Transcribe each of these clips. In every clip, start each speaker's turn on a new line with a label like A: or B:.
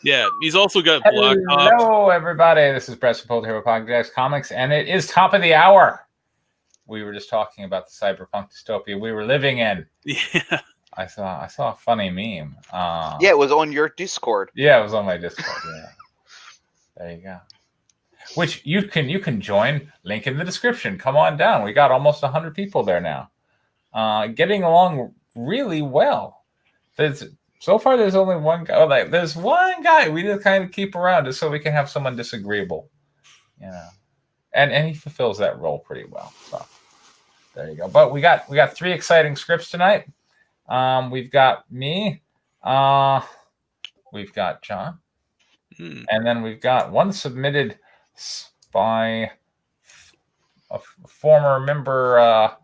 A: Yeah, he's also got Black Ops.
B: Hello, everybody. This is Brett from Hero Podcast Comics, and it is top of the hour. We were just talking about the cyberpunk dystopia we were living in.
A: Yeah.
B: I saw a funny meme.
C: Yeah, it was on your Discord.
B: Yeah, it was on my Discord. Yeah. There you go. Which you can join. Link in the description. Come on down. We got almost 100 people there now. Getting along really well. So far, there's only one guy. There's one guy we just kind of keep around just so we can have someone disagreeable, and he fulfills that role pretty well. So there you go. But we got 3 exciting scripts tonight. We've got me, we've got John, and then we've got one submitted by a former member.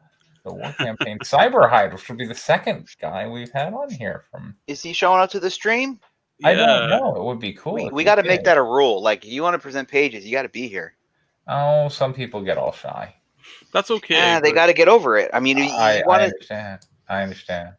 B: The war campaign, Cyberhide, which will be the second guy we've had on here from.
C: Is he showing up to the stream?
B: I don't know. It would be cool.
C: We got to make that a rule. Like, if you want to present pages, you got to be here.
B: Oh, some people get all shy.
A: That's okay.
C: Yeah, they got to get over it. I mean,
B: I understand.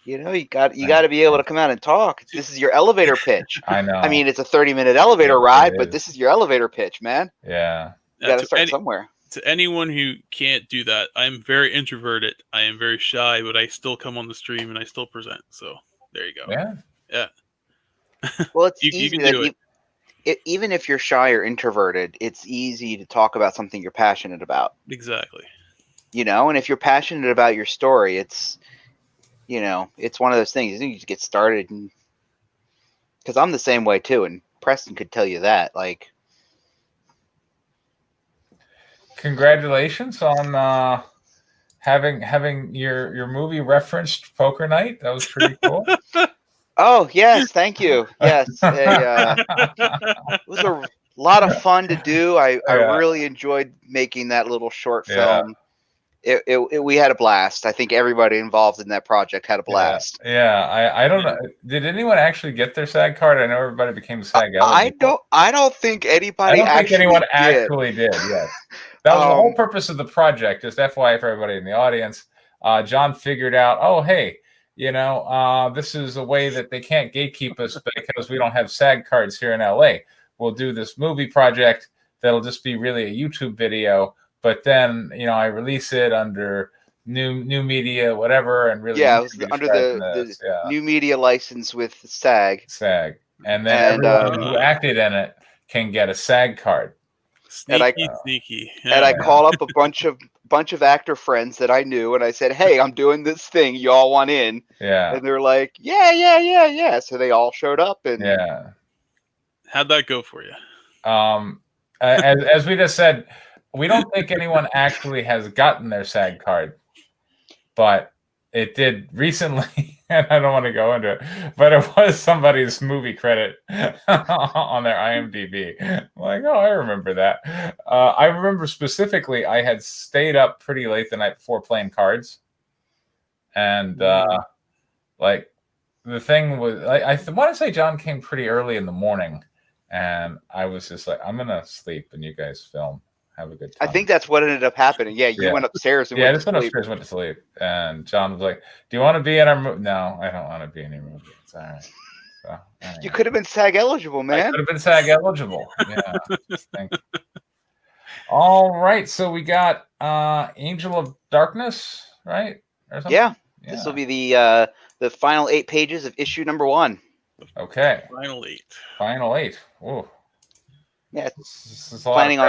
C: You know, you got to be able to come out and talk. This is your elevator pitch.
B: I know.
C: I mean, it's a 30-minute elevator ride, but this is your elevator pitch, man.
B: Yeah.
C: You got to start somewhere.
A: To anyone who can't do that, I'm very introverted. I am very shy, but I still come on the stream and I still present. So there you go.
B: Yeah.
C: Well, it's easy that even if you're shy or introverted, it's easy to talk about something you're passionate about.
A: Exactly.
C: You know, and if you're passionate about your story, it's one of those things. You just get started, because I'm the same way too, and Preston could tell you that. Like,
B: congratulations on having your movie referenced Poker Night. That was pretty cool.
C: Oh, yes, thank you. Yes, it was a lot of fun to do. I really enjoyed making that little short film. We had a blast. I think everybody involved in that project had a blast.
B: Yeah. I don't know. Did anyone actually get their SAG card? I know everybody became SAG eligible.
C: I don't think anybody.
B: Actually did. Yes. That was the whole purpose of the project. Just FYI for everybody in the audience. John figured out, oh, hey, this is a way that they can't gatekeep us because we don't have SAG cards here in LA. We'll do this movie project that'll just be really a YouTube video, but then I release it under new media, whatever, and really
C: it was under the new media license with SAG.
B: And then everyone who acted in it can get a SAG card.
A: Sneaky. Yeah.
C: And I called up a bunch of actor friends that I knew, and I said, "Hey, I'm doing this thing. You all want in?"
B: Yeah.
C: And they're like, "Yeah." So they all showed up, and
A: how'd that go for you?
B: As we just said, we don't think anyone actually has gotten their SAG card, but it did recently. And I don't want to go into it, but it was somebody's movie credit on their IMDb. I'm like, oh, I remember that. I remember specifically I had stayed up pretty late the night before playing cards. And the thing was, I want to say John came pretty early in the morning. And I was just like, I'm going to sleep and you guys film. Have a good time.
C: I think that's what ended up happening. Yeah, you went upstairs and
B: went to sleep. And John was like, "Do you want to be in our movie?" No, I don't want to be in your movie. It's all right. So, anyway.
C: You could have been SAG eligible, man.
B: I could have been SAG eligible. Yeah. All right, so we got Angel of Darkness, right?
C: Or something? Yeah. This will be the final 8 pages of issue number 1.
B: Okay.
A: Final 8.
B: Ooh.
C: Yeah. Planning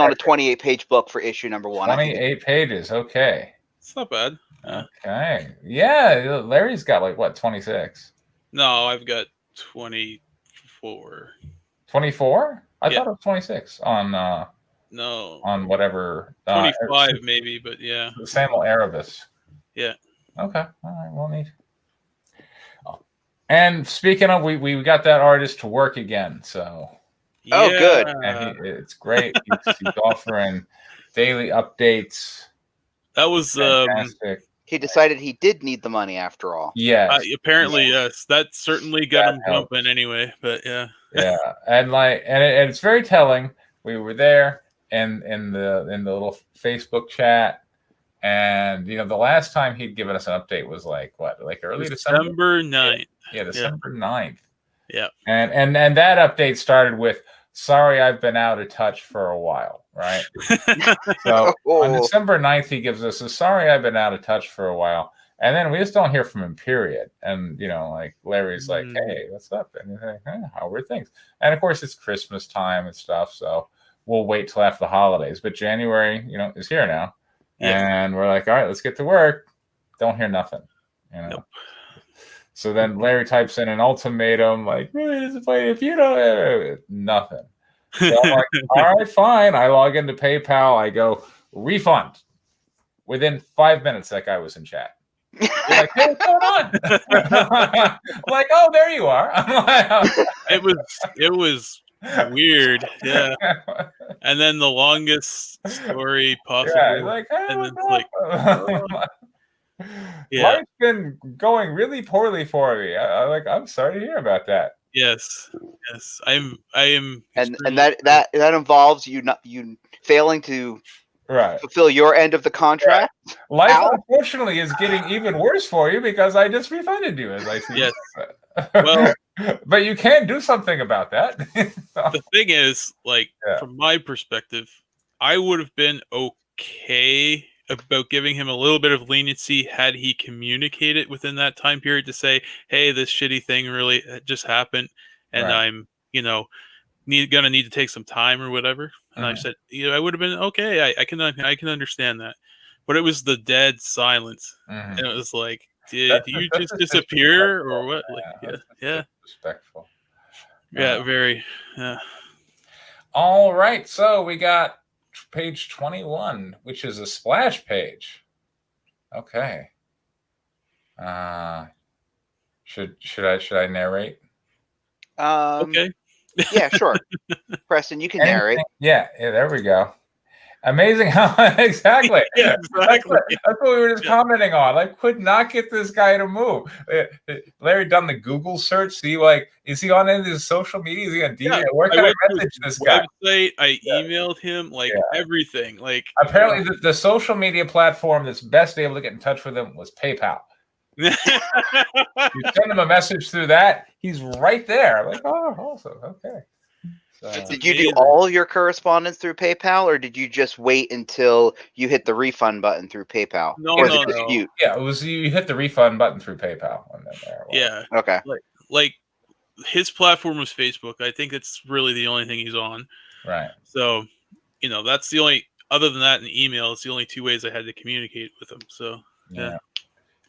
C: on a 28-page book for issue number 1.
B: 28 pages. Okay.
A: It's not bad.
B: Okay. Yeah, Larry's got 26?
A: No, I've got 24.
B: 24? I thought it was 26 on
A: no.
B: On whatever
A: 25 maybe, but yeah.
B: Samuel Erebus.
A: Yeah.
B: Okay. All right. Well, neat. And speaking of, we got that artist to work again, so.
A: Yeah.
C: Oh, good.
B: And it's great. He's offering daily updates.
A: That was
B: fantastic.
C: He decided he did need the money after all.
B: Yes.
A: Apparently, yes. That certainly got him pumping anyway, but yeah.
B: Yeah. And it's very telling. We were there in the little Facebook chat, and the last time he'd given us an update was early December
A: 9th.
B: Yeah, December 9th.
A: Yeah.
B: And that update started with, "Sorry, I've been out of touch for a while," right? So on December 9th, he gives us a, "Sorry, I've been out of touch for a while." And then we just don't hear from him, period. And, like, Larry's like, "Hey, what's up?" And he's like, "How were things?" And, of course, it's Christmas time and stuff, so we'll wait till after the holidays. But January, is here now. Yeah. And we're like, all right, let's get to work. Don't hear nothing,
A: Nope.
B: So then Larry types in an ultimatum, like, "Really disappointed if you don't," nothing. So I'm like, all right, fine. I log into PayPal. I go, refund. Within 5 minutes, that guy was in chat. You're like, "Hey, what's going on?" I'm like, "Oh, there you are."
A: It was weird, yeah. And then the longest story possible.
B: Yeah, like, "Hey,
A: and
B: what's
A: it's like,
B: up?"
A: yeah.
B: Life's been going really poorly for me. I'm sorry to hear about that.
A: Yes. I am.
C: And that involves you failing to fulfill your end of the contract.
B: Right. Life, unfortunately, is getting even worse for you because I just refunded you, as I see.
A: Yes. Well,
B: but you can do something about that.
A: The thing is, from my perspective, I would have been okay about giving him a little bit of leniency had he communicated within that time period to say, "Hey, this shitty thing really just happened, and I'm, gonna need to take some time or whatever." And I said, I would have been okay. I can understand that, but it was the dead silence, and it was like, did you just disappear or what? Yeah.
B: Respectful.
A: Yeah, very. Yeah.
B: All right, so we got page 21, which is a splash page. Okay. Should I narrate?
C: Okay. Yeah, sure. Preston, you can narrate.
B: Yeah, there we go. Amazing how exactly.
A: Yeah, exactly.
B: That's what we were just commenting on. I could not get this guy to move. Larry done the Google search. See, is he on any of his social media? Is he on DM? Where can I message this guy?
A: Website. I emailed him everything.
B: Apparently, the social media platform that's best able to get in touch with him was PayPal. You send him a message through that, he's right there. I'm like, oh, awesome. Okay.
C: Did you do all your correspondence through PayPal, or did you just wait until you hit the refund button through PayPal?
A: No.
B: Yeah, it was you hit the refund button through PayPal. And then
A: yeah.
C: Okay.
A: Like his platform was Facebook. I think it's really the only thing he's on.
B: Right.
A: So, that's the only. Other than that, and email, it's the only two ways I had to communicate with him. So yeah.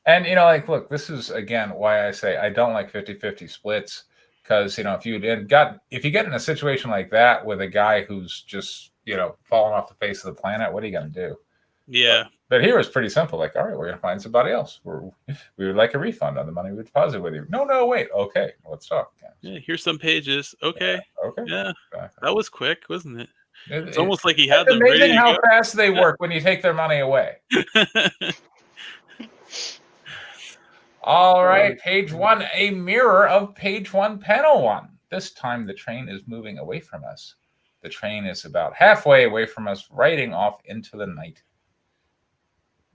B: And look, this is again why I say I don't like 50-50 splits. Because if you get in a situation like that with a guy who's just falling off the face of the planet, what are you going to do?
A: Yeah.
B: But here it's pretty simple. Like, all right, we're going to find somebody else. We would like a refund on the money we deposited with you. No, wait. Okay, let's talk.
A: Yeah, here's some pages. Okay.
B: Okay.
A: Yeah. Exactly. That was quick, wasn't it? It's almost like he
B: had them ready to go. It's amazing how fast they work when you take their money away. All right, page 1, a mirror of page 1, panel 1. This time the train is moving away from us. The train is about halfway away from us, riding off into the night.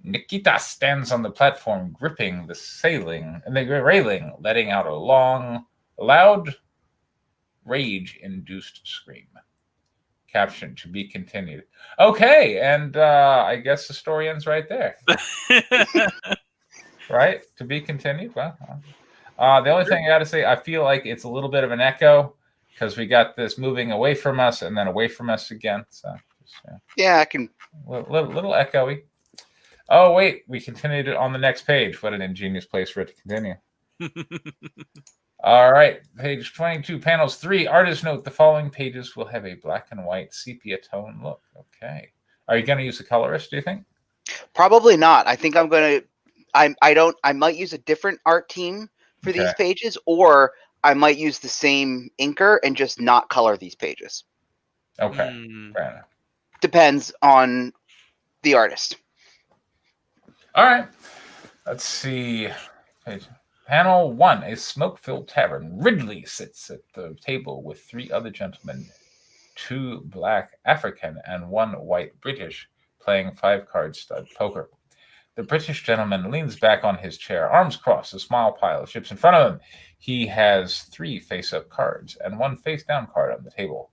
B: Nikita stands on the platform, gripping the railing, letting out a long, loud, rage-induced scream. Caption, to be continued. Okay, and I guess the story ends right there. Right? To be continued? Well, the only thing I got to say, I feel like it's a little bit of an echo because we got this moving away from us and then away from us again. So,
C: yeah, I can.
B: Little echoey. Oh, wait. We continued it on the next page. What an ingenious place for it to continue. All right. Page 22, panels 3. Artist note, the following pages will have a black and white sepia tone look. Okay. Are you going to use a colorist, do you think?
C: Probably not. I think I'm going to. I might use a different art team for these pages, or I might use the same inker and just not color these pages.
B: Okay. Fair enough.
C: Depends on the artist.
B: All right. Let's see. Panel 1, a smoke-filled tavern. Ridley sits at the table with 3 other gentlemen, 2 black African and 1 white British, playing 5-card stud poker. The British gentleman leans back on his chair, arms crossed, a smile pile of chips in front of him. He has 3 face-up cards and 1 face-down card on the table.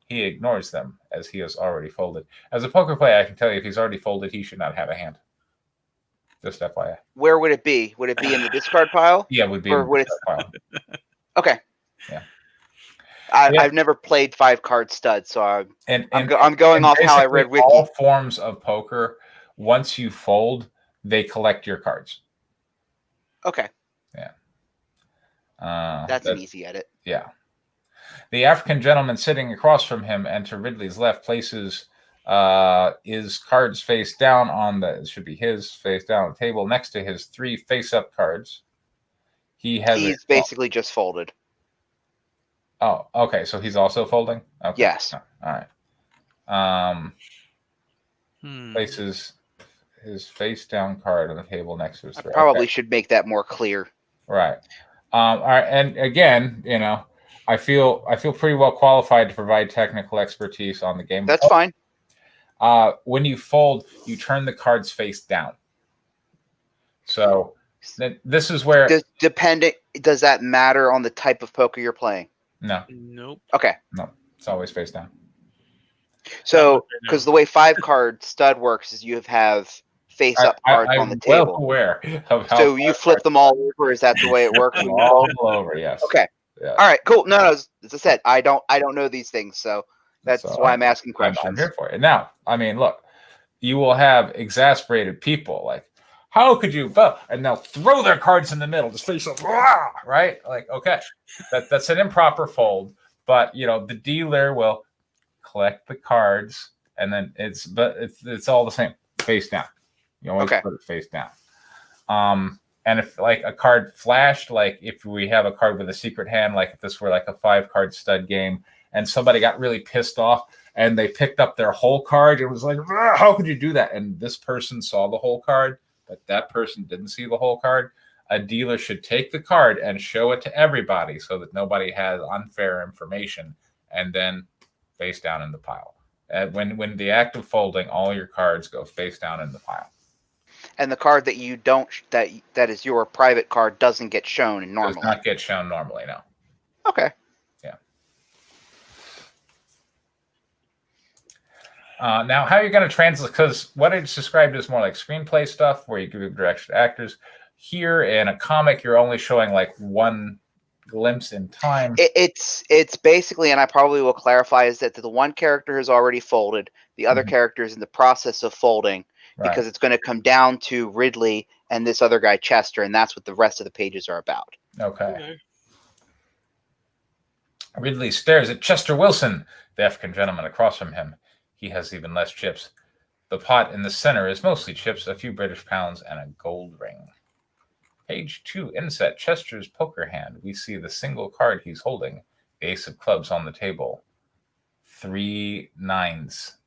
B: He ignores them as he has already folded. As a poker player, I can tell you if he's already folded, he should not have a hand. Just FYI.
C: Where would it be? Would it be in the discard pile?
B: Yeah, it would be in the discard pile.
C: Okay.
B: Yeah.
C: I've never played 5-card stud, so I'm going off how I read Wiki.
B: All forms of poker, once you fold, they collect your cards.
C: Okay.
B: Yeah.
C: That's an easy edit.
B: Yeah. The African gentleman sitting across from him and to Ridley's left places his cards face down on it should be his face down on the table next to his 3 face-up cards. He's
C: basically just folded.
B: Oh, okay. So he's also folding? Okay.
C: Yes.
B: All right. Places his face down card on the table next to his 3.
C: I probably should make that more clear.
B: Right. All right. And again, I feel pretty well qualified to provide technical expertise on the game.
C: That's fine.
B: When you fold, you turn the cards face down. So this is where
C: does that matter on the type of poker you're playing?
A: No. Nope.
C: Okay.
B: No, it's always face down.
C: So, because the way 5-card stud works is you have face-up cards on the table.
B: I'm well aware of how.
C: So you flip them all over. Is that the way it works?
B: all over, yes.
C: Okay. Yeah. All right. Cool. No. As I said, I don't know these things, so that's why I'm asking questions.
B: I'm here for it. Now, I mean, look, you will have exasperated people like, how could you? And they'll throw their cards in the middle, just face up, right? Like, okay, that's an improper fold, but the dealer will collect the cards, and then it's all the same, face down. You always put it face down. And if like a card flashed, like if we have a card with a secret hand, like if this were like a 5-card stud game, and somebody got really pissed off and they picked up their whole card, it was like, how could you do that? And this person saw the whole card, but that person didn't see the whole card. A dealer should take the card and show it to everybody so that nobody has unfair information, and then face down in the pile. When the act of folding, all your cards go face down in the pile.
C: And the card that you don't that is your private card doesn't get shown normally.
B: Does not get shown normally, no.
C: Okay.
B: Yeah. Now, how are you going to translate? Because what I just described is more like screenplay stuff where you give direction to actors. Here in a comic, you're only showing like one glimpse in time.
C: It's basically, and I probably will clarify, is that the one character has already folded. The other character is in the process of folding because it's going to come down to Ridley and this other guy, Chester, and that's what the rest of the pages are about.
B: Okay. Ridley stares at Chester Wilson, the African gentleman across from him. He has even less chips. The pot in the center is mostly chips, a few British pounds, and a gold ring. Page 2, inset Chester's poker hand. We see the single card he's holding, the ace of clubs on the table. 3 nines.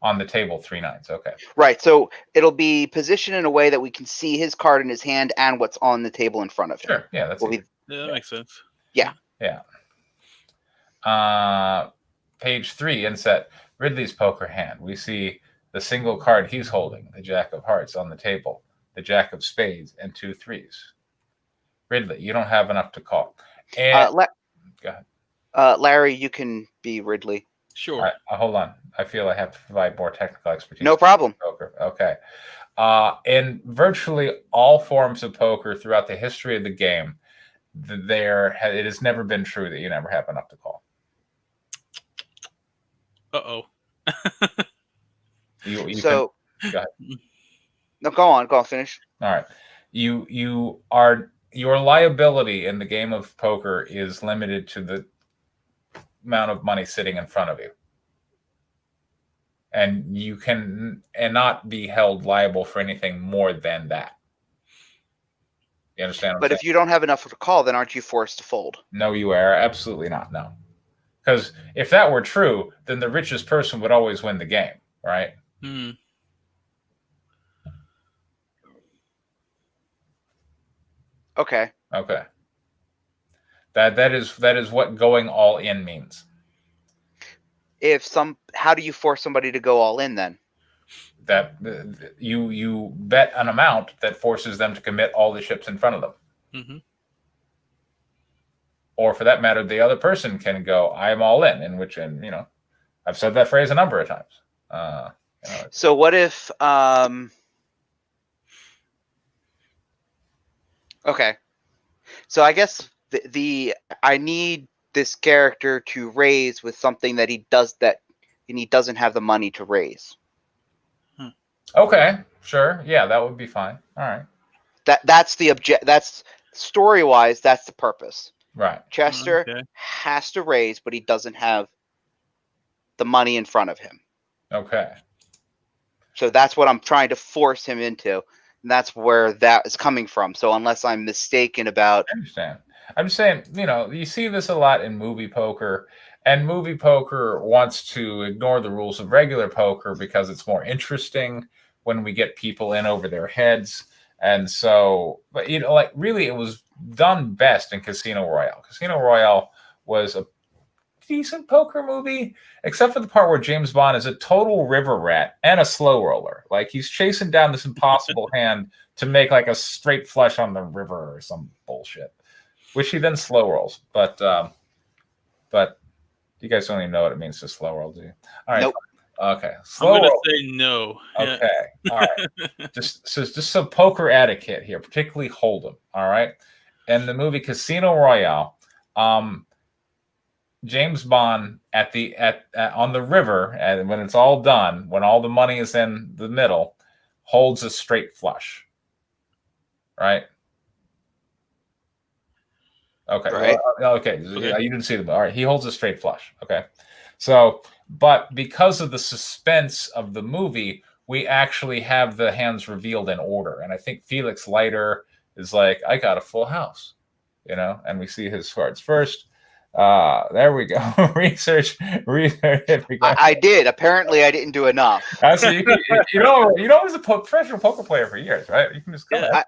B: On the table, 3 nines. Okay.
C: Right. So it'll be positioned in a way that we can see his card in his hand and what's on the table in front of him.
B: Sure. Yeah,
A: that makes sense.
C: Yeah.
B: Yeah. Page 3, inset Ridley's poker hand. We see the single card he's holding, the jack of hearts on the table, the jack of spades, and 2 threes. Ridley, you don't have enough to call. And go
C: ahead. Larry, you can be Ridley.
A: Sure.
B: Right, hold on. I feel I have to provide more technical expertise.
C: No problem.
B: Poker. Okay. In virtually all forms of poker throughout the history of the game, it has never been true that you never have enough to call.
A: Uh-oh.
C: Go ahead. No, go on, finish.
B: All right. Your liability in the game of poker is limited to the amount of money sitting in front of you. And you can not be held liable for anything more than that. You understand?
C: But if you don't have enough to call, then aren't you forced to fold?
B: No, you are absolutely not. No. Because if that were true, then the richest person would always win the game, right?
C: Okay.
B: Okay. That is what going all in means.
C: How do you force somebody to go all in then?
B: That you bet an amount that forces them to commit all the chips in front of them. or for that matter, the other person can go, I am all in, I've said that phrase a number of times.
C: So what if, okay. So I guess I need this character to raise with something that he doesn't have the money to raise.
B: Okay, sure. Yeah, that would be fine. All right.
C: That's the that's story-wise, that's the purpose.
B: Right.
C: Chester has to raise, but he doesn't have the money in front of him.
B: Okay.
C: So that's what I'm trying to force him into. And that's where that is coming from. So unless I'm mistaken about...
B: I understand. I'm just saying, you see this a lot in movie poker, and movie poker wants to ignore the rules of regular poker because it's more interesting when we get people in over their heads. And so, but really, it was done best in Casino Royale. Casino Royale was a decent poker movie, except for the part where James Bond is a total river rat and a slow roller. Like, he's chasing down this impossible hand to make like a straight flush on the river or some bullshit, which he then slow rolls. But you guys don't even know what it means to slow roll, do you? All right.
C: Nope.
B: Okay.
A: Slow I'm gonna say no.
B: Okay. Yeah. All right. just some poker etiquette here, particularly Hold'em. All right. In the movie Casino Royale, James Bond on the river, and when it's all done, when all the money is in the middle, holds a straight flush. Right. Okay.
C: Right.
B: Okay. You didn't see the. All right. He holds a straight flush. Okay. So, but because of the suspense of the movie, we actually have the hands revealed in order, and I think Felix Leiter is like, I got a full house, and we see his cards first. There we go. research.
C: I did. Apparently, I didn't do enough.
B: So you know, as a professional poker player for years, right? You can just go ahead.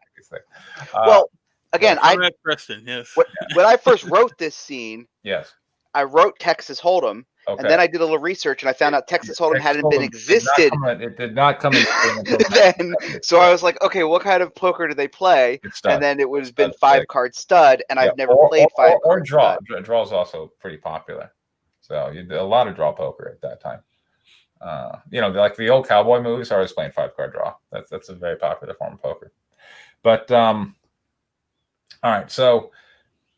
C: Well, again,
A: Preston, yes.
C: When I first wrote this scene,
B: yes,
C: I wrote Texas Hold'em. Okay. And then I did a little research, and I found out Texas Hold'em hadn't been existed.
B: It did not come in.
C: Then, so I was like, okay, what kind of poker do they play? And then it would have been 5-card stud, and I've never played 5-card
B: or draw.
C: Stud.
B: Draw is also pretty popular. So you did a lot of draw poker at that time. Like the old cowboy movies, I was playing 5-card draw. That's a very popular form of poker. But all right, so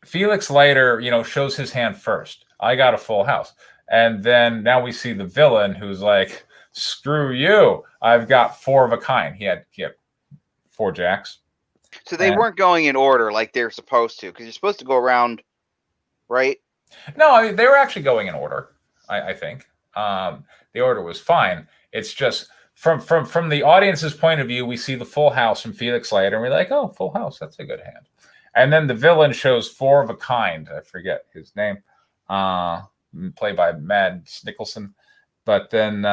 B: Felix Leiter, shows his hand first. I got a full house. And then now we see the villain who's like, screw you. I've got 4 of a kind. He had 4 jacks.
C: So they weren't going in order like they're supposed to, because you're supposed to go around, right?
B: No, they were actually going in order, I think. The order was fine. It's just from the audience's point of view, we see the full house from Felix Leiter, and we're like, oh, full house. That's a good hand. And then the villain shows 4 of a kind. I forget his name. Played by Mads Nicholson, but then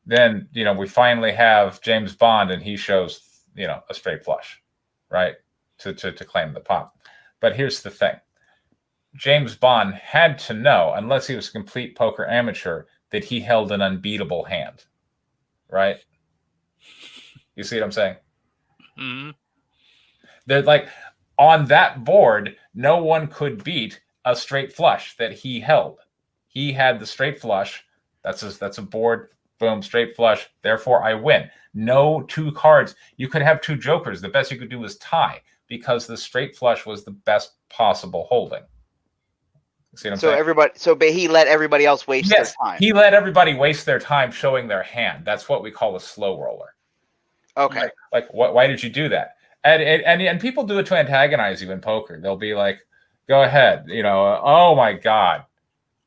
B: we finally have James Bond, and he shows a straight flush, right, to claim the pot. But here's the thing: James Bond had to know, unless he was a complete poker amateur, that he held an unbeatable hand, right? You see what I'm saying?
A: Mm-hmm.
B: They're like, on that board, no one could beat a straight flush that he held. He had the straight flush. That's a board. Boom, straight flush. Therefore, I win. No 2 cards. You could have 2 jokers. The best you could do was tie, because the straight flush was the best possible holding. See what I'm saying?
C: But he let everybody else waste their time.
B: He let everybody waste their time showing their hand. That's what we call a slow roller.
C: Okay.
B: Like why did you do that? And people do it to antagonize you in poker. They'll be like, go ahead, oh my God.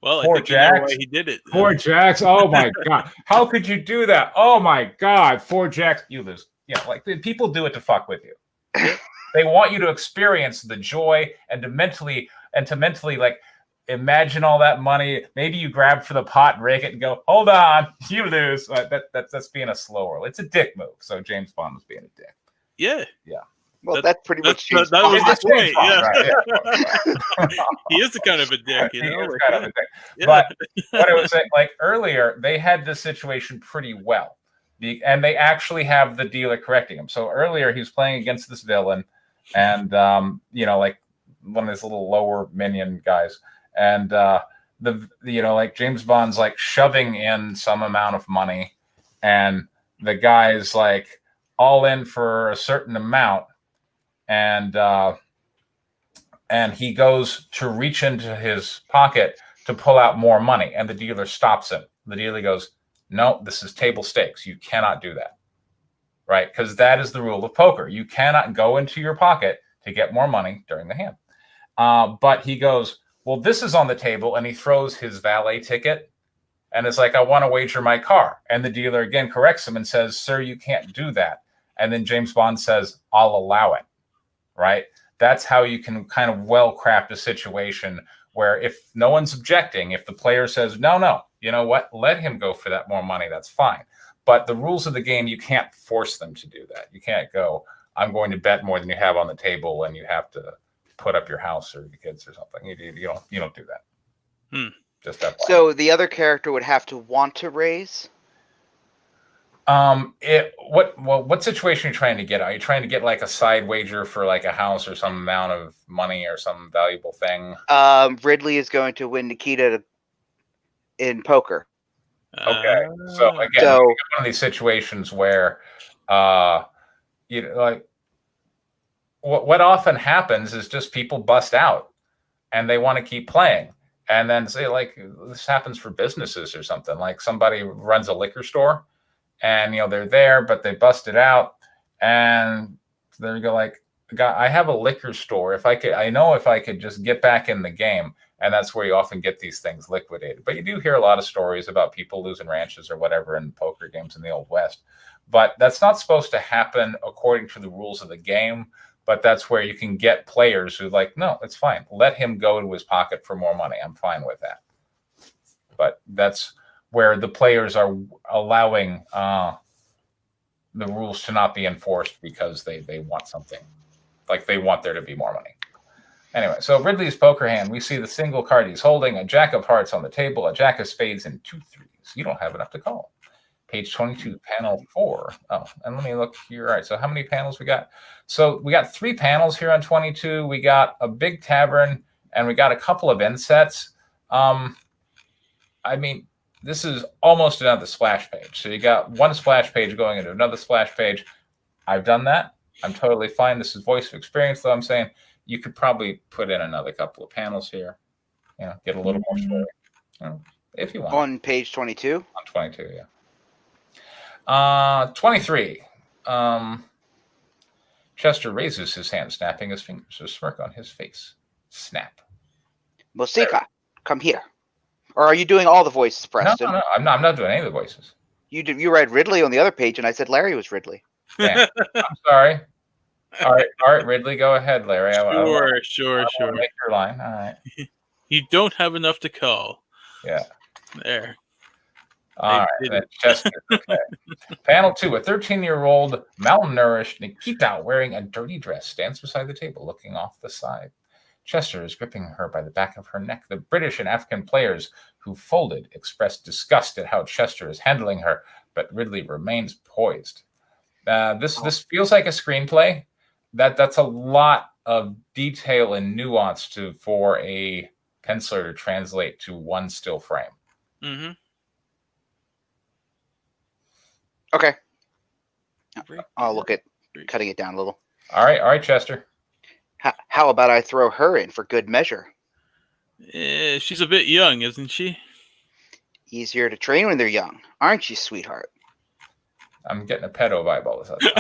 A: Well,
B: 4
A: I think
B: jacks.
A: You know why he did it.
B: 4 jacks. Oh my God. How could you do that? Oh my God. 4 jacks. You lose. Like people do it to fuck with you. They want you to experience the joy and to mentally like imagine all that money. Maybe you grab for the pot and rake it and go, hold on, you lose. That's being a slow roll. It's a dick move. So James Bond was being a dick.
A: Yeah.
B: Yeah.
C: Well, that's pretty much
A: that was the point. Yeah.
B: Right, yeah.
A: He is a kind of a dick,
B: He is kind of a dick.
A: Yeah.
B: But what I was saying, like earlier, they had this situation pretty well, and they actually have the dealer correcting him. So earlier, he was playing against this villain, and like one of these little lower minion guys, and like James Bond's like shoving in some amount of money, and the guy's like all in for a certain amount, and he goes to reach into his pocket to pull out more money, and the dealer stops him. The dealer goes, "No, this is table stakes. You cannot do that." Right? Because that is the rule of poker. You cannot go into your pocket to get more money during the hand. But he goes, "Well, this is on the table," and he throws his valet ticket, and it's like, "I want to wager my car." And the dealer again corrects him and says, "Sir, you can't do that." And then James Bond says, "I'll allow it." Right? That's how you can kind of well craft a situation where if no one's objecting, if the player says, no, you know what, let him go for that more money, that's fine. But the rules of the game, you can't force them to do that. You can't go, "I'm going to bet more than you have on the table," and you have to put up your house or your kids or something. You don't do that. Just that.
C: So the other character would have to want to raise.
B: What situation are you trying to get? Are you trying to get like a side wager for like a house or some amount of money or some valuable thing?
C: Ridley is going to win Nikita in poker.
B: Okay, so again, one of these situations where, like, what often happens is just people bust out, and they want to keep playing, and then say like this happens for businesses or something. Like somebody runs a liquor store, and they're there, but they busted out, and they go like, "I have a liquor store. If I could just get back in the game." And that's where you often get these things liquidated. But you do hear a lot of stories about people losing ranches or whatever in poker games in the Old West. But that's not supposed to happen according to the rules of the game. But that's where you can get players who like, "No, it's fine. Let him go to his pocket for more money. I'm fine with that." But that's where the players are allowing the rules to not be enforced because they want something. Like they want there to be more money. Anyway, so Ridley's poker hand, we see the single card he's holding, a jack of hearts on the table, a jack of spades, and 2 3s. You don't have enough to call. Page 22, panel 4. Oh, and let me look here. All right, so how many panels we got? So we got 3 panels here on 22. We got a big tavern, and we got a couple of insets. I mean, this is almost another splash page. So you got one splash page going into another splash page. I've done that. I'm totally fine. This is voice of experience, though. I'm saying you could probably put in another couple of panels here. Get a little more story. If you want.
C: On page 22?
B: On 22, yeah. 23. Chester raises his hand, snapping his fingers, a smirk on his face. Snap.
C: Musica, come here. Or are you doing all the voices, Preston?
B: No. I'm not doing any of the voices.
C: You read Ridley on the other page, and I said Larry was Ridley.
B: Yeah. I'm sorry. All right, Ridley, go ahead, Larry.
A: Sure.
B: Make your line. All right.
A: You don't have enough to call.
B: Yeah.
A: There.
B: All right. Chester. Okay. Panel 2. A 13-year-old malnourished Nikita wearing a dirty dress stands beside the table, looking off the side. Chester is gripping her by the back of her neck. The British and African players who folded expressed disgust at how Chester is handling her, but Ridley remains poised. This feels like a screenplay. That's a lot of detail and nuance for a penciler to translate to one still frame.
A: Mm-hmm.
C: Okay. I'll look at cutting it down a little.
B: All right, Chester.
C: How about I throw her in for good measure?
A: She's a bit young, isn't she?
C: Easier to train when they're young, aren't you, sweetheart?
B: I'm getting a pedo vibe all of a sudden.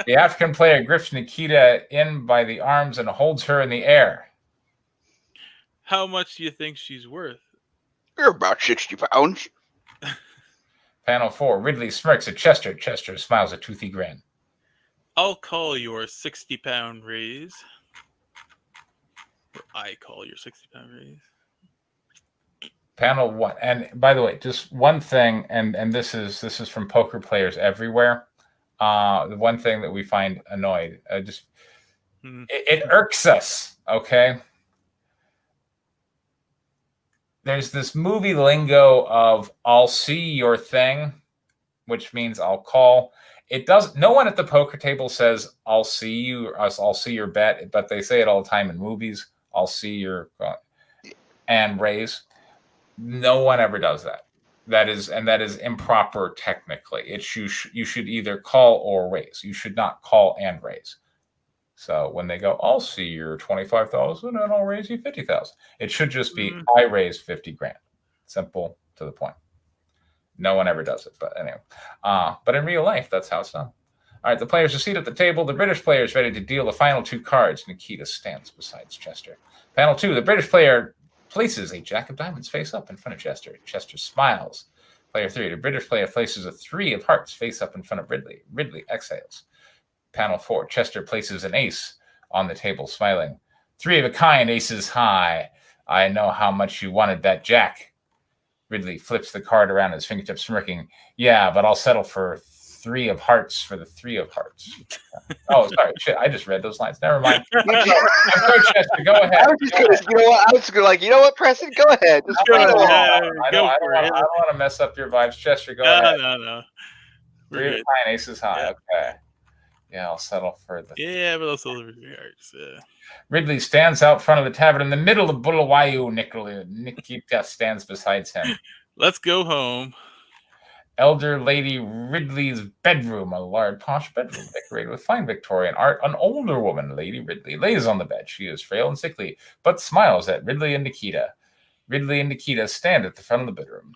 B: The African player grips Nikita in by the arms and holds her in the air.
A: How much do you think she's worth?
C: You're about 60 pounds.
B: Panel 4. Ridley smirks at Chester. Chester smiles a toothy grin.
A: I'll call your 60-pound raise. Or I call your 60-pound raise.
B: Panel 1. And by the way, just one thing, and this is from poker players everywhere. The one thing that we find annoyed, it irks us. Okay. There's this movie lingo of "I'll see your thing," which means I'll call. It does. No one at the poker table says, "I'll see you," "I'll see your bet," but they say it all the time in movies. "I'll see your," and raise. No one ever does that. That is improper technically. You should either call or raise. You should not call and raise. So when they go, "I'll see your 25,000 and I'll raise you 50,000," it should just be, "I raise 50 grand." Simple, to the point. No one ever does it, but anyway. But in real life, that's how it's done. All right, the players are seated at the table. The British player is ready to deal the final 2 cards. Nikita stands beside Chester. Panel 2, the British player places a jack of diamonds face up in front of Chester. Chester smiles. Player 3, the British player places a 3 of hearts face up in front of Ridley. Ridley exhales. Panel 4, Chester places an ace on the table, smiling. 3 of a kind, aces high. I know how much you wanted that jack. Ridley flips the card around his fingertips, smirking. Yeah, but I'll settle for 3 of hearts for the 3 of hearts. Oh, sorry. Shit, I just read those lines. Never mind. I'm sorry, Chester. Go ahead.
C: I was just gonna, you know what? I was gonna like, you know what, Preston? Go ahead. Just
A: Go
C: read
A: ahead.
C: along.
B: I don't want to mess up your vibes. Chester, go ahead.
A: No.
B: 3 of a kind, aces high. Yeah. Okay. Yeah, I'll settle for the.
A: Yeah, but I'll settle for 3 hearts. Yeah.
B: Ridley stands out front of the tavern in the middle of Bulawayo. Nikita stands beside him.
A: Let's go home.
B: Elder Lady Ridley's bedroom, a large, posh bedroom decorated with fine Victorian art. An older woman, Lady Ridley, lays on the bed. She is frail and sickly, but smiles at Ridley and Nikita. Ridley and Nikita stand at the front of the bedroom.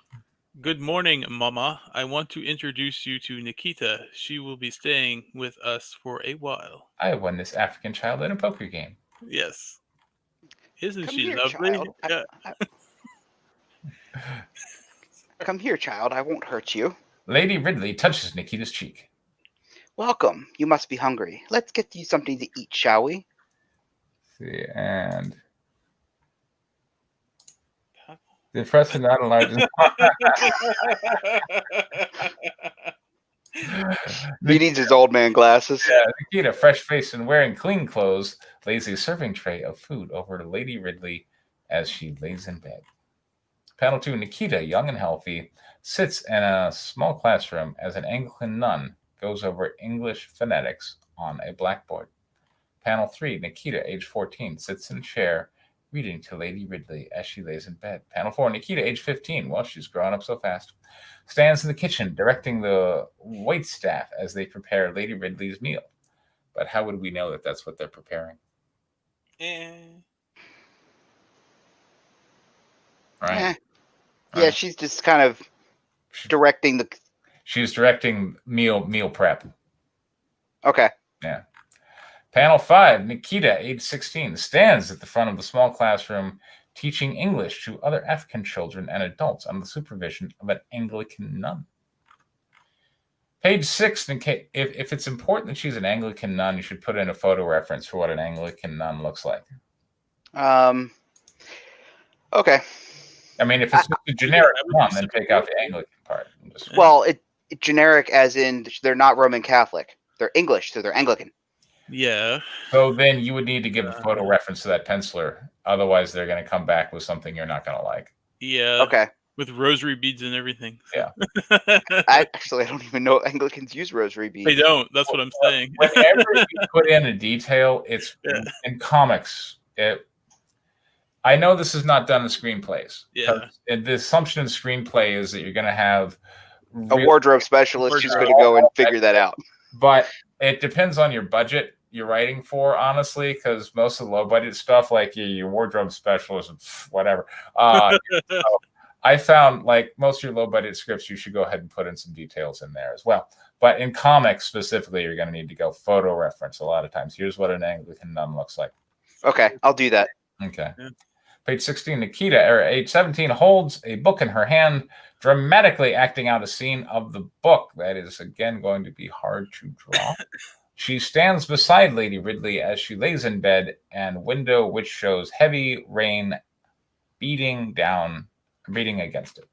A: Good morning, Mama. I want to introduce you to Nikita. She will be staying with us for a while.
B: I won this African child in a poker game.
A: Yes. Isn't
C: Come
A: she
C: here,
A: lovely?
C: child.
A: Yeah.
C: Come here, child. I won't hurt you.
B: Lady Ridley touches Nikita's cheek.
C: Welcome. You must be hungry. Let's get you something to eat, shall we?
B: See, and the Preston not allowed to.
C: He needs his old man glasses.
B: Yeah, Nikita, fresh-faced and wearing clean clothes, lays a serving tray of food over to Lady Ridley as she lays in bed. Panel 2, Nikita, young and healthy, sits in a small classroom as an Anglican nun goes over English phonetics on a blackboard. Panel 3, Nikita, age 14, sits in a chair reading to Lady Ridley as she lays in bed. Panel 4, Nikita, age 15, well, she's growing up so fast, stands in the kitchen directing the waitstaff as they prepare Lady Ridley's meal. But how would we know that that's what they're preparing? Right.
C: Yeah, she's just kind of directing the.
B: She's directing meal prep.
C: Okay.
B: Yeah. Panel 5, Nikita, age 16, stands at the front of the small classroom teaching English to other African children and adults under the supervision of an Anglican nun. Page 6, if it's important that she's an Anglican nun, you should put in a photo reference for what an Anglican nun looks like.
C: Okay.
B: I mean, if it's just a generic nun, then take out the Anglican part.
C: Well, it generic as in they're not Roman Catholic. They're English, so they're Anglican.
A: Yeah.
B: So then you would need to give a photo reference to that penciler. Otherwise, they're going to come back with something you're not going to like.
A: Yeah.
C: Okay.
A: With rosary beads and everything.
B: Yeah.
C: I don't even know Anglicans use rosary beads.
A: They don't. That's what I'm saying.
B: Whenever you put in a detail, it's in comics. I know this is not done in screenplays.
A: Yeah.
B: The assumption in screenplay is that you're going to have
C: a wardrobe specialist who's going to go and figure that out.
B: But it depends on your budget you're writing for, honestly, because most of the low budget stuff, like your wardrobe specialist, whatever. So I found like most of your low budget scripts, you should go ahead and put in some details in there as well. But in comics specifically, you're going to need to go photo reference a lot of times. Here's what an Anglican nun looks like.
C: Okay, I'll do that.
B: Okay. Yeah. Page 16, Nikita, age 17, holds a book in her hand, dramatically acting out a scene of the book. That is, again, going to be hard to draw. She stands beside Lady Ridley as she lays in bed, and window which shows heavy rain beating against it.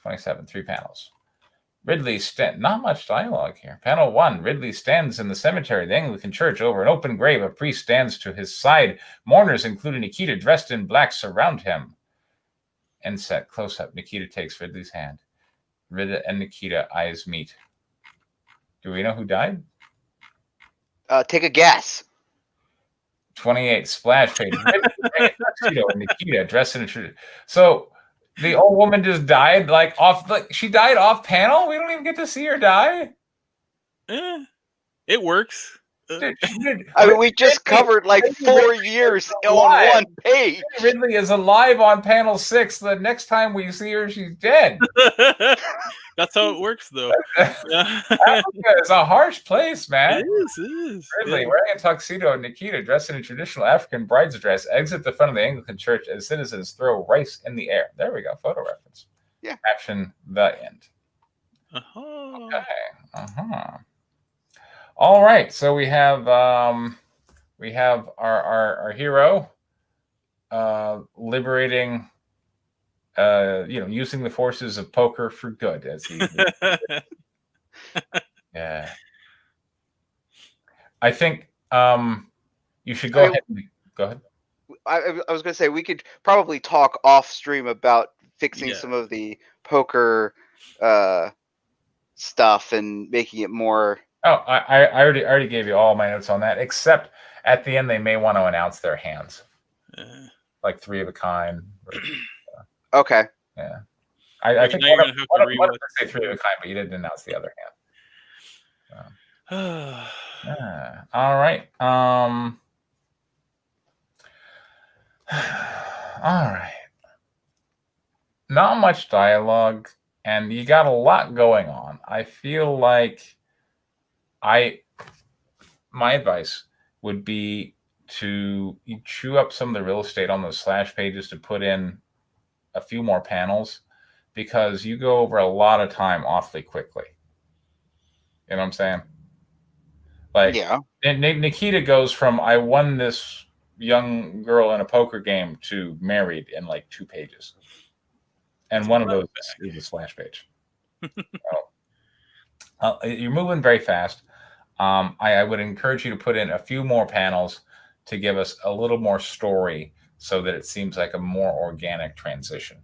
B: 27, 3 panels. Ridley not much dialogue here. Panel 1, Ridley stands in the cemetery of the Anglican church over an open grave. A priest stands to his side. Mourners, including Nikita, dressed in black, surround him. Inset, close-up. Nikita takes Ridley's hand. Ridley and Nikita eyes meet. Do we know who died?
C: Take a guess.
B: 28 splash page. Tuxedo and Nikita dressed in a tradition. So the old woman just died she died off panel. We don't even get to see her die.
A: It works.
B: Dude,
C: I mean, we just covered like 4 years on one page.
B: Ridley is alive on panel 6. The next time we see her, she's dead.
A: That's how it works, though.
B: Africa is a harsh place, man.
A: It is.
B: Ridley, wearing a tuxedo and Nikita dressed in a traditional African bride's dress, exit the front of the Anglican church as citizens throw rice in the air. There we go. Photo reference.
C: Yeah.
B: Caption, the end.
A: Okay.
B: All right. So we have our hero liberating using the forces of poker for good, as he yeah. I think you should go ahead. Go ahead.
C: I was going to say we could probably talk off stream about fixing some of the poker stuff and making it more.
B: Oh, I already gave you all my notes on that, except at the end they may want to announce their hands, like 3 of a kind.
C: Okay.
B: Yeah. I think one of them say 3 of a kind, but you didn't announce the other hand. All right. All right. Not much dialogue, and you got a lot going on. I feel like my advice would be to chew up some of the real estate on those slash pages to put in a few more panels, because you go over a lot of time awfully quickly. You know what I'm saying? Like,
C: yeah.
B: Nikita goes from I won this young girl in a poker game to married in like 2 pages. And one of those is a slash page. You're moving very fast. I would encourage you to put in a few more panels to give us a little more story so that it seems like a more organic transition.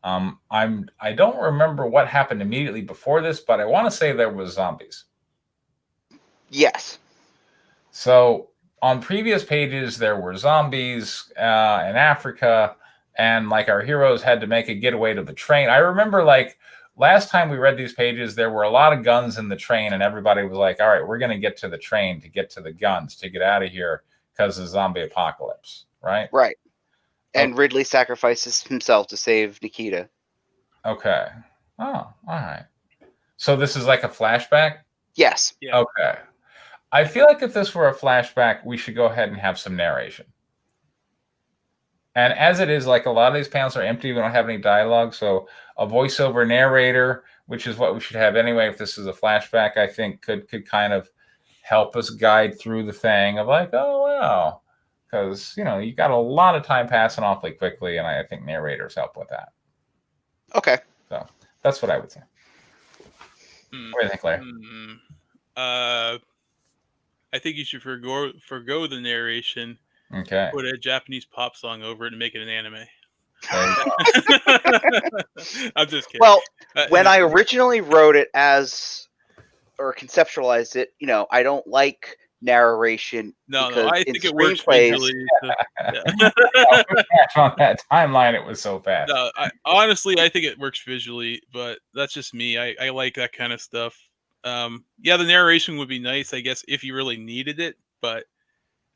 B: I don't remember what happened immediately before this, but I want to say there was zombies.
C: Yes.
B: So on previous pages, there were zombies in Africa, and like our heroes had to make a getaway to the train. I remember like last time we read these pages, there were a lot of guns in the train, and everybody was like, all right, we're going to get to the train to get to the guns to get out of here because of the zombie apocalypse, right?
C: Right. And Ridley sacrifices himself to save Nikita.
B: Okay. Oh, all right. So this is like a flashback?
C: Yes.
A: Yeah.
B: Okay. I feel like if this were a flashback, we should go ahead and have some narration. And as it is, like a lot of these panels are empty. We don't have any dialogue. So a voiceover narrator, which is what we should have anyway, if this is a flashback, I think could kind of help us guide through the thing of like, oh, wow. Because, you got a lot of time passing awfully quickly, and I think narrators help with that.
C: Okay.
B: So that's what I would say. What do you think, Larry?
A: I think you should forgo the narration.
B: Okay.
A: Put a Japanese pop song over it and make it an anime. I'm just kidding.
C: Well, when I originally wrote it or conceptualized it, I don't like narration.
A: No, I think it works visually.
B: On that timeline, it was so fast.
A: No, honestly, I think it works visually, but that's just me. I like that kind of stuff. Yeah, the narration would be nice, I guess, if you really needed it, but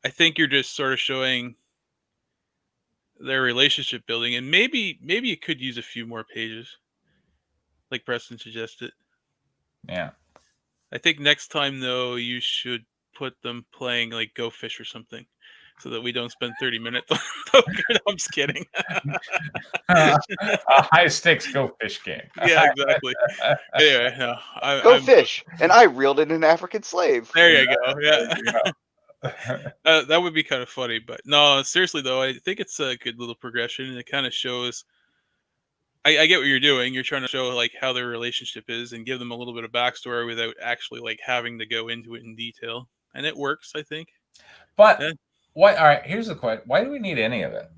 A: I think you're just sort of showing their relationship building, and maybe it could use a few more pages, like Preston suggested.
B: Yeah.
A: I think next time, though, you should put them playing like Go Fish or something, so that we don't spend 30 minutes on poker. No, I'm just kidding.
B: A high stakes Go Fish game.
A: Yeah, exactly. Anyway, no,
C: Go Fish, and I reeled in an African slave.
A: There you go. Yeah. That would be kind of funny, but no, seriously though, I think it's a good little progression, and it kind of shows. I get what you're doing. You're trying to show like how their relationship is and give them a little bit of backstory without actually like having to go into it in detail, and it works, I think.
B: But why? All right, here's the question: why do we need any of it?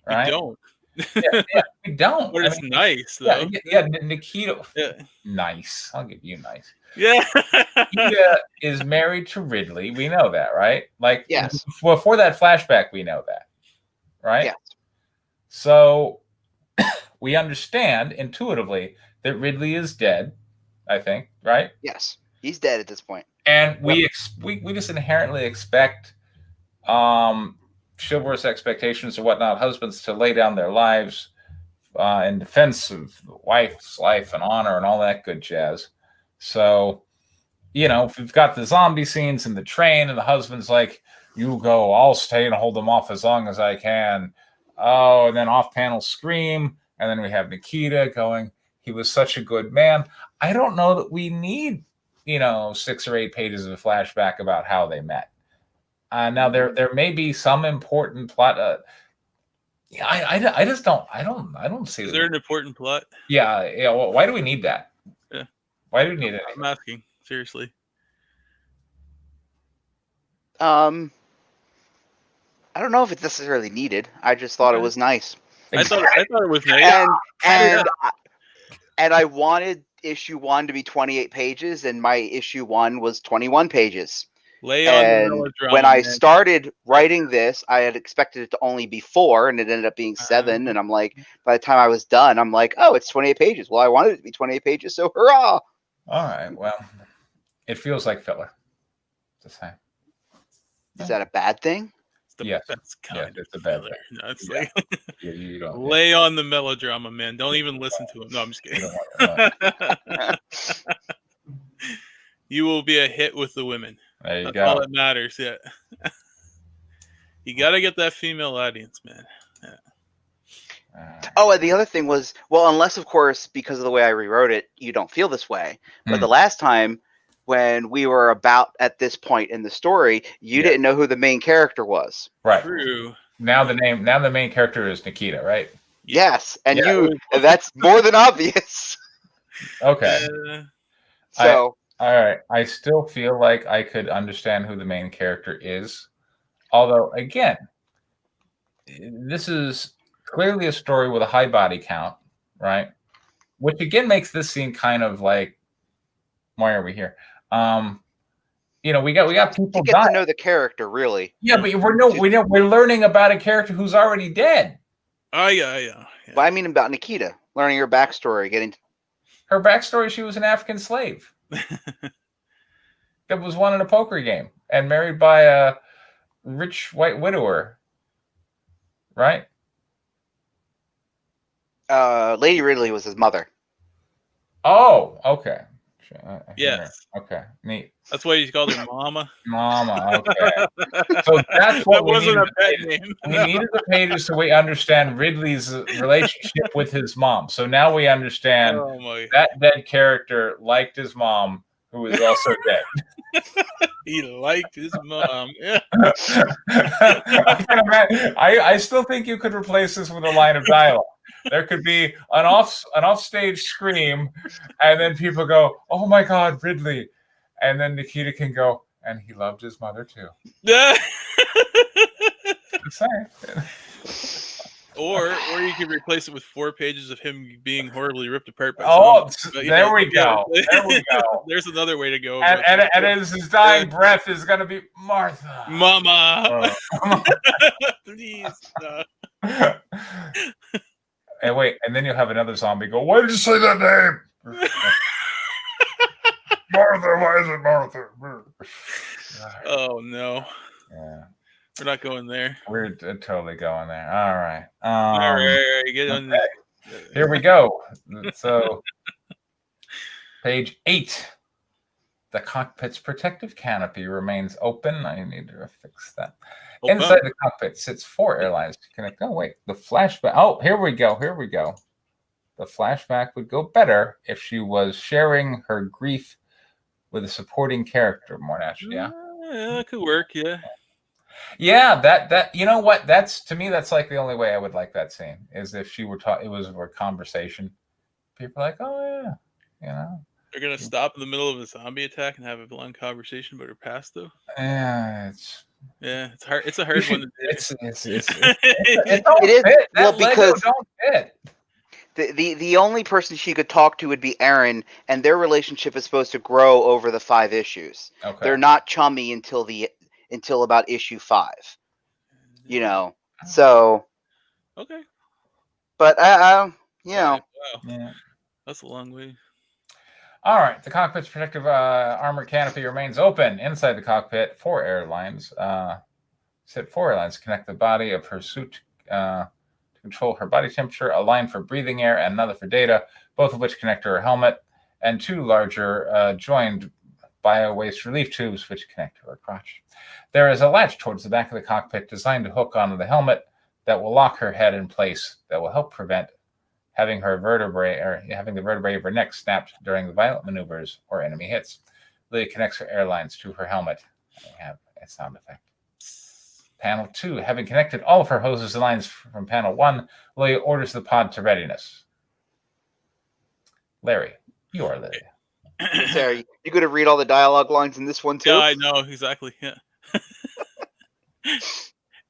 A: Right? We don't.
B: we don't.
A: But it's nice though.
B: Nikita.
A: Yeah.
B: Nice. I'll give you nice.
A: Yeah.
B: Nikita is married to Ridley. We know that, right? Like,
C: yes.
B: Before that flashback, we know that, right?
C: Yes.
B: So we understand intuitively that Ridley is dead. I think, right?
C: Yes, he's dead at this point.
B: And we just inherently expect chivalrous expectations or whatnot, husbands to lay down their lives in defense of the wife's life and honor and all that good jazz. So, if we've got the zombie scenes in the train and the husband's like, you go, I'll stay and hold them off as long as I can. Oh, and then off-panel scream. And then we have Nikita going, he was such a good man. I don't know that we need, 6 or 8 pages of a flashback about how they met. Now there may be some important plot. I just don't. I don't see.
A: Is there an important plot?
B: Yeah. Well, why do we need that?
A: Yeah.
B: Why do we need it?
A: I'm asking seriously.
C: I don't know if it's necessarily needed. I just thought it was nice.
A: I thought it was nice.
C: And I wanted issue 1 to be 28 pages, and my issue 1 was 21 pages. And when I started writing this, I had expected it to only be 4, and it ended up being 7. And I'm like, by the time I was done, I'm like, oh, it's 28 pages. Well, I wanted it to be 28 pages, so hurrah!
B: All right. Well, it feels like filler. Just saying.
C: Is that a bad thing?
B: Yes.
A: That's kind
B: it's a bad thing.
A: No, it's like
B: you don't
A: lay on the melodrama, man. Don't even listen to him. No, I'm just kidding. You will be a hit with the women.
B: There you
A: That's
B: go.
A: all that matters. Yeah. You got to get that female audience, man. Yeah.
C: Oh, and the other thing was, well, unless, of course, because of the way I rewrote it, you don't feel this way. But the last time when we were about at this point in the story, you didn't know who the main character was.
B: Right.
A: True.
B: Now the main character is Nikita, right?
C: Yes, and that's more than obvious.
B: Okay.
C: So
B: all right. I still feel like I could understand who the main character is. Although, again, this is clearly a story with a high body count, right? Which again makes this scene kind of like, why are we here? We got people
C: to get to know the character, really.
B: Yeah, but we're learning about a character who's already dead.
A: Oh yeah.
C: But I mean about Nikita, learning her backstory, getting
B: her backstory. She was an African slave that was won in a poker game and married by a rich white widower, right?
C: Lady Ridley was his mother.
B: Oh, okay.
A: Yes.
B: Okay. Neat.
A: That's why you called her Mama.
B: Mama. Okay. So that's what
A: that wasn't a pet name.
B: We needed the pages so we understand Ridley's relationship with his mom. So now we understand that dead character liked his mom, who was also dead.
A: He liked his mom. Yeah.
B: I still think you could replace this with a line of dialogue. There could be an offstage scream, and then people go, "Oh my God, Ridley!" And then Nikita can go, "And he loved his mother too."
A: Or you could replace it with 4 pages of him being horribly ripped apart by
B: there we go.
A: There's another way to go.
B: And as his dying breath is going to be Martha.
A: Mama. Please.
B: And wait, and then you'll have another zombie go, "Why did you say that name?" Martha, why is it Martha?
A: Oh no.
B: Yeah.
A: We're not going there.
B: We're totally going there. All right.
A: All right. Get on there.
B: Here we go. So, page 8. The cockpit's protective canopy remains open. I need to fix that. Inside the cockpit sits 4 airlines to connect. Oh, wait. The flashback. Oh, here we go. The flashback would go better if she was sharing her grief with a supporting character more naturally. Yeah.
A: Yeah, that could work. Yeah.
B: Yeah, that you know what? That's to me. That's like the only way I would like that scene is if she were it was a conversation. People are like, oh yeah,
A: They're gonna stop in the middle of a zombie attack and have a long conversation about her past, though.
B: Yeah,
A: Yeah, it's hard. It's a hard one to do.
B: It don't fit. That Lego don't fit.
C: The only person she could talk to would be Aaron, and their relationship is supposed to grow over the 5 issues.
B: Okay.
C: They're not chummy until about issue 5. You know, so
A: okay.
C: But you know,
A: wow. Yeah, that's a long way.
B: All right, the cockpit's protective armor canopy remains open. Inside the cockpit, 4 airlines. Four airlines connect the body of her suit to control her body temperature, a line for breathing air and another for data, both of which connect to her helmet, and 2 larger joined bio-waste relief tubes which connect to her crotch. There is a latch towards the back of the cockpit designed to hook onto the helmet that will lock her head in place, that will help prevent having the vertebrae of her neck snapped during the violent maneuvers or enemy hits. Leia connects her airlines to her helmet. We have a sound effect. Panel 2, having connected all of her hoses and lines from panel 1, Leia orders the pod to readiness. Larry, you are Leia.
C: Sarah, you going to read all the dialogue lines in this one too?
A: Yeah, I know exactly. Yeah.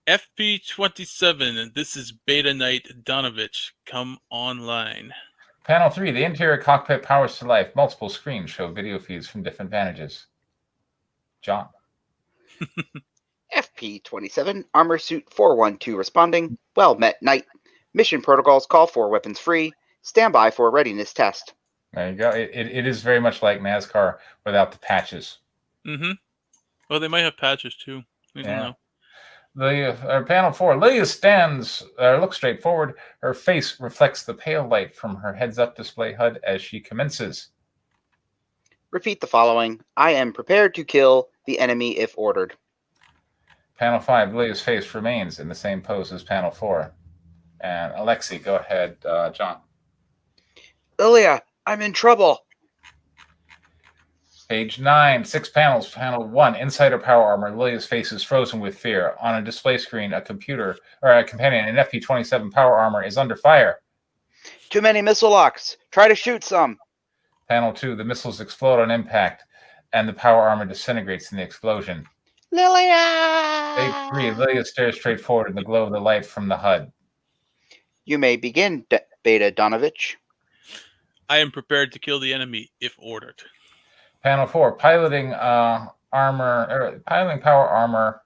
A: FP27, and this is Beta Knight Donovich. Come online.
B: Panel 3, the interior cockpit powers to life. Multiple screens show video feeds from different vantages. John.
C: FP27, Armor Suit 412 responding. Well met, Knight. Mission protocols call for weapons free. Stand by for a readiness test.
B: There you go. It is very much like NASCAR without the patches.
A: Mm-hmm. Well, they might have patches too. We don't know.
B: Panel 4, Leia looks straight forward. Her face reflects the pale light from her heads-up display HUD as she commences.
C: Repeat the following. I am prepared to kill the enemy if ordered.
B: Panel 5, Leia's face remains in the same pose as Panel 4. And Alexi, go ahead, John.
C: Lilia, I'm in trouble.
B: Page 9, 6 panels. Panel 1, inside her power armor. Leia's face is frozen with fear. On a display screen, a companion in FP27 power armor is under fire.
C: Too many missile locks. Try to shoot some.
B: Panel 2, the missiles explode on impact, and the power armor disintegrates in the explosion.
C: Lilia!
B: Page 3, Lilia stares straight forward in the glow of the light from the HUD.
C: You may begin, Beta Donovich.
A: I am prepared to kill the enemy if ordered.
B: Panel 4, piloting power armor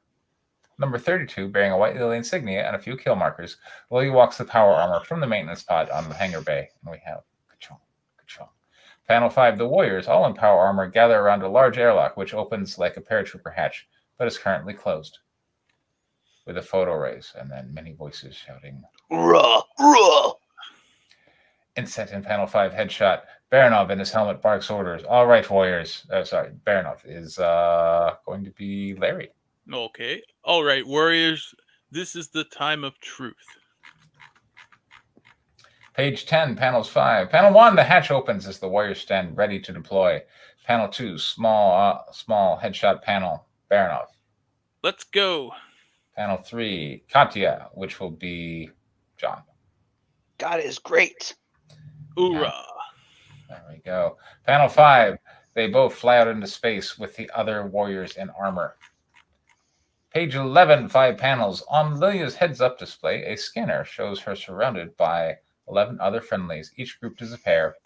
B: number 32, bearing a white lily insignia and a few kill markers. Leia walks the power armor from the maintenance pod onto the hangar bay, and we have control. Panel 5, the warriors, all in power armor, gather around a large airlock, which opens like a paratrooper hatch, but is currently closed. With a photo raise, and then many voices shouting,
C: "Rah, rah!"
B: Inset in Panel 5, headshot. Baranov in his helmet barks orders. All right, warriors. Baranov is going to be Larry.
A: Okay. All right, warriors. This is the time of truth.
B: Page 10, panels 5. Panel 1, the hatch opens as the warriors stand ready to deploy. Panel 2, small headshot panel. Baranov.
A: Let's go.
B: Panel 3, Katya, which will be John.
C: God is great.
A: Hoorah.
B: There we go. Panel 5, they both fly out into space with the other warriors in armor. Page 11, 5 panels. On Lilia's heads-up display, a scanner shows her surrounded by 11 other friendlies, each grouped as a pair,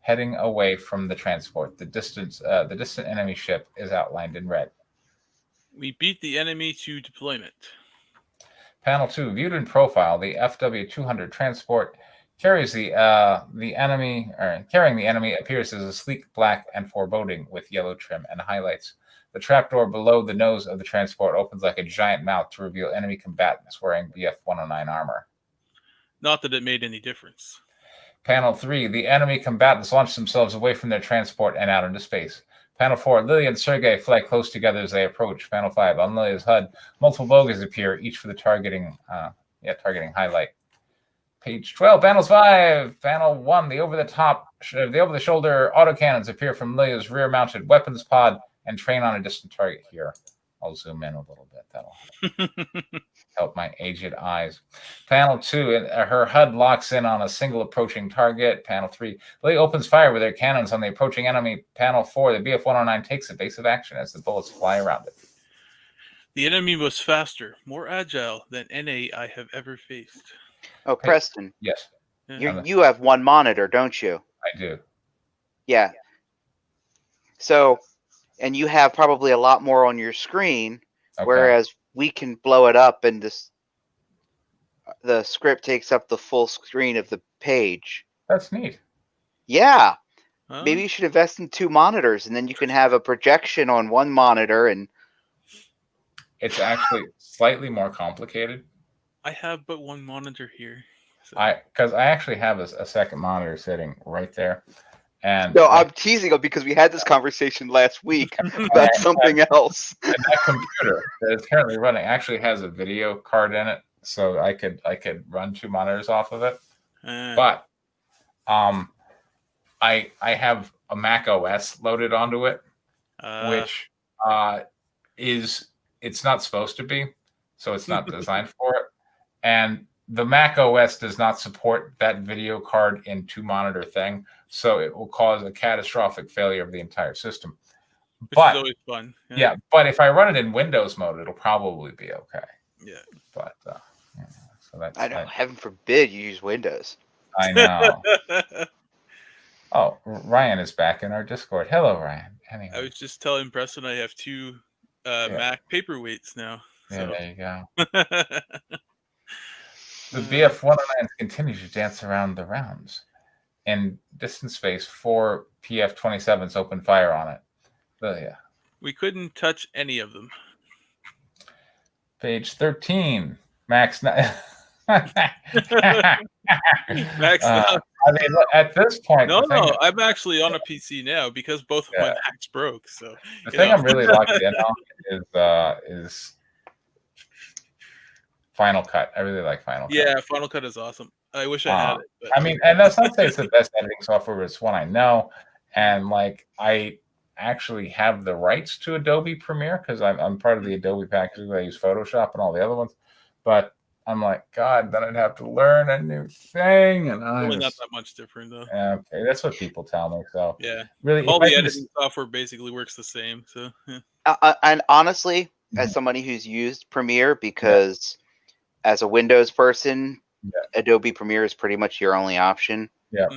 B: heading away from the transport. The distant enemy ship is outlined in red.
A: We beat the enemy to deployment.
B: Panel 2, viewed in profile, the FW-200 transport carrying the enemy appears as a sleek black and foreboding with yellow trim and highlights. The trapdoor below the nose of the transport opens like a giant mouth to reveal enemy combatants wearing BF-109 armor.
A: Not that it made any difference.
B: Panel 3, the enemy combatants launch themselves away from their transport and out into space. Panel 4, Lily and Sergei fly close together as they approach. Panel 5, on Lilia's HUD, multiple bogies appear, each for the targeting highlight. Page 12, panels 5. Panel 1, the over-the-shoulder autocannons appear from Lilia's rear-mounted weapons pod and train on a distant target here. I'll zoom in a little bit. That'll help my aged eyes. Panel 2, her HUD locks in on a single approaching target. Panel 3, Leia opens fire with her cannons on the approaching enemy. Panel 4, the BF-109 takes evasive action as the bullets fly around it.
A: The enemy was faster, more agile than NA I have ever faced.
C: Oh, Preston.
B: Yes.
C: You have one monitor, don't you?
B: I do.
C: Yeah. So, and you have probably a lot more on your screen, whereas we can blow it up and the script takes up the full screen of the page.
B: That's neat.
C: Yeah. Maybe you should invest in 2 monitors, and then you can have a projection on one monitor. And
B: it's actually slightly more complicated.
A: I have but one monitor here.
B: So. Because I actually have a second monitor sitting right there. And
C: no, I'm teasing them because we had this conversation last week about something else.
B: And that computer that is currently running actually has a video card in it, so I could run 2 monitors off of it. But I have a Mac OS loaded onto it, which it's not supposed to be, so it's not designed for it. And the Mac OS does not support that video card in 2 monitor thing, so it will cause a catastrophic failure of the entire system.
A: Which is always fun.
B: Yeah, but if I run it in Windows mode, it'll probably be okay.
A: Yeah.
B: But so that's.
C: I know. Heaven forbid you use Windows.
B: I know. Oh, Ryan is back in our Discord. Hello, Ryan. Anyway.
A: I was just telling Preston I have 2 Mac paperweights now.
B: Yeah,
A: so.
B: There you go. The BF-109s continue to dance around the rounds. In distance space, 4 PF-27s open fire on it. So, yeah.
A: We couldn't touch any of them.
B: Page 13. Max.
A: Max.
B: I mean, at this point,
A: no, I'm actually on a PC now because both of my Macs broke. So
B: the thing I'm really locked in on is Final Cut. I really like Final Cut.
A: Yeah, Final Cut is awesome. I wish I had it. But...
B: I mean, and that's not to say it's the best editing software, but it's one I know. And like, I actually have the rights to Adobe Premiere because I'm part of the Adobe package. I use Photoshop and all the other ones. But I'm like, God, then I'd have to learn a new thing. And
A: not that much different, though.
B: Okay, that's what people tell me. So
A: yeah,
B: really,
A: all the editing software basically works the same. So
C: and honestly, as somebody who's used Premiere, because as a Windows person, Adobe Premiere is pretty much your only option.
B: Yeah.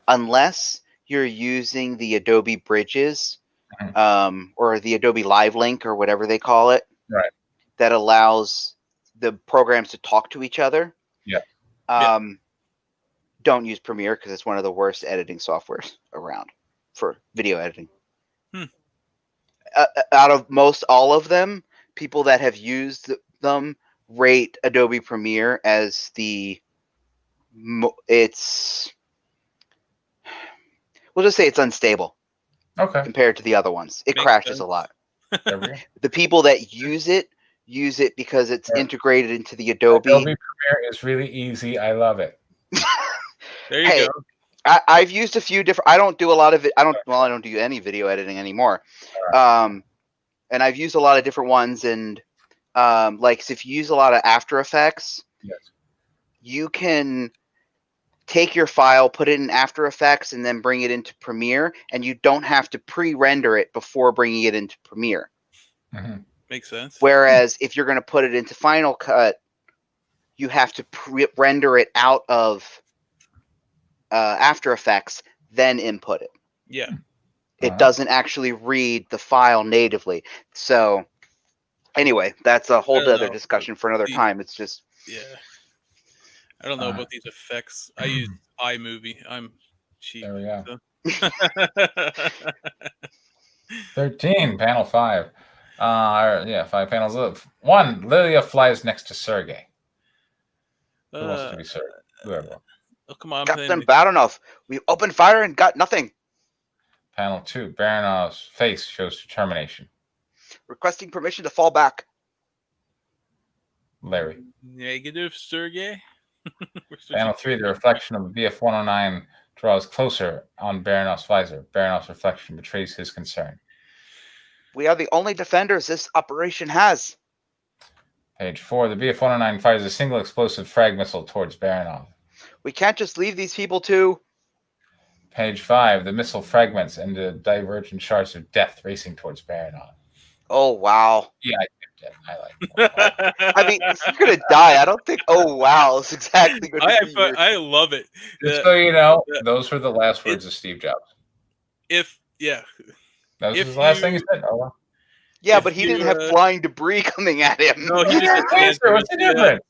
C: Unless you're using the Adobe Bridges, or the Adobe Live Link or whatever they call it,
B: right?
C: That allows the programs to talk to each other.
B: Yeah.
C: Don't use Premiere because it's one of the worst editing softwares around for video editing. Out of most all of them, people that have used them rate Adobe Premiere as we'll just say it's unstable.
B: Okay.
C: Compared to the other ones. It crashes a lot. The people that use it because it's integrated into the Adobe.
B: Adobe Premiere is really easy. I love it.
A: There you go.
C: I've used a few different. I don't do a lot of it. I don't do any video editing anymore. And I've used a lot of different ones. And like if you use a lot of After Effects, you can take your file, put it in After Effects, and then bring it into Premiere, and you don't have to pre-render it before bringing it into Premiere.
A: Makes sense.
C: Whereas if you're going to put it into Final Cut, you have to render it out of After Effects, then input it.
A: Yeah.
C: It doesn't actually read the file natively. So anyway, that's a whole other discussion for another time. It's just...
A: Yeah. I don't know about these effects. I use iMovie. I'm cheap.
B: There we go.
A: So.
B: 13, panel 5. 5 panels. 1, Lilia flies next to Sergey. Who wants to be Sergey? Whoever.
A: Oh, come on.
C: Captain Baranov, we opened fire and got nothing.
B: Panel 2, Baranov's face shows determination.
C: Requesting permission to fall back.
B: Larry.
A: Negative, Sergey.
B: Panel 3, the reflection of the BF-109 draws closer on Baranov's visor. Baranov's reflection betrays his concern.
C: We are the only defenders this operation has.
B: Page 4, the BF-109 fires a single explosive frag missile towards Baranov.
C: We can't just leave these people to...
B: Page 5, the missile fragments into divergent shards of death racing towards Baranov.
C: Oh wow.
B: Yeah, I picked it. I like it.
C: I mean, if you're gonna die, I don't think. Oh wow, is exactly going to be your.
A: I love it.
B: Just so you know, those were the last words of Steve Jobs.
A: That was
B: his last thing he said. Oh, well.
C: Yeah, but he didn't have flying debris coming at him.
A: No, he just had
B: cancer. What's the difference?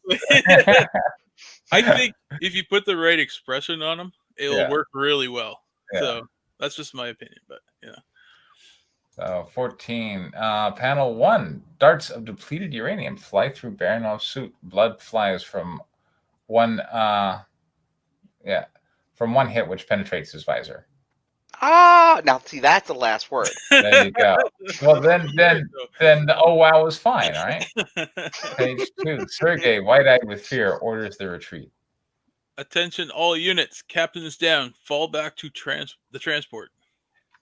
A: I think if you put the right expression on him, it'll work really well. Yeah. So that's just my opinion, but yeah.
B: So 14. Panel 1. Darts of depleted uranium fly through Baranov's suit. Blood flies from one from one hit which penetrates his visor.
C: Now see, that's the last word.
B: There you go. Well, then the oh wow was fine, right? Page 2. Sergei, wide-eyed with fear, orders the retreat.
A: Attention, all units. Captain is down. Fall back to the transport.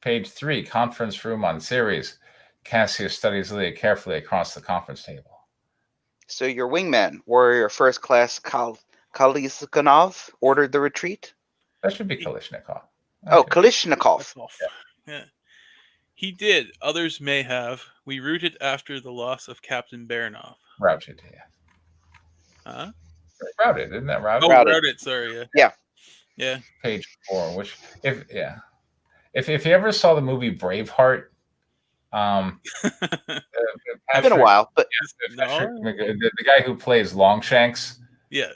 B: Page 3. Conference room on Ceres. Cassius studies Leah carefully across the conference table.
C: So your wingman, warrior first class Kalishnikov, ordered the retreat?
B: That should be Kalishnikov.
C: Oh, Kalishnikov.
A: Yeah. He did. Others may have. We routed after the loss of Captain Baranov.
B: Routed, yeah.
A: Huh?
B: Routed, isn't that routed?
A: Oh, routed. Sorry. Yeah.
B: Page 4. Which, if you ever saw the movie Braveheart,
C: it's been a while, but
B: the guy who plays Longshanks.
A: Yeah,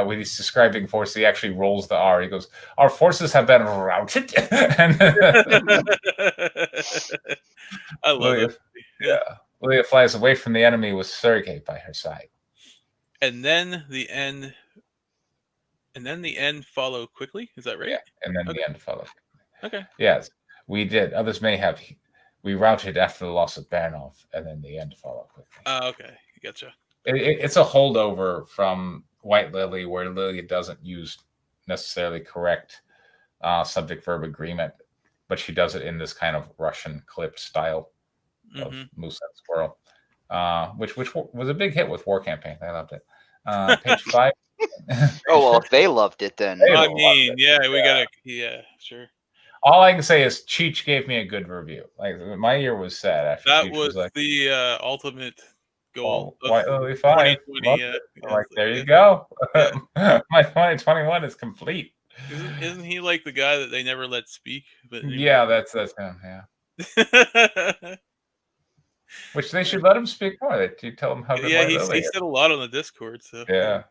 B: when he's describing forces, he actually rolls the R. He goes, "Our forces have been routed."
A: I love it.
B: Yeah, Leah flies away from the enemy with Sergei by her side.
A: And then the end. Followed quickly. Is that right?
B: Yeah, and then the end followed.
A: Okay.
B: Yes, we did. Others may have. We routed after the loss of Baranov, and then the end followed quickly.
A: Okay, gotcha.
B: It's a holdover from White Lily, where Lily doesn't use necessarily correct subject-verb agreement, but she does it in this kind of Russian clip style of Moose and Squirrel, which was a big hit with War Campaign. I loved it. Page 5.
C: Oh, well, if they loved it, then.
A: We gotta, sure.
B: All I can say is Cheech gave me a good review. Like, my year was sad after
A: that
B: Cheech
A: was
B: like,
A: the ultimate goal.
B: White Lily 5. There you go. My 2021 is complete.
A: Isn't he like the guy that they never let speak? But
B: yeah, that's him. Yeah. Which they should let him speak more. You tell him how good White Lily is.
A: He said a lot on the Discord. So
B: yeah.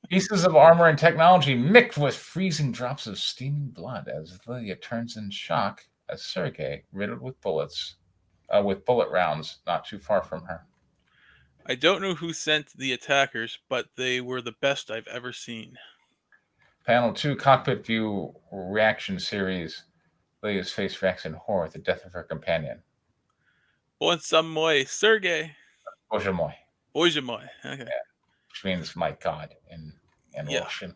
B: Pieces of armor and technology mixed with freezing drops of steaming blood as Lilia turns in shock as Sergei, riddled with bullets, with bullet rounds not too far from her.
A: I don't know who sent the attackers, but they were the best I've ever seen.
B: Panel 2, cockpit view reaction series. Lilia's face reacts in horror at the death of her companion.
A: Bon samoy, Sergei.
B: Bože moj.
A: Okay.
B: Yeah. Which means my God in Russian.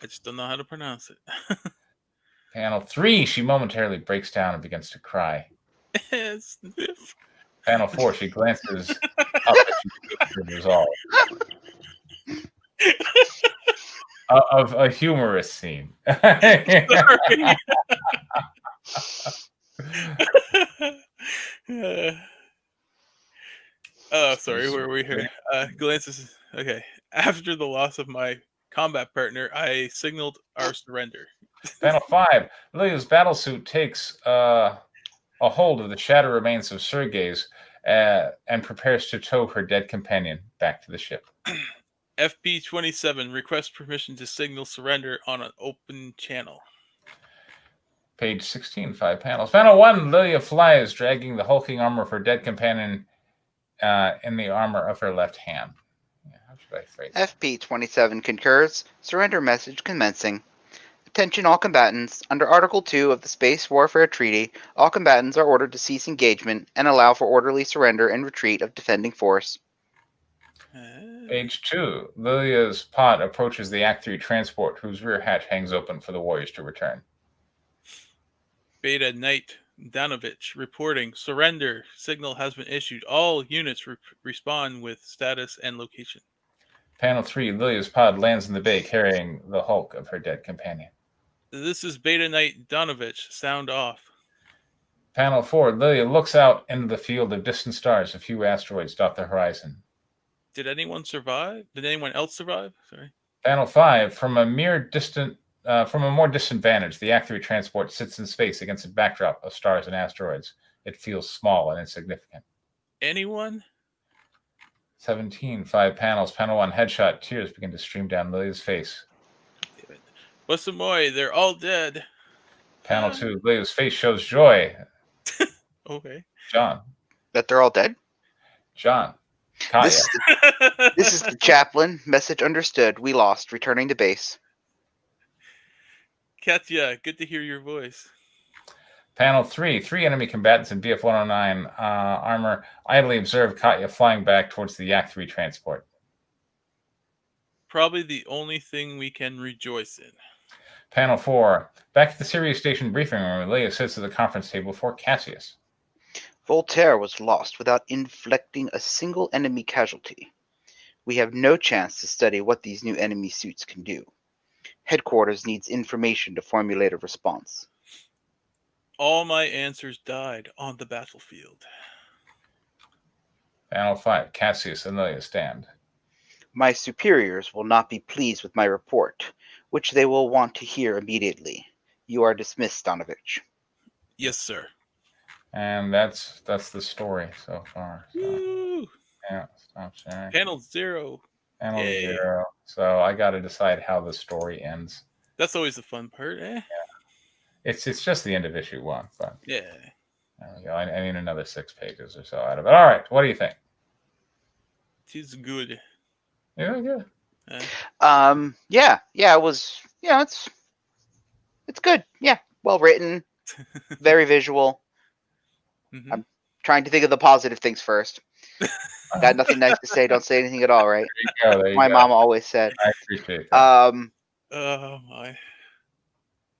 A: I just don't know how to pronounce it.
B: Panel 3, she momentarily breaks down and begins to cry. Panel 4, she glances up at her resolve. Of a humorous scene.
A: Sorry, where are we here? Glances. Okay. After the loss of my combat partner, I signaled our surrender.
B: Panel 5. Lilia's battlesuit takes a hold of the shattered remains of Sergei's and prepares to tow her dead companion back to the ship.
A: FP-27 requests permission to signal surrender on an open channel.
B: Page 16, 5 panels. Panel 1, Lilia flies, dragging the hulking armor of her dead companion in the armor of her left hand. How should I phrase it?
C: FP-27 concurs. Surrender message commencing. Attention all combatants. Under Article 2 of the Space Warfare Treaty, all combatants are ordered to cease engagement and allow for orderly surrender and retreat of defending force.
B: Page 2. Lilia's pod approaches the Act 3 transport, whose rear hatch hangs open for the warriors to return.
A: Beta Knight Danovich reporting surrender. Signal has been issued. All units respond with status and location.
B: Panel 3. Lilia's pod lands in the bay carrying the hulk of her dead companion.
A: This is Beta Knight Danovich. Sound off.
B: Panel 4, Lilia looks out into the field of distant stars. A few asteroids dot the horizon.
A: Did anyone survive? Did anyone else survive? Sorry.
B: Panel 5, from a more distant vantage, the Act 3 transport sits in space against a backdrop of stars and asteroids. It feels small and insignificant.
A: Anyone?
B: 17, 5 panels. Panel 1, headshot. Tears begin to stream down Lilia's face.
A: Damn it. Wasamoy, they're all dead.
B: Panel 2, Lilia's face shows joy.
A: Okay.
B: John.
C: That they're all dead?
B: John. Katya.
C: This is the chaplain. Message understood. We lost. Returning to base.
A: Katya, good to hear your voice.
B: Panel 3, 3 enemy combatants in BF-109 armor idly observe Katya flying back towards the Yak 3 transport.
A: Probably the only thing we can rejoice in.
B: Panel 4, back at the Sirius Station briefing room, Leia sits at the conference table for Cassius.
C: Voltaire was lost without inflicting a single enemy casualty. We have no chance to study what these new enemy suits can do. Headquarters needs information to formulate a response.
A: All my answers died on the battlefield.
B: Panel 5, Cassius and Leia stand.
C: My superiors will not be pleased with my report, which they will want to hear immediately. You are dismissed, Donovich.
A: Yes, sir.
B: And that's the story so far. So.
A: Woo!
B: Yeah, stop sharing.
A: Panel 0.
B: Panel
A: Yay.
B: 0. So I got to decide how the story ends.
A: That's always the fun part, eh?
B: Yeah. It's just the end of issue 1, but
A: yeah.
B: There we go. I need another 6 pages or so out of it. All right, what do you think?
A: It's good.
B: Yeah, good.
C: Yeah, it was. Yeah, it's good. Yeah, well written, very visual.
A: Mm-hmm.
C: I'm trying to think of the positive things first. Got nothing nice to say. Don't say anything at all, right?
B: There you
C: My
B: go.
C: mom always said.
B: I appreciate that.
A: Oh my.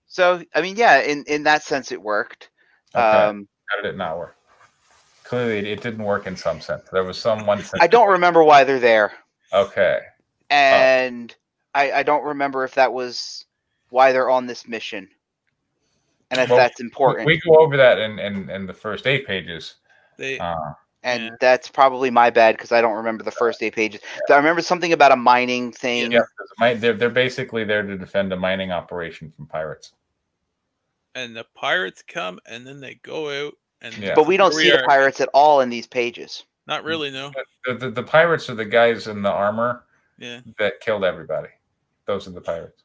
C: So I mean, yeah, in that sense, it worked.
B: Okay. How did it not work? Clearly, it didn't work in some sense. There was some one sense.
C: I don't remember why they're there.
B: Okay.
C: And I don't remember if that was why they're on this mission, and if that's important.
B: We go over that in the first 8 pages.
C: That's probably my bad because I don't remember the first 8 pages. Yeah. I remember something about a mining thing.
B: Yeah, they're basically there to defend a mining operation from pirates.
A: And the pirates come, and then they go out.
C: But we don't see the pirates at all in these pages.
A: Not really, no.
B: The pirates are the guys in the armor that killed everybody. Those are the pirates.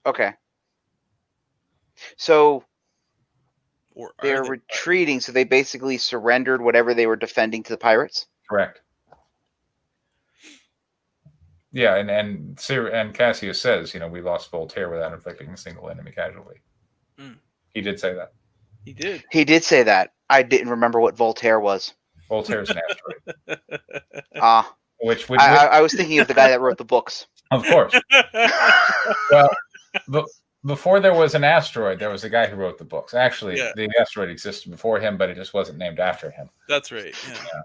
C: Okay. So they're retreating, so they basically surrendered whatever they were defending to the pirates?
B: Correct. Yeah, and Cassius says, we lost Voltaire without inflicting a single enemy casualty. Mm. He did say that.
A: He did.
C: He did say that. I didn't remember what Voltaire was.
B: Voltaire's an asteroid. Which
C: I was thinking of the guy that wrote the books.
B: Of course. Well, before there was an asteroid, there was a guy who wrote the books. Actually, the asteroid existed before him, but it just wasn't named after him.
A: That's right. Yeah.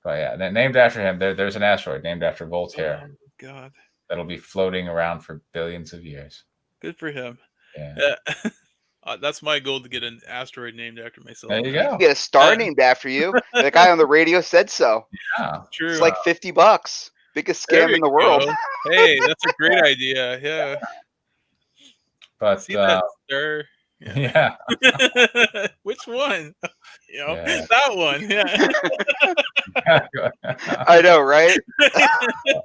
B: But yeah, named after him, there's an asteroid named after Voltaire.
A: Oh, God.
B: That'll be floating around for billions of years.
A: Good for him.
B: Yeah.
A: That's my goal, to get an asteroid named after myself.
B: There you go.
C: You get a star named after you. The guy on the radio said so.
B: Yeah.
A: True.
C: It's like $50. Biggest scam in the world.
A: Hey, that's a great idea. Yeah.
B: But
A: see that star?
B: Yeah.
A: Which one? That one. Yeah.
C: I know, right?
B: I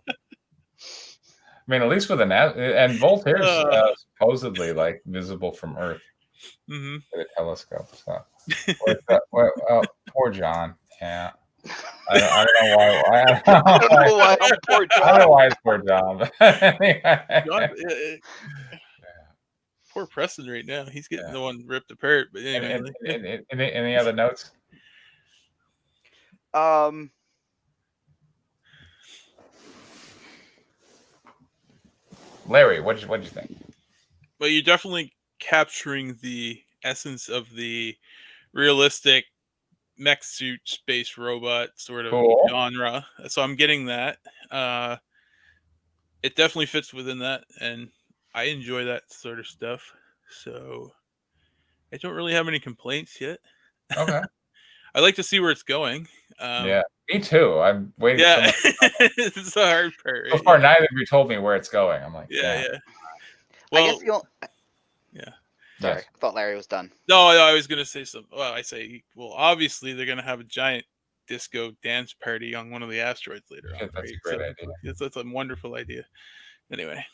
B: mean, at least with and Voltaire's supposedly like visible from Earth with a telescope. So, poor John. Yeah, I don't know why. I don't know why poor John. I don't know why it's poor John. But anyway.
A: Poor Preston right now. He's getting the one ripped apart. But anyway,
B: any other notes? Larry, what did you think?
A: Well, you're definitely capturing the essence of the realistic mech suit space robot sort of genre. So I'm getting that. It definitely fits within that, and I enjoy that sort of stuff. So I don't really have any complaints yet.
B: Okay.
A: I like to see where it's going.
B: Yeah, me too. I'm waiting.
A: Yeah, it's the hard part.
B: So far, neither of you told me where it's going. I'm like,
A: yeah.
C: I
A: Well,
C: guess
A: yeah.
C: Sorry,
B: yes.
C: I thought Larry was done.
A: No, I was gonna say something. Well, I say, well, obviously they're gonna have a giant disco dance party on one of the asteroids later on,
B: Shit, that's
A: right?
B: a great idea.
A: That's a wonderful idea. Anyway,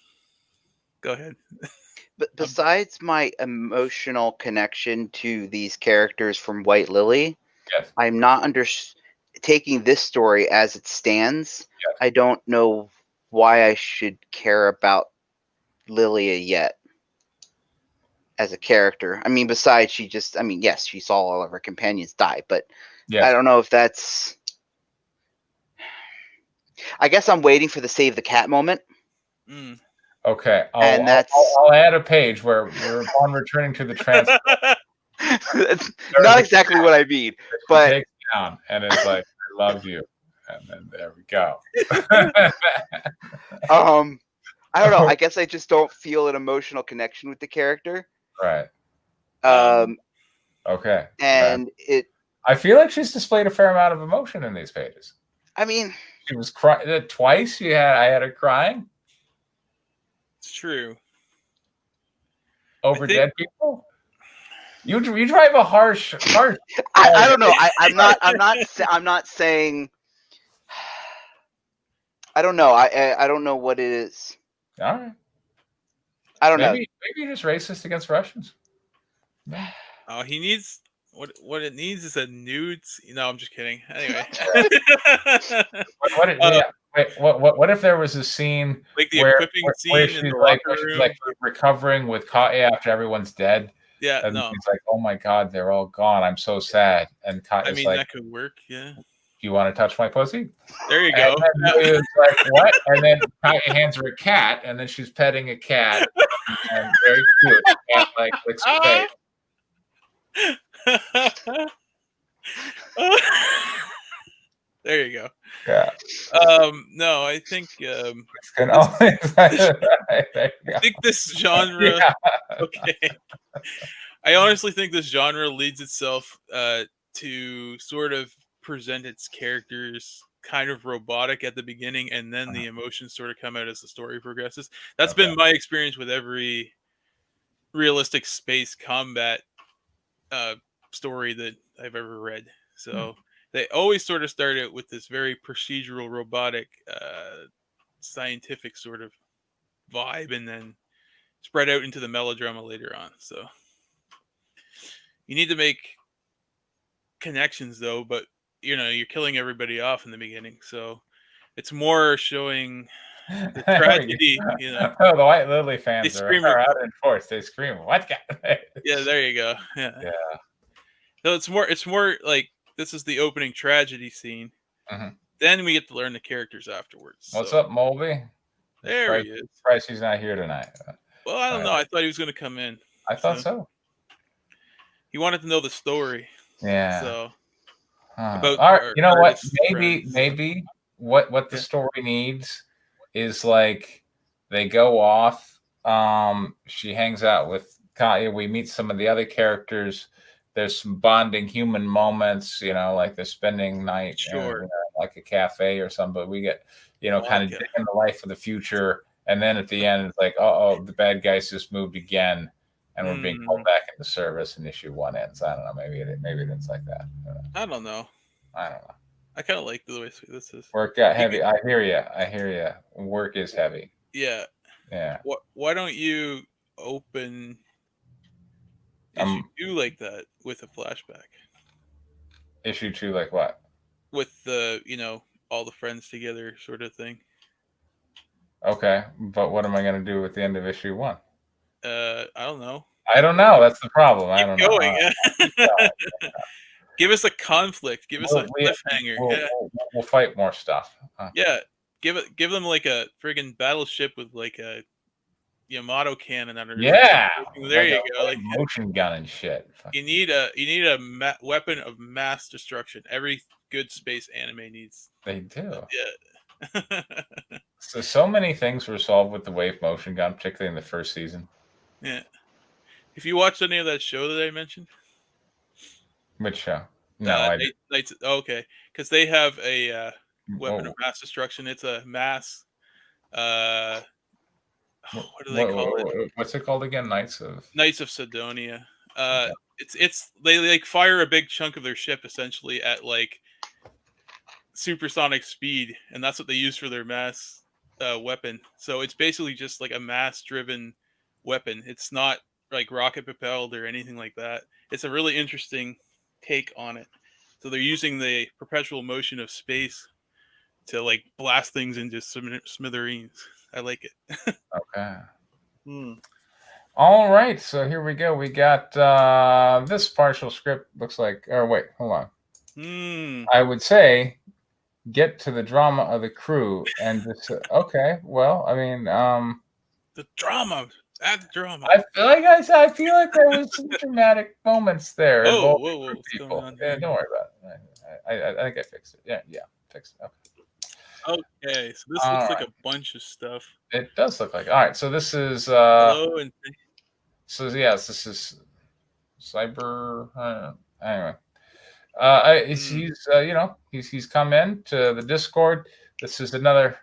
A: go ahead.
C: But besides my emotional connection to these characters from White Lily,
B: Yes.
C: I'm not taking this story as it stands.
B: Yes.
C: I don't know why I should care about Lilia yet as a character. I mean, besides yes, she saw all of her companions die, but
B: Yes.
C: I don't know if that's. I guess I'm waiting for the save the cat moment.
A: Mm.
B: Okay,
C: And
B: I'll add a page where upon returning to the transfer.
C: That's not exactly what I mean, but
B: takes down and it's like, I love you, and then there we go.
C: I don't know. I guess I just don't feel an emotional connection with the character.
B: Right. Okay.
C: And
B: I feel like she's displayed a fair amount of emotion in these pages.
C: I mean,
B: she was crying twice. I had her crying.
A: It's true.
B: Over dead people. You drive a harsh.
C: I don't know. I'm not saying. I don't know. I don't know what it is.
B: All right.
C: I don't know.
B: Maybe you're just racist against Russians.
A: Yeah. Oh, he needs what it needs is a nudes. No, I'm just kidding. Anyway.
B: What if there was a scene
A: like the
B: equipping
A: scene
B: she's
A: in the locker room,
B: like recovering with after everyone's dead?
A: Yeah,
B: and she's like, "Oh my God, they're all gone. I'm so sad." And
A: I mean,
B: like,
A: that could work. Yeah.
B: Do you want to touch my pussy?
A: There you go.
B: And then like, what? And then Katya hands her a cat, and then she's petting a cat, and very cute. The cat like licks her face.
A: There you go.
B: Yeah.
A: No, I think
B: I
A: think this genre. Yeah. Okay. I honestly think this genre leads itself to sort of present its characters kind of robotic at the beginning, and then the emotions sort of come out as the story progresses. That's been my experience with every realistic space combat story that I've ever read. So they always sort of start out with this very procedural, robotic, scientific sort of vibe, and then spread out into the melodrama later on. So you need to make connections, though, but you're killing everybody off in the beginning, so it's more showing the tragedy.
B: The White Lily fans are out in force. They scream, "What?"
A: Yeah, there you go. Yeah. So it's more like this is the opening tragedy scene.
B: Mm-hmm.
A: Then we get to learn the characters afterwards.
B: What's up, Molby?
A: There he is.
B: Surprised he's not here tonight.
A: Well, I don't know. I thought he was going to come in.
B: I thought so.
A: He wanted to know the story.
B: Yeah.
A: So
B: you know what? Maybe what the story needs is like they go off. She hangs out with Katya. We meet some of the other characters. There's some bonding human moments, like they're spending night like a cafe or something. But we get, kind of digging the life of the future. And then at the end, it's like, the bad guys just moved again. And we're being called back into service, and issue 1 ends. I don't know. Maybe it's like that.
A: I don't know. I kind of like the way this is.
B: Work got heavy. I hear you. Work is heavy.
A: Yeah.
B: Yeah.
A: Why don't you open issue 2 like that with a flashback?
B: Issue 2 like what?
A: With the all the friends together sort of thing.
B: Okay, but what am I going to do with the end of issue 1?
A: I don't know.
B: That's the problem. I don't know.
A: Give us a conflict. Give us a cliffhanger.
B: We'll fight more stuff.
A: Yeah, give them like a friggin' battleship with like a Yamato cannon under.
B: Yeah,
A: there you go.
B: Like motion gun and shit.
A: You need a weapon of mass destruction. Every good space anime needs.
B: They do.
A: Yeah.
B: So many things were solved with the wave motion gun, particularly in the first season.
A: Yeah. If you watched any of that show that I mentioned,
B: which show? No, I didn't.
A: Knights. Okay, because they have a weapon of mass destruction. It's a mass. What do they call it?
B: What's it called again? Knights of
A: Sidonia.
B: Okay.
A: It's they like fire a big chunk of their ship essentially at like supersonic speed, and that's what they use for their mass weapon. So it's basically just like a mass-driven weapon. It's not like rocket propelled or anything like that. It's a really interesting take on it. So they're using the perpetual motion of space to like blast things into smithereens. I like it.
B: Okay. All right, so here we go. We got this partial script looks like. Or wait, hold on. I would say get to the drama of the crew and just okay. Well, I mean,
A: the drama. That drama.
B: I feel like there was some dramatic moments there.
A: Whoa,
B: people. Yeah, don't worry about it. I think I fixed it. Yeah, fixed it.
A: Okay, so this looks like a bunch of stuff.
B: It does look like. All right, so this is.
A: Hello and.
B: So yes, this is cyber. Anyway, he's come in to the Discord. This is another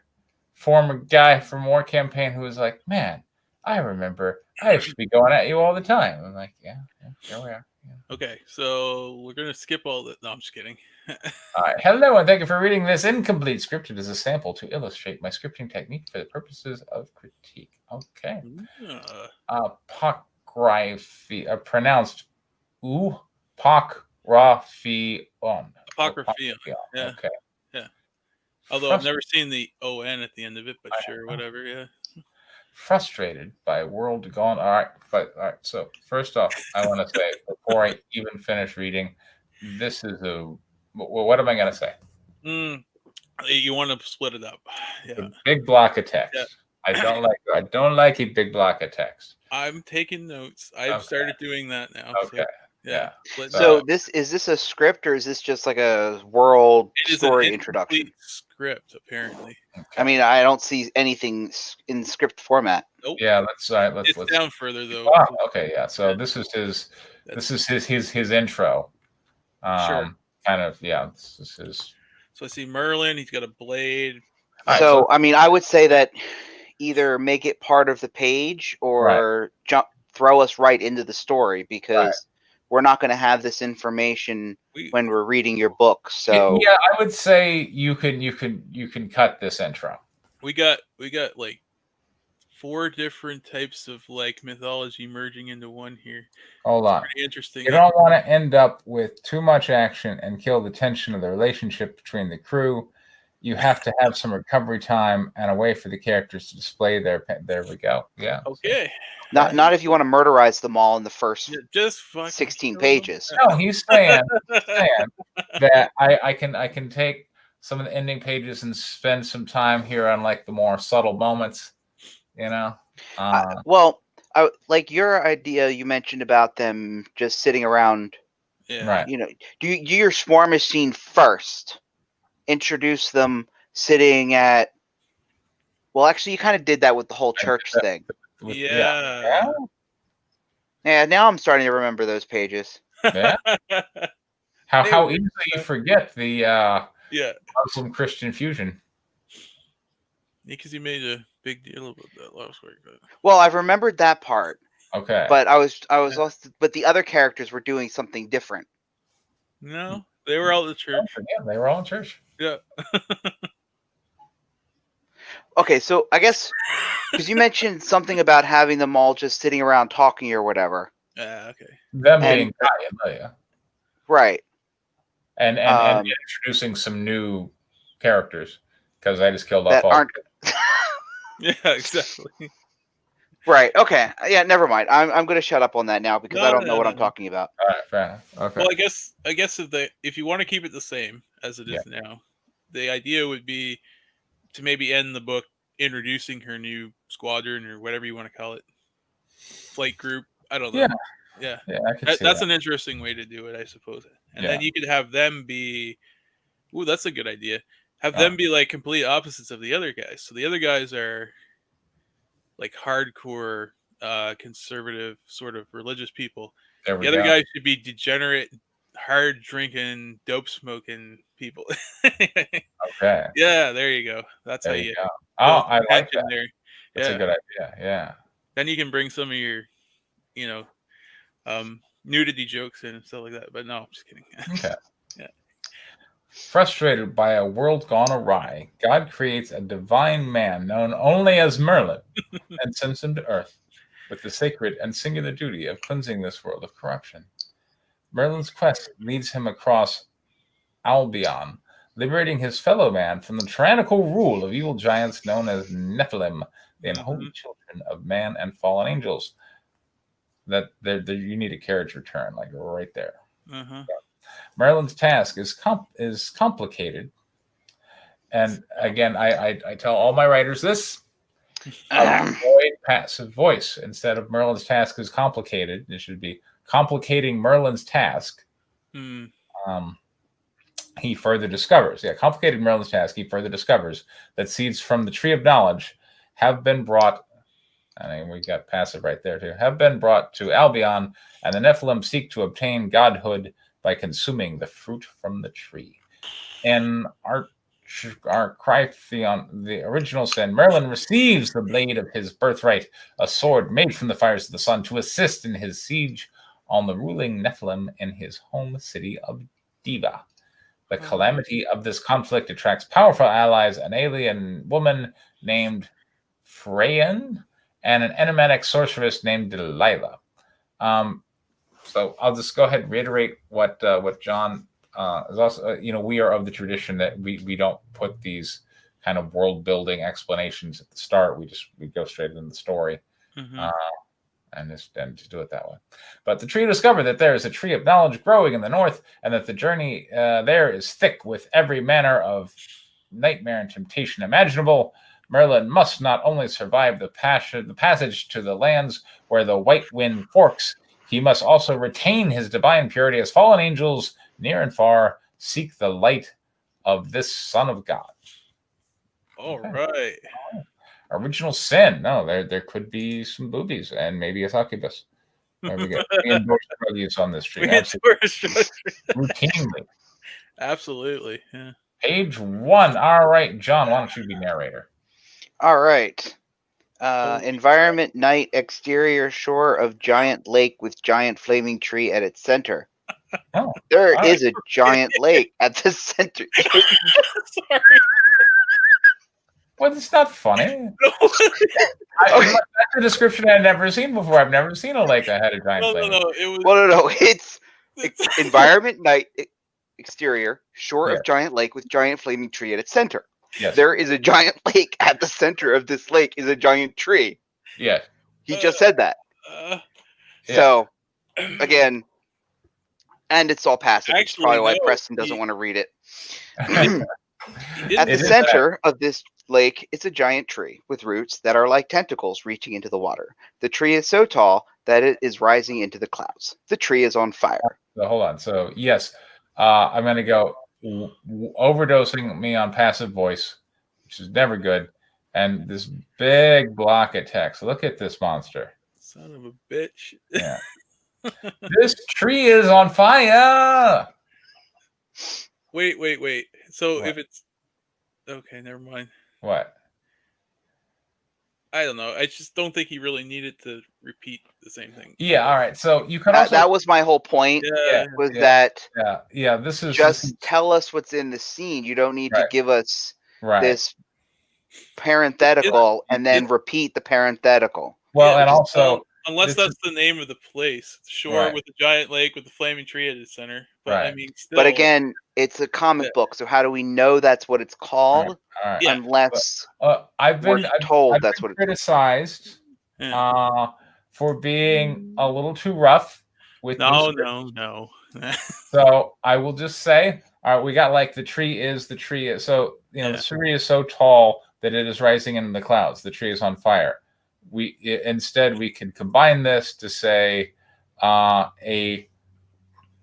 B: former guy from War Campaign who was like, man, I remember I used to be going at you all the time. I'm like, yeah, here we are. Yeah.
A: Okay, so we're gonna skip all that. No, I'm just kidding.
B: All right, hello and thank you for reading this incomplete script. It is a sample to illustrate my scripting technique for the purposes of critique. Okay. Apocryphy, pronounced apocryphion.
A: Yeah.
B: Okay.
A: Yeah. Although I've never seen the ON at the end of it, but sure, whatever. Yeah.
B: Frustrated by world gone. All right. So first off, I want to say before I even finish reading, this is what am I going to say?
A: You want to split it up? Yeah.
B: A big block of text. Yeah. I don't like a big block of text.
A: I'm taking notes. I've started doing that now.
B: Okay.
A: So,
B: yeah.
C: So is this a script or is this just like a world story introduction?
A: Script, apparently.
B: Okay.
C: I mean, I don't see anything in script format.
A: Nope.
B: Yeah, let's
A: down further though.
B: Okay, yeah. So this is his intro.
A: Sure.
B: Kind of, yeah. This is his.
A: So I see Merlin. He's got a blade.
C: So I mean, I would say that either make it part of the page or throw us right into the story because we're not going to have this information when we're reading your book. So
B: yeah, I would say you can cut this intro.
A: We got like 4 different types of like mythology merging into one here.
B: Hold on.
A: Pretty interesting.
B: You don't want to end up with too much action and kill the tension of the relationship between the crew. You have to have some recovery time and a way for the characters to display their. There we go. Yeah.
A: Okay.
C: Not if you want to murderize them all in the first
A: just
C: 16 pages.
B: No, he's saying that I can take some of the ending pages and spend some time here on like the more subtle moments. You know.
C: Like your idea you mentioned about them just sitting around.
A: Yeah.
B: Right.
C: You know, do your swarmish scene first. Introduce them sitting at. Well, actually, you kind of did that with the whole church thing.
A: Yeah.
C: Now I'm starting to remember those pages.
B: Yeah. How easily you forget the Muslim Christian fusion.
A: Yeah, because you made a big deal about that last week.
C: Well, I've remembered that part.
B: Okay.
C: But I was lost. But the other characters were doing something different.
A: No, they were all at the church.
B: Yeah, they were all in church.
A: Yeah.
C: Okay, so I guess because you mentioned something about having them all just sitting around talking or whatever.
A: Okay.
B: Them being Italian,
C: right?
B: And introducing some new characters because I just killed off all.
A: Yeah, exactly.
C: Right. Okay. Yeah. Never mind. I'm going to shut up on that now because I don't know what I'm talking about.
B: All right. Fair enough. Okay.
A: Well, I guess if you want to keep it the same as it is now, the idea would be to maybe end the book introducing her new squadron or whatever you want to call it, flight group. I don't know. Yeah. That's an interesting way to do it, I suppose. And then you could have them be. Ooh, that's a good idea. Have them be like complete opposites of the other guys. So the other guys are like hardcore conservative sort of religious people.
B: There we
A: The other
B: go.
A: guy should be degenerate, hard drinking, dope smoking people.
B: Okay.
A: Yeah, there you go. That's
B: There
A: how
B: you
A: you
B: go. Oh, I like that.
A: there.
B: That's a
A: Yeah.
B: good idea. Yeah.
A: Then you can bring some of your, nudity jokes in and stuff like that. But no, I'm just kidding.
B: Okay.
A: Yeah.
B: Frustrated by a world gone awry, God creates a divine man known only as Merlin and sends him to Earth with the sacred and singular duty of cleansing this world of corruption. Merlin's quest leads him across Albion, liberating his fellow man from the tyrannical rule of evil giants known as Nephilim, the unholy children of man and fallen angels. That you need a carriage return, like right there. Merlin's task is complicated, and again, I tell all my writers this: avoid passive voice. Instead of Merlin's task is complicated, it should be complicating Merlin's task. He further discovers, complicated Merlin's task. He further discovers that seeds from the tree of knowledge have been brought. I mean, we got passive right there too. Have been brought to Albion, and the Nephilim seek to obtain godhood by consuming the fruit from the tree. In Archrythion, the original sin, Merlin receives the blade of his birthright, a sword made from the fires of the sun, to assist in his siege on the ruling Nephilim in his home city of Diva. The calamity of this conflict attracts powerful allies, an alien woman named Freyan, and an enigmatic sorceress named Delilah. So I'll just go ahead and reiterate what John is also. We are of the tradition that we don't put these kind of world building explanations at the start. We go straight into the story, and just do it that way. But the tree discovered that there is a tree of knowledge growing in the north, and that the journey there is thick with every manner of nightmare and temptation imaginable. Merlin must not only survive the passage to the lands where the white wind forks, he must also retain his divine purity as fallen angels near and far seek the light of this Son of God.
A: All right.
B: Original sin. No, there could be some boobies and maybe a succubus. There we go. We endorse drug use on this tree. Routinely.
A: Absolutely. Yeah.
B: Page 1. All right, John, why don't you be narrator?
C: All right. Environment night, exterior shore of giant lake with giant flaming tree at its center.
B: Oh,
C: there is a giant lake at the center.
A: Sorry.
B: Well, it's not funny. That's a description I've never seen before. I've never seen a lake that had a giant flaming tree.
C: No. It's environment night, exterior shore of giant lake with giant flaming tree at its center.
B: Yes.
C: There is a giant lake at the center of this lake is a giant tree.
B: Yes.
C: He just said that. So, again, and it's all passive. That's probably why Preston doesn't want to read it. At the center of this lake is a giant tree with roots that are like tentacles reaching into the water. The tree is so tall that it is rising into the clouds. The tree is on fire.
B: So, hold on. So, yes, I'm going to go overdosing me on passive voice, which is never good, and this big block of text. Look at this monster.
A: Son of a bitch.
B: Yeah. This tree is on fire.
A: Wait. So
B: what?
A: If it's okay, never mind.
B: What?
A: I don't know. I just don't think he really needed to repeat the same thing.
B: Yeah, all right. So you can also...
C: That was my whole point.
B: Yeah. This is
C: tell us what's in the scene. You don't need to give us this parenthetical and then repeat the parenthetical.
B: Well, and also...
A: Unless that's the name of the place. Shore with a giant lake with a flaming tree at its center. But I mean, still...
C: But again, it's a comic book, so how do we know that's what it's called?
B: All right.
C: Unless
B: I've been
C: that's what it's
B: criticized for being a little too rough with
A: No.
B: So I will just say, all right, we got like the tree is. So the tree is so tall that it is rising in the clouds. The tree is on fire. Instead we can combine this to say a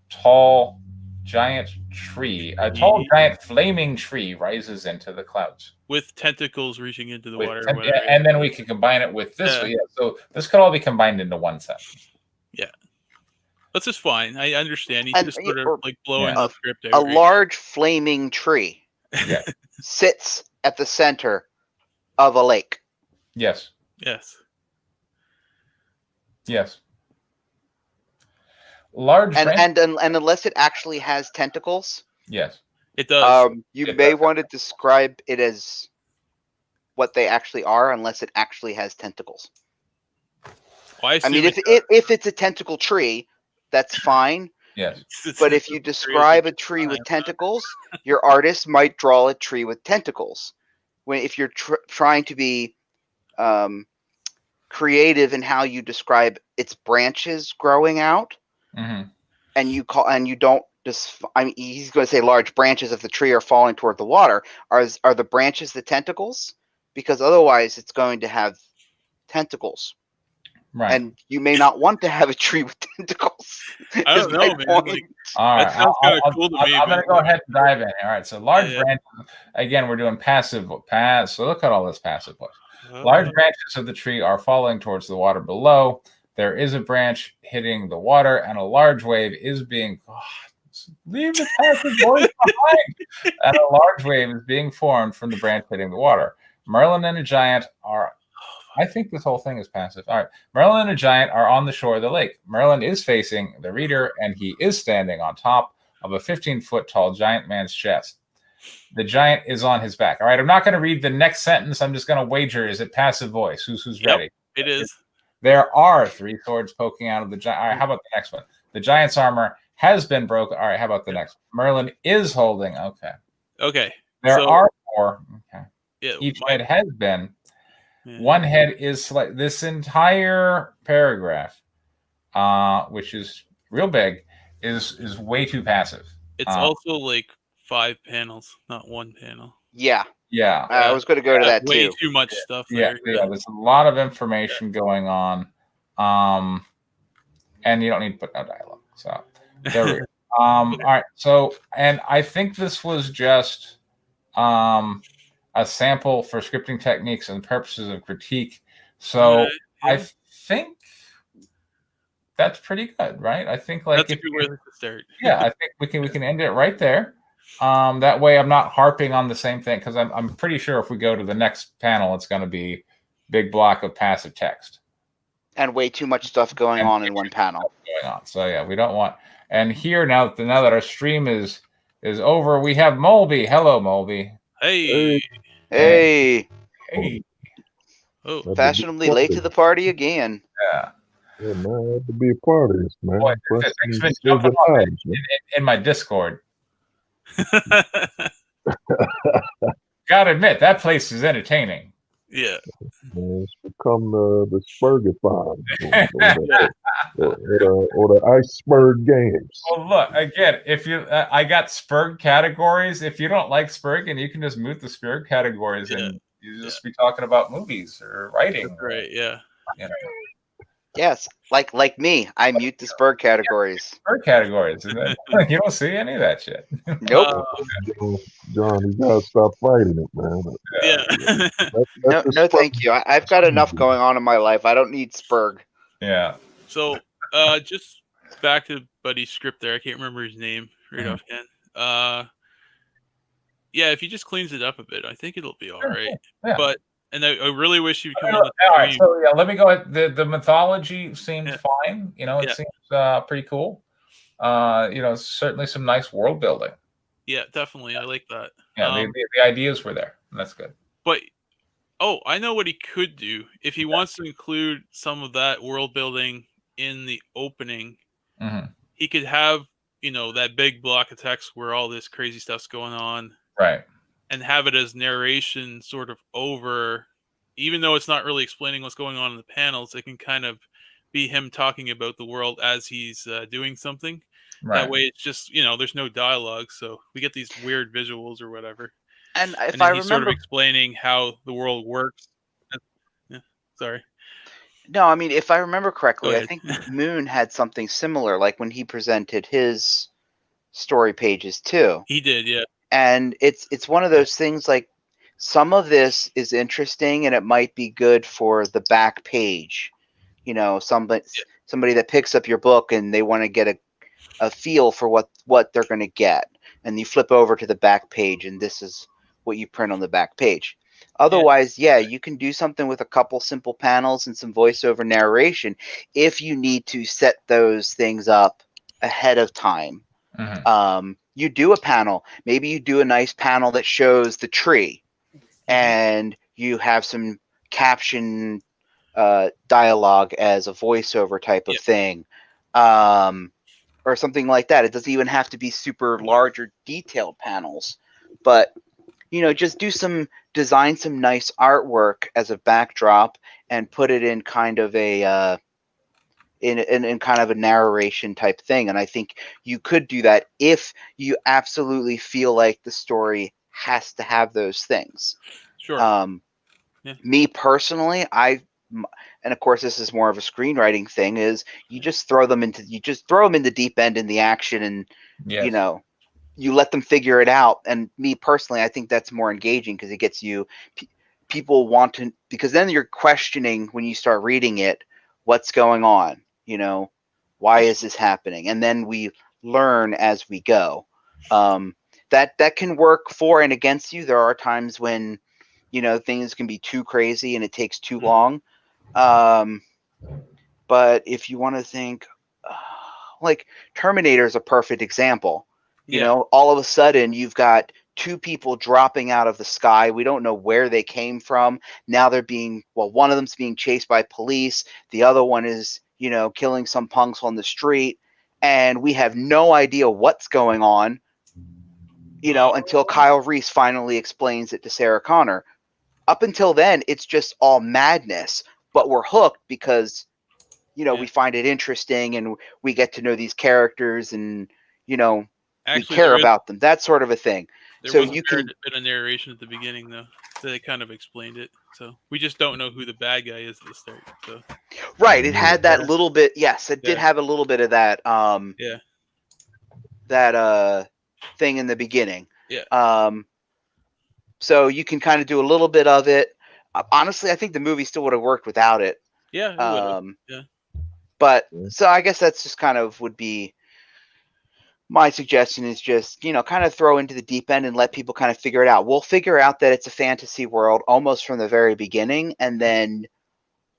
B: tall giant tree, a tall, giant, flaming tree rises into the clouds.
A: With tentacles reaching into the water.
B: Yeah, and then we can combine it with this. Yeah, so this could all be combined into one sentence.
A: Yeah. That's just fine. I understand. He's just sort of like blowing the script out.
C: A large flaming tree
B: yeah.
C: sits at the center of a lake.
B: Yes.
A: Yes.
B: Yes. Large
C: and unless it actually has tentacles.
B: Yes.
A: It does.
C: You may want to describe it as what they actually are, unless it actually has tentacles.
A: Well,
C: I mean, if it's a tentacle tree, that's fine.
B: Yes.
C: But if you describe a tree with tentacles, your artist might draw a tree with tentacles. If you're trying to be creative in how you describe its branches growing out, and you don't just, I mean, he's going to say large branches of the tree are falling toward the water. Are the branches the tentacles? Because otherwise, it's going to have tentacles.
B: Right.
C: And you may not want to have a tree with tentacles.
A: I don't know, man. Like,
B: all right.
A: That sounds kind of cool to me.
B: I'm going to go ahead and dive in. All right. So large branches, again, we're doing passive. So look at all this passive voice. Large branches of the tree are falling towards the water below. There is a branch hitting the water, and a large wave is being... leave the passive voice behind. And a large wave is being formed from the branch hitting the water. Merlin and a giant are... I think this whole thing is passive. All right. Merlin and a giant are on the shore of the lake. Merlin is facing the reader, and he is standing on top of a 15-foot tall giant man's chest. The giant is on his back. All right. I'm not going to read the next sentence. I'm just going to wager. Is it passive voice? Who's ready?
A: It is.
B: There are 3 swords poking out of the giant. All right. How about the next one? The giant's armor has been broken. All right. How about the next one? Merlin is holding. Okay.
A: Okay.
B: There are 4. Okay.
A: Yeah,
B: each head has been. One head is like this entire paragraph, which is real big, is way too passive.
A: It's also like 5 panels, not 1 panel.
C: Yeah.
B: Yeah.
C: I was going to go to that
A: way
C: too.
A: Too much stuff
B: there. Yeah. There's a lot of information going on. And you don't need to put no dialogue. So there we go. All right. So, and I think this was just a sample for scripting techniques and purposes of critique. So I think that's pretty good, right? I think like
A: that's a good way to start.
B: Yeah, I think we can end it right there. That way I'm not harping on the same thing, because I'm pretty sure if we go to the next panel, it's going to be big block of passive text.
C: And way too much stuff going on in one panel.
B: So yeah, we don't want. And here now that our stream is over, we have Molby. Hello, Molby.
A: Hey.
C: Hey.
B: Oh,
C: fashionably late to the party again.
B: Yeah.
D: Yeah, man, I had to be a part of this, man.
B: Boy, thanks for jumping on in my Discord. Gotta admit, that place is entertaining.
A: Yeah.
D: Man, it's become the Spurgathon or the Iceberg Games.
B: Well, look, again, if you, I got Spurg categories. If you don't like Spurg, and you can just mute the Spurg categories and you just be talking about movies or writing.
A: Right, yeah.
B: You know.
C: Yes, like me, I mute the Spurg categories.
B: Spurg categories. You don't see any of that shit.
C: Nope.
D: John, you gotta stop fighting it, man.
A: Yeah.
C: No, thank you. I've got enough going on in my life. I don't need Spurg.
B: Yeah.
A: So, just back to Buddy's script there. I can't remember his name right offhand. Yeah, if he just cleans it up a bit, I think it'll be all right.
B: Yeah.
A: But I really wish you'd come on the
B: all right, so yeah, let me go. The mythology seems fine. You know, it seems pretty cool. You know, certainly some nice world building.
A: Yeah, definitely. I like that.
B: Yeah, the ideas were there. And that's good.
A: But I know what he could do if he wants to include some of that world building in the opening. He could have, you know, that big block of text where all this crazy stuff's going on.
B: Right.
A: And have it as narration sort of over, even though it's not really explaining what's going on in the panels. It can kind of be him talking about the world as he's doing something. Right. That way it's just, you know, there's no dialogue. So we get these weird visuals or whatever.
C: And if
A: he's
C: I remember,
A: sort of explaining how the world works. Yeah, sorry.
C: No, I mean, if I remember correctly, I think Moon had something similar, like when he presented his story pages too.
A: He did, yeah.
C: And it's one of those things like some of this is interesting and it might be good for the back page. You know, somebody that picks up your book and they want to get a feel for what they're going to get. And you flip over to the back page and this is what you print on the back page. Otherwise, you can do something with a couple simple panels and some voiceover narration if you need to set those things up ahead of time.
B: Mm-hmm.
C: You do a panel. Maybe you do a nice panel that shows the tree and you have some caption dialogue as a voiceover type of thing. Or something like that. It doesn't even have to be super large or detailed panels. But you know, just design some nice artwork as a backdrop and put it in kind of a in kind of a narration type thing. And I think you could do that if you absolutely feel like the story has to have those things.
A: Sure.
C: Me personally, and of course this is more of a screenwriting thing, is you just throw them in the deep end in the action and you know, you let them figure it out. And me personally, I think that's more engaging because it gets you people want to, because then you're questioning when you start reading it, what's going on, you know, why is this happening? And then we learn as we go. That can work for and against you. There are times when, you know, things can be too crazy and it takes too long. But if you want to think, like Terminator is a perfect example. You know, all of a sudden you've got two people dropping out of the sky. We don't know where they came from. Now they're one of them's being chased by police. The other one is, you know, killing some punks on the street. And we have no idea what's going on, you know, until Kyle Reese finally explains it to Sarah Connor. Up until then, it's just all madness. But we're hooked because, you know, we find it interesting and we get to know these characters and, you know, we care about them, that sort of a thing.
A: There was a bit of narration at the beginning, though. So they kind of explained it. So we just don't know who the bad guy is at the start. So.
C: Right. It had that little bit. Yes, it did have a little bit of that. That thing in the beginning.
A: Yeah.
C: So you can kind of do a little bit of it. Honestly, I think the movie still would have worked without it.
A: Yeah. It would have. Yeah.
C: But so I guess that's just kind of would be. My suggestion is just, you know, kind of throw into the deep end and let people kind of figure it out. We'll figure out that it's a fantasy world almost from the very beginning. And then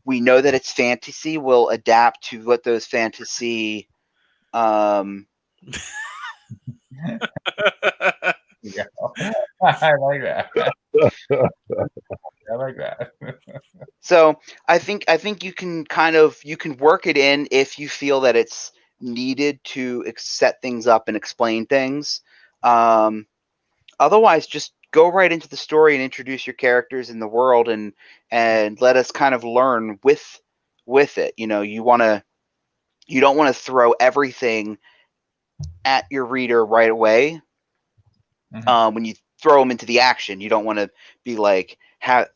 C: we know that it's fantasy. We'll adapt to what those fantasy.
B: Yeah. I like that. I like that.
C: So I think you can work it in if you feel that it's needed to set things up and explain things. Otherwise, just go right into the story and introduce your characters in the world and let us kind of learn with it. You know, you don't want to throw everything at your reader right away. Mm-hmm. When you throw them into the action, you don't want to be like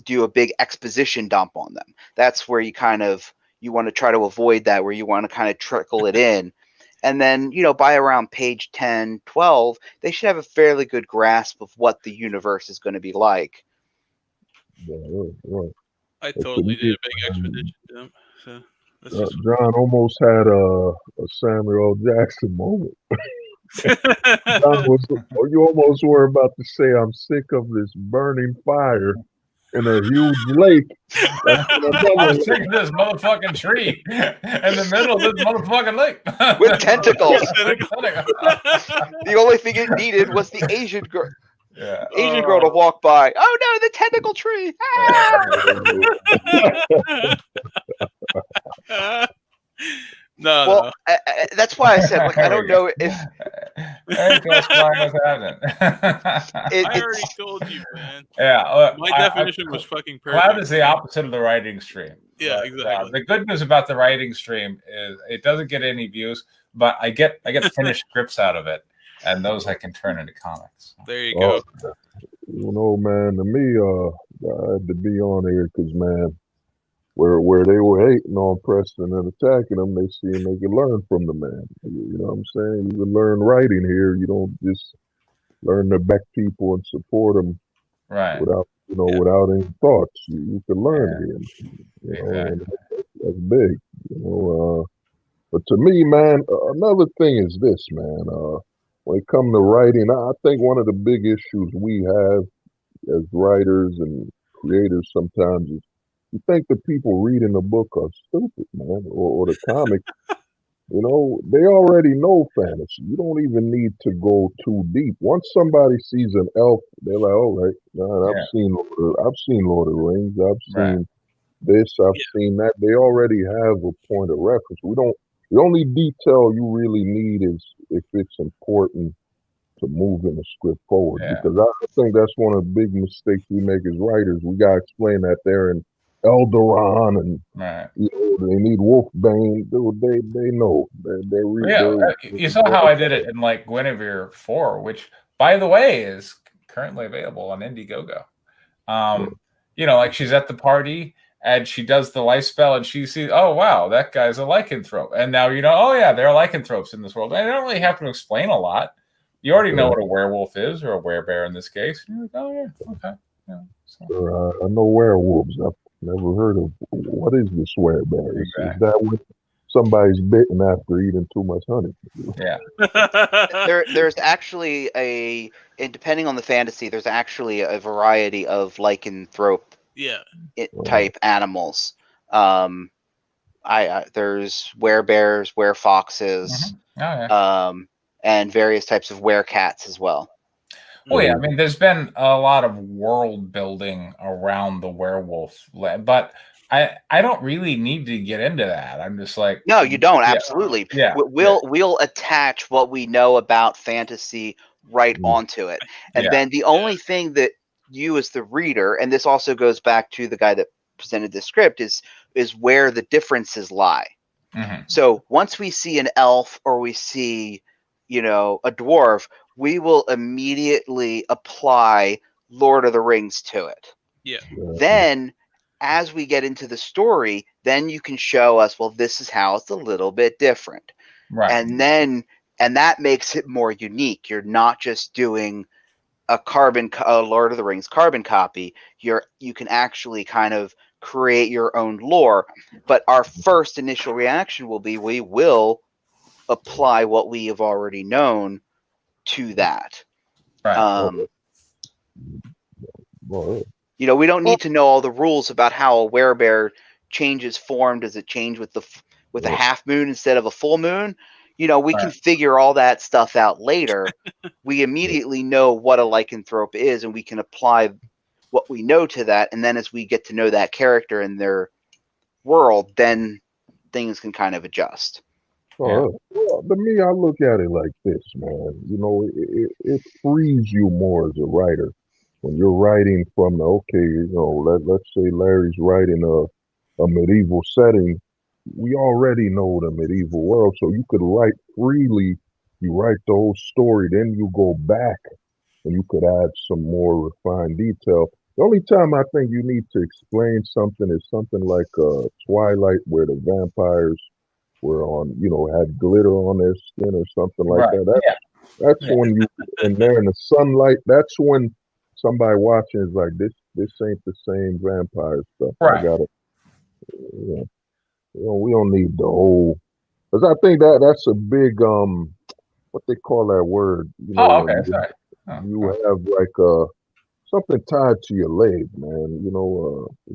C: do a big exposition dump on them. That's where you want to try to avoid that, where you want to kind of trickle it in. And then, you know, by around page 10, 12, they should have a fairly good grasp of what the universe is going to be like.
D: Yeah, right.
A: I totally did a big expedition dump. So
D: John almost had a Samuel L. Jackson moment. You almost were about to say, I'm sick of this burning fire in a huge lake.
B: I'm sick of this motherfucking tree in the middle of this motherfucking lake
C: with tentacles. The only thing it needed was the Asian girl.
B: Yeah.
C: Asian girl to walk by. Oh no, the tentacle tree! Ah!
A: No.
C: That's why I said, like, I don't know if.
B: I
A: already told you, man.
B: Yeah,
A: my definition was fucking perfect.
B: Cloud is the opposite of the writing stream.
A: Yeah, but, exactly.
B: The good news about the writing stream is it doesn't get any views, but I get finished scripts out of it, and those I can turn into comics.
A: There you go.
D: You know, man, to me, I had to be on here because, man, where they were hating on Preston and attacking him, they see him, they can learn from the man. You know what I'm saying? You can learn writing here. You don't just learn to back people and support them
B: Right.
D: without, without any thoughts. You can learn
B: Yeah.
D: here.
B: Exactly.
D: And that's big. But to me, man, another thing is this, man. When it comes to writing, I think one of the big issues we have as writers and creators sometimes is you think the people reading the book are stupid, man, or the comic. They already know fantasy. You don't even need to go too deep. Once somebody sees an elf, they're like, "All right, man, I've seen Lord of the Rings. I've
B: Right.
D: seen this. I've seen that." They already have a point of reference. We don't. The only detail you really need is if it's important to move in the script forward.
B: Yeah.
D: Because I think that's one of the big mistakes we make as writers. We gotta explain that they're in Eldoron and
B: Right.
D: they need Wolfbane. They know.
B: You saw how I did it in like Guinevere 4, which, by the way, is currently available on Indiegogo. Like she's at the party and she does the life spell and she sees, oh wow, that guy's a lycanthrope, and now oh yeah, there are lycanthropes in this world. I don't really have to explain a lot. You already know what a werewolf is, or a werebear in this case. You're like, oh yeah, okay. Yeah,
D: I know werewolves. I've never heard of. What is this werebear?
B: Exactly.
D: Is that when somebody's bitten after eating too much honey?
B: Yeah.
C: There's actually depending on the fantasy, there's actually a variety of lycanthrope type animals. There's werebears, werefoxes, and various types of werecats as well.
B: Oh yeah, I mean, there's been a lot of world building around the werewolf, but I don't really need to get into that. I'm just like,
C: no, you don't. Absolutely.
B: Yeah.
C: We'll attach what we know about fantasy right onto it, and then the only thing that you as the reader, and this also goes back to the guy that presented the script, is where the differences lie.
B: Mm-hmm.
C: So once we see an elf or we see, a dwarf, we will immediately apply Lord of the Rings to it.
A: Yeah.
C: Then, as we get into the story, then you can show us, well, this is how it's a little bit different.
B: Right.
C: And that makes it more unique. You're not just doing a Lord of the Rings carbon copy. You can actually kind of create your own lore. But our first initial reaction will be, we will apply what we have already known to that.
B: Right.
C: We don't need to know all the rules about how a werebear changes form. Does it change with a half moon instead of a full moon? We can figure all that stuff out later. We immediately know what a lycanthrope is, and we can apply what we know to that. And then as we get to know that character and their world, then things can kind of adjust.
D: Well, to me, I look at it like this, man. It frees you more as a writer when you're writing from let's say Larry's writing a medieval setting. We already know the medieval world, so you could write freely. You write the whole story, then you go back and you could add some more refined detail. The only time I think you need to explain something is something like Twilight, where the vampires were had glitter on their skin or something like that. That's when you, and they're in the sunlight. That's when somebody watching is like, this ain't the same vampire stuff.
B: Right.
D: I gotta, we don't need the whole, because I think that's a big what they call that word.
B: Okay, sorry.
D: You have like something tied to your leg, man.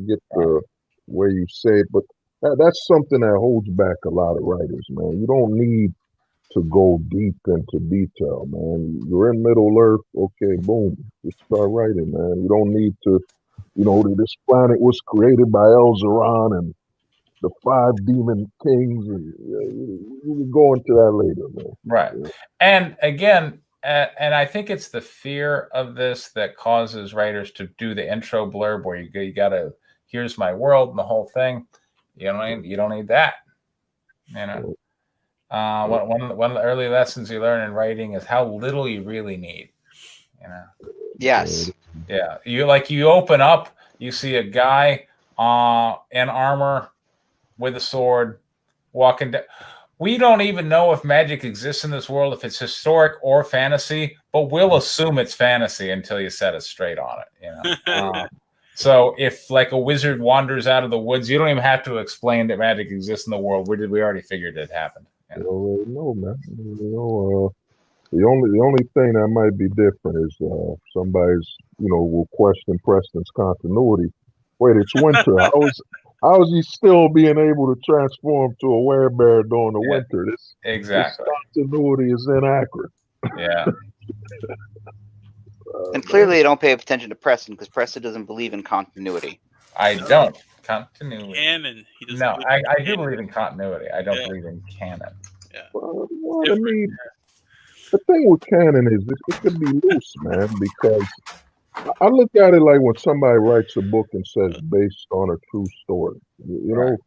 D: Get the way you say it, but that's something that holds back a lot of writers, man. You don't need to go deep into detail, man. You're in Middle Earth, okay, boom, just start writing, man. You don't need to, this planet was created by Elzeron and the 5 demon kings, and you can go into that later, man.
B: Right. Yeah. And again, and I think it's the fear of this that causes writers to do the intro blurb where you gotta, here's my world and the whole thing. You don't need that. One of the early lessons you learn in writing is how little you really need.
C: Yes.
B: Yeah. You open up, you see a guy in armor with a sword, walking down. We don't even know if magic exists in this world, if it's historic or fantasy, but we'll assume it's fantasy until you set us straight on it. You know. So if like a wizard wanders out of the woods, you don't even have to explain that magic exists in the world. We already figured it happened.
D: You know? No, man. The only thing that might be different is somebody's will question Preston's continuity. Wait, it's winter. How is he still being able to transform to a werebear during the winter? This continuity is inaccurate.
B: Yeah.
C: And clearly, they don't pay attention to Preston because Preston doesn't believe in continuity.
B: I don't. Continuity.
A: Canon.
B: No, I do believe in continuity. I don't believe in canon.
A: Yeah.
D: Well, I mean, the thing with canon is it could be loose, man, because I look at it like when somebody writes a book and says based on a true story. You know,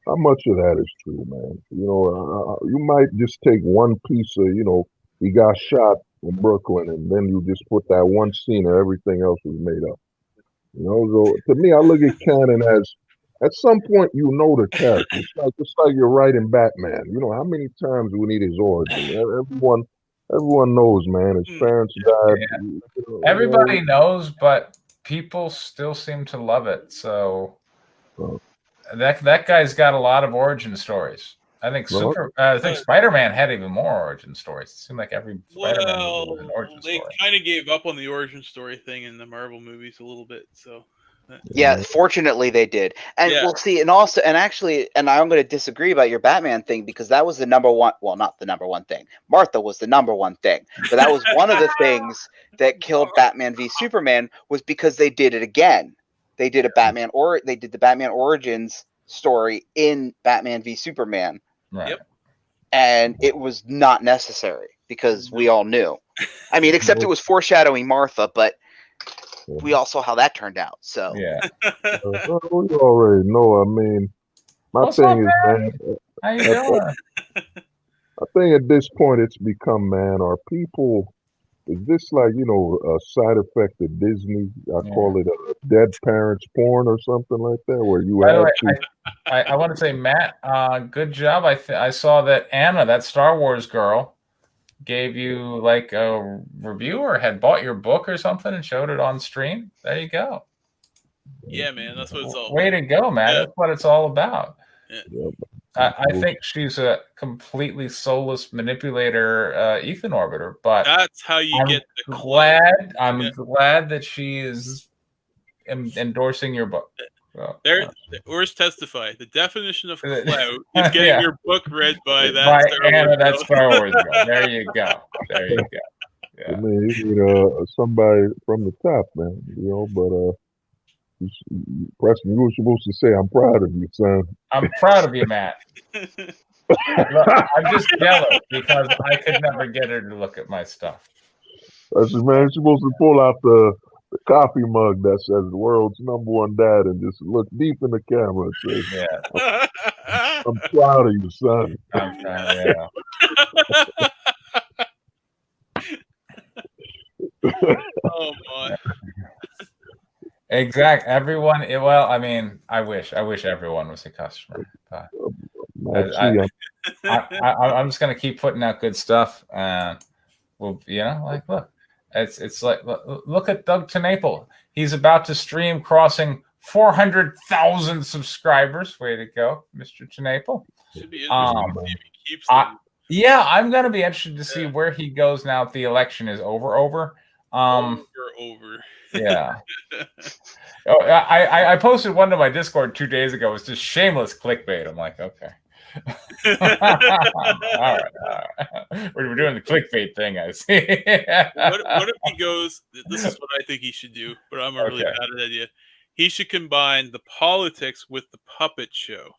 D: how much of that is true, man? You know, you might just take one piece of, he got shot in Brooklyn, and then you just put that one scene, and everything else was made up. You know, so to me, I look at canon as at some point you know the character. It's like you're writing Batman. You know, how many times do we need his origin? Everyone knows, man. His parents died.
B: Yeah. Everybody knows, but people still seem to love it. So that guy's got a lot of origin stories. I think Spider-Man had even more origin stories. It seemed like every Spider-Man movie was an origin story.
A: They kind of gave up on the origin story thing in the Marvel movies a little bit. So.
C: Yeah, fortunately they did. And we'll see. And also, and actually, and I'm going to disagree about your Batman thing because that was the number one. Well, not the number one thing. Martha was the number one thing. But that was one of the things that killed Batman v Superman was because they did it again. They did they did the Batman Origins story in Batman v Superman.
B: Right. Yep.
C: And it was not necessary because we all knew. I mean, except it was foreshadowing Martha, but we all saw how that turned out. So
D: we already know. I mean, my thing is, man,
B: how you doing?
D: I think at this point it's become, man, is this like, a side effect of Disney? I call it a dead parents porn or something like that, where you
B: I want to say, Matt, good job. I saw that Anna, that Star Wars girl, gave you like a review or had bought your book or something and showed it on stream. There you go.
A: Yeah, man, that's what it's all.
B: Way to go, man. Yeah. That's what it's all about.
A: Yeah.
B: I think she's a completely soulless manipulator, Ethan Orbiter, but
A: that's how you get the
B: I'm glad that she is endorsing your book. So,
A: Where's testify? The definition of clout is getting your book read by
B: that Star Wars girl. There you go. There you go. Yeah.
D: I mean, you need somebody from the top, man. But Preston, you were supposed to say, "I'm proud of you, son."
B: I'm proud of you, Matt. Look, I'm just jealous because I could never get her to look at my stuff.
D: Man, you're supposed to pull out the coffee mug that says the world's #1 dad and just look deep in the camera and say, I'm proud of you, son.
B: I'm proud,
A: Oh, my.
B: Exactly. Everyone. Well, I mean, I wish everyone was a customer. But I'm just gonna keep putting out good stuff, and look. It's like, look at Doug TeNapel. He's about to stream crossing 400,000 subscribers. Way to go, Mr. TeNapel.
A: Should be interesting if he keeps them.
B: I'm going to be interested to see where he goes now that the election is over.
A: Over.
B: Yeah. I posted one to my Discord 2 days ago. It was just shameless clickbait. I'm like, okay. all right. We're doing the clickbait thing, I see.
A: What if he goes, this is what I think he should do, but I'm really bad at that idea. He should combine the politics with the puppet show.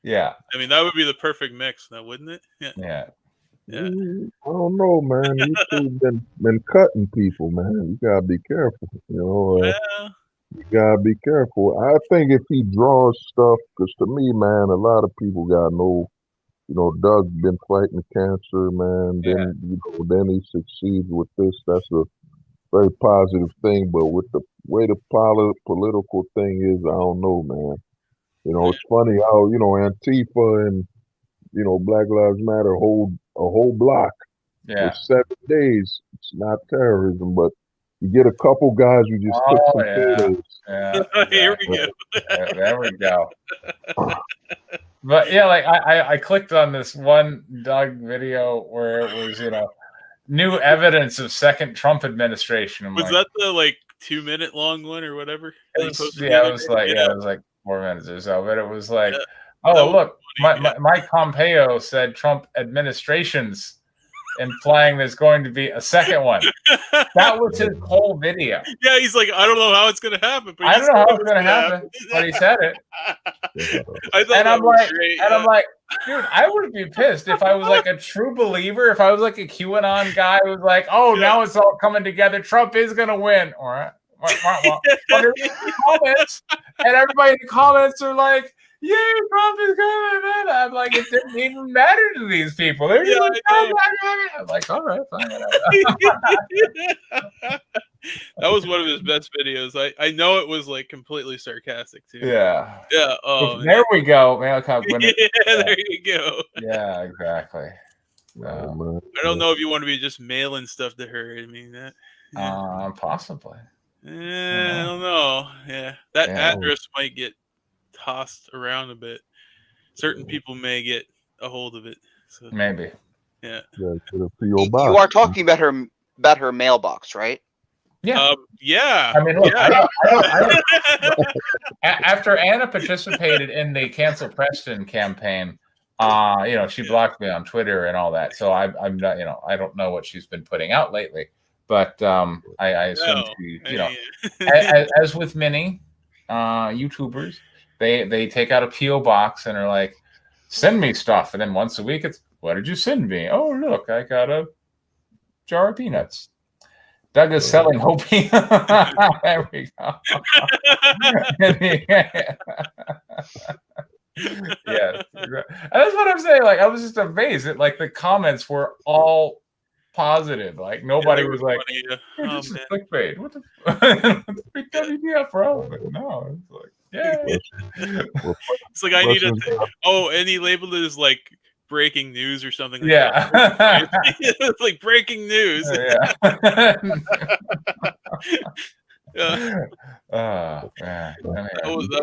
B: Yeah.
A: I mean, that would be the perfect mix now, wouldn't it?
B: Yeah.
D: I don't know, man. YouTube's been cutting people, man. You gotta be careful. You gotta be careful. I think if he draws stuff, because to me, man, a lot of people got Doug's been fighting cancer, man. Then he succeeds with this. That's very positive thing. But with the way the political thing is, I don't know, man. You know, it's funny how Antifa and Black Lives Matter hold a whole block for 7 days. It's not terrorism, but you get a couple guys who just kick some potatoes.
B: Yeah.
A: Here we go.
B: There we go. But yeah, like I clicked on this one Doug video where it was, new evidence of second Trump administration.
A: Was that the 2-minute long one or whatever?
B: It was like 4 minutes or so, but it was like, look, Mike Pompeo said Trump administration's implying there's going to be a second one. That was his whole video.
A: Yeah, he's like, I don't know how it's going to happen. But
B: I don't know how it's going to happen, but he said it. I'm like, dude, I would be pissed if I was like a true believer, if I was like a QAnon guy who was like, now it's all coming together. Trump is going to win. All right. Comments, and everybody in the comments are like, yeah, Trump is going, man. I'm like, it didn't even matter to these people. They're just like, I'm like, all right, fine.
A: That was one of his best videos. I know it was like completely sarcastic too.
B: Yeah.
A: Yeah.
B: There we go, man.
A: There you go.
B: Yeah, exactly.
A: I don't know if you want to be just mailing stuff to her. I mean that.
B: Possibly.
A: I don't know. Yeah, that address might get tossed around a bit. Certain people may get a hold of it. So.
B: Maybe.
A: Yeah.
C: You are talking about her mailbox, right?
B: Yeah.
A: Yeah.
B: I mean, look, I don't, after Anna participated in the Cancel Preston campaign, she blocked me on Twitter and all that. So I'm not, I don't know what she's been putting out lately. But I assume she, as with many YouTubers, they take out a P.O. box and are like, send me stuff. And then once a week, it's, what did you send me? Oh, look, I got a jar of peanuts. Doug is selling Hopi. There we go. Yeah. And that's what I'm saying. Like, I was just amazed that the comments were all positive. Like nobody was like, this is clickbait. What the big WTF, bro? But no, it's like,
A: it's like I need and he labeled it as like breaking news or something. Like
B: that.
A: It's like breaking news. That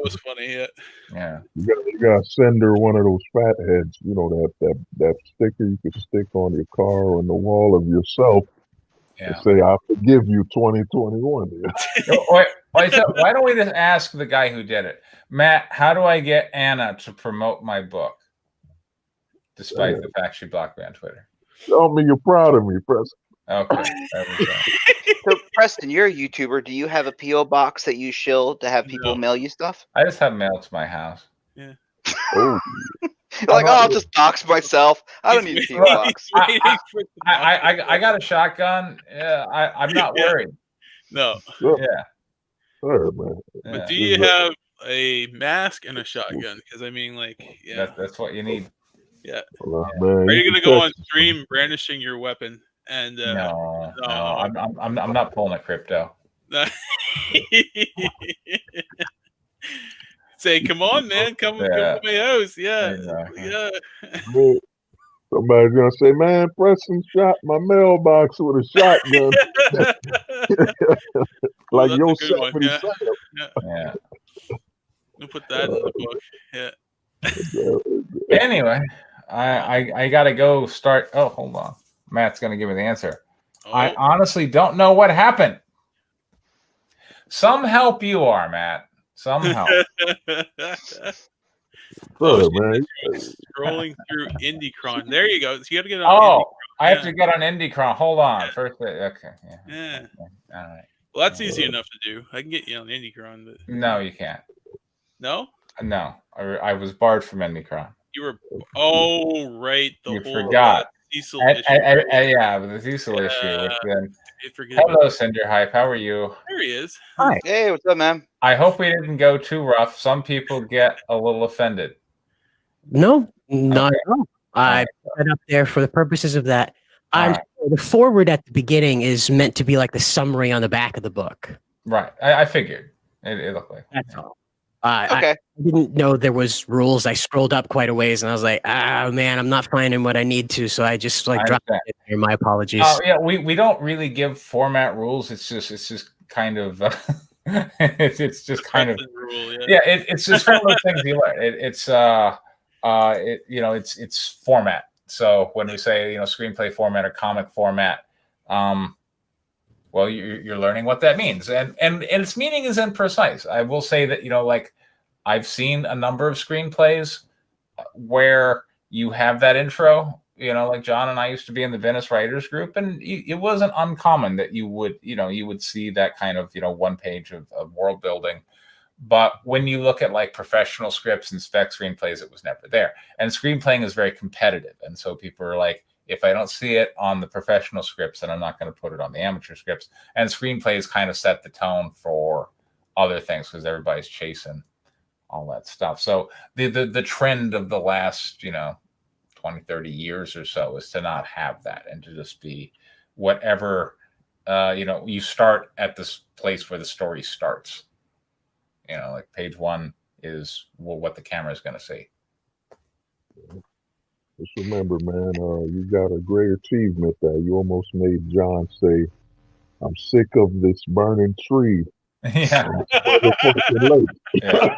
A: was funny.
B: Yeah.
D: You gotta send her one of those fat heads. That sticker you could stick on your car or on the wall of yourself. And say, I forgive you 2021.
B: Why don't we just ask the guy who did it? Matt, how do I get Anna to promote my book? Despite the fact she blocked me on Twitter.
D: Tell me you're proud of me, Preston.
B: Okay.
C: So, Preston, you're a YouTuber. Do you have a P.O. box that you shill to have people mail you stuff?
B: I just have mail to my house.
A: Yeah.
C: I'll just dox myself. I don't need a P.O. box.
B: I got a shotgun. Yeah, I'm not worried.
A: No.
D: Sure.
B: Yeah.
D: Sure, man.
A: But do you have a mask and a shotgun? Because I mean,
B: that's what you need.
A: Yeah.
D: Well, man,
A: are you gonna go on stream brandishing your weapon? And
B: no, I'm not pulling a crypto.
A: Say, come on, man, come to my house. Yeah.
D: Somebody's gonna say, man, Preston shot my mailbox with a shotgun. Like yourself.
B: Yeah.
A: We'll put that in the book.
B: Yeah. Anyway, I gotta go start. Oh, hold on. Matt's gonna give me the answer. I honestly don't know what happened. Some help you are, Matt. Some help.
D: Man.
A: Scrolling through IndieCron. There you go. So you got to get on. IndieCron.
B: I have to get on IndieCron. Hold on. First, okay.
A: Yeah.
B: All right.
A: Well, that's easy enough to do. I can get you on IndieCron, but
B: no, you can't.
A: No.
B: No, I was barred from IndieCron.
A: You were. Oh, right.
B: You forgot.
A: Cecil issue.
B: Yeah, with the Cecil issue. Hello, Cinder Hype. How are you?
A: There he is.
C: Hi. Hey, what's up, man?
B: I hope we didn't go too rough. Some people get a little offended.
E: No, not at all. I put it up there for the purposes of that. The forward at the beginning is meant to be like the summary on the back of the book.
B: Right. I figured it looked like.
E: That's all.
C: Okay.
E: I didn't know there was rules. I scrolled up quite a ways, and I was like, man, I'm not finding what I need to, so I just dropped it here. My apologies.
B: Oh yeah, we don't really give format rules. It's just kind of it's just kind of it's just one of those things you learn. It's format. So when we say screenplay format or comic format, well, you're learning what that means, and its meaning is imprecise. I will say that I've seen a number of screenplays where you have that intro. Like John and I used to be in the Venice Writers Group, and it wasn't uncommon that you would see that kind of one page of world building. But when you look at like professional scripts and spec screenplays, it was never there. And screenplaying is very competitive, and so people are like, if I don't see it on the professional scripts, then I'm not going to put it on the amateur scripts. And screenplays kind of set the tone for other things because everybody's chasing all that stuff. So the trend of the last 20, 30 years or so is to not have that and to just be whatever, you start at this place where the story starts. Like page 1 is what the camera is going to see.
D: Just remember, man, you got a great achievement there. You almost made John say, I'm sick of this burning tree.
B: Yeah.
D: Yeah.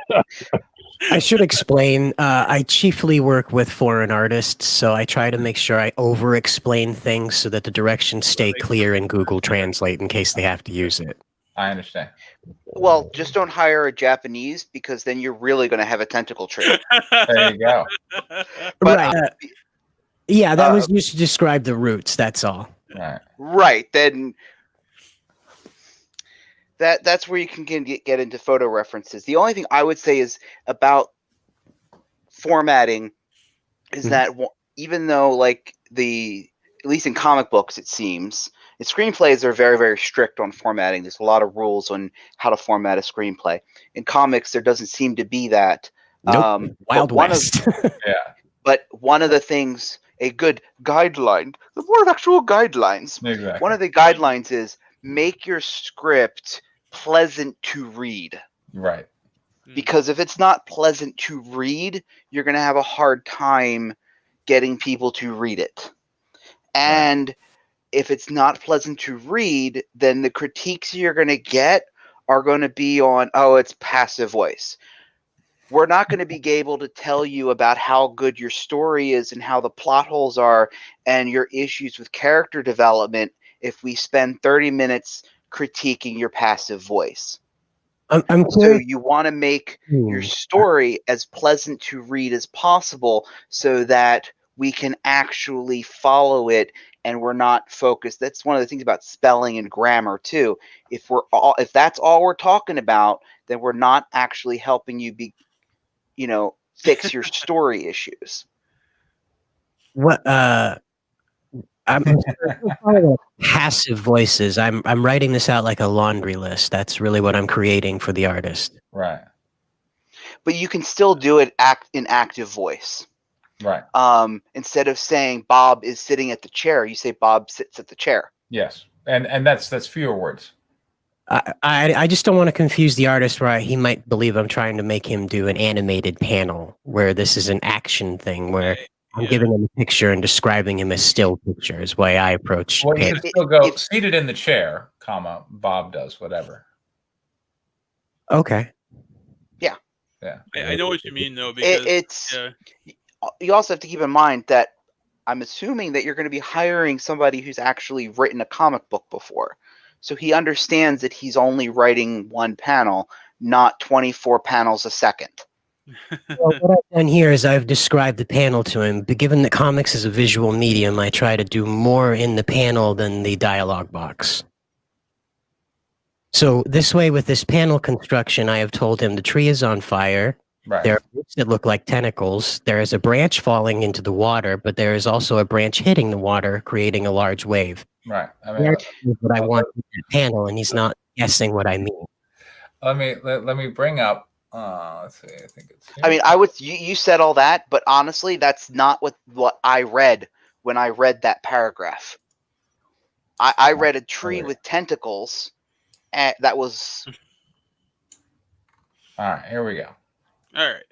E: I should explain. I chiefly work with foreign artists, so I try to make sure I over-explain things so that the directions stay clear in Google Translate in case they have to use it.
B: I understand.
C: Well, just don't hire a Japanese because then you're really going to have a tentacle tree.
B: There you go.
C: But,
E: right. Yeah, that was used to describe the roots. That's all.
C: Right. Then that's where you can get into photo references. The only thing I would say is about formatting is that even though at least in comic books, it seems, screenplays are very, very strict on formatting. There's a lot of rules on how to format a screenplay. In comics, there doesn't seem to be that.
E: Nope. Wild West.
C: But one of the things, a good guideline, the more actual guidelines.
B: Exactly.
C: One of the guidelines is make your script pleasant to read.
B: Right.
C: Because if it's not pleasant to read, you're going to have a hard time getting people to read it. And if it's not pleasant to read, then the critiques you're going to get are going to be on, it's passive voice. We're not going to be able to tell you about how good your story is and how the plot holes are and your issues with character development if we spend 30 minutes critiquing your passive voice. So you want to make your story as pleasant to read as possible so that we can actually follow it and we're not focused. That's one of the things about spelling and grammar too. If that's all we're talking about, then we're not actually helping you fix your story issues.
E: What I'm passive voices. I'm writing this out like a laundry list. That's really what I'm creating for the artist.
B: Right.
C: But you can still do it in active voice.
B: Right.
C: Instead of saying Bob is sitting at the chair, you say Bob sits at the chair.
B: Yes. And that's fewer words.
E: I just don't want to confuse the artist where he might believe I'm trying to make him do an animated panel where this is an action thing where I'm giving him a picture and describing him as still picture is the way I approach.
B: Well, you can still go seated in the chair, Bob does whatever.
E: Okay.
C: Yeah.
B: Yeah.
A: I know what you mean though, because
C: you also have to keep in mind that I'm assuming that you're going to be hiring somebody who's actually written a comic book before. So he understands that he's only writing one panel, not 24 panels a second.
E: Well, what I've done here is I've described the panel to him, but given that comics is a visual medium, I try to do more in the panel than the dialogue box. So this way, with this panel construction, I have told him the tree is on fire.
B: Right.
E: There are roots that look like tentacles. There is a branch falling into the water, but there is also a branch hitting the water, creating a large wave.
B: Right. I mean,
E: that's what I want in the panel, and he's not guessing what I mean.
B: Let me bring up. Let's see. I think it's. Here.
C: I mean, you said all that, but honestly, that's not what I read when I read that paragraph. I read a tree with tentacles, and that was.
B: All right, here we go.
A: All right.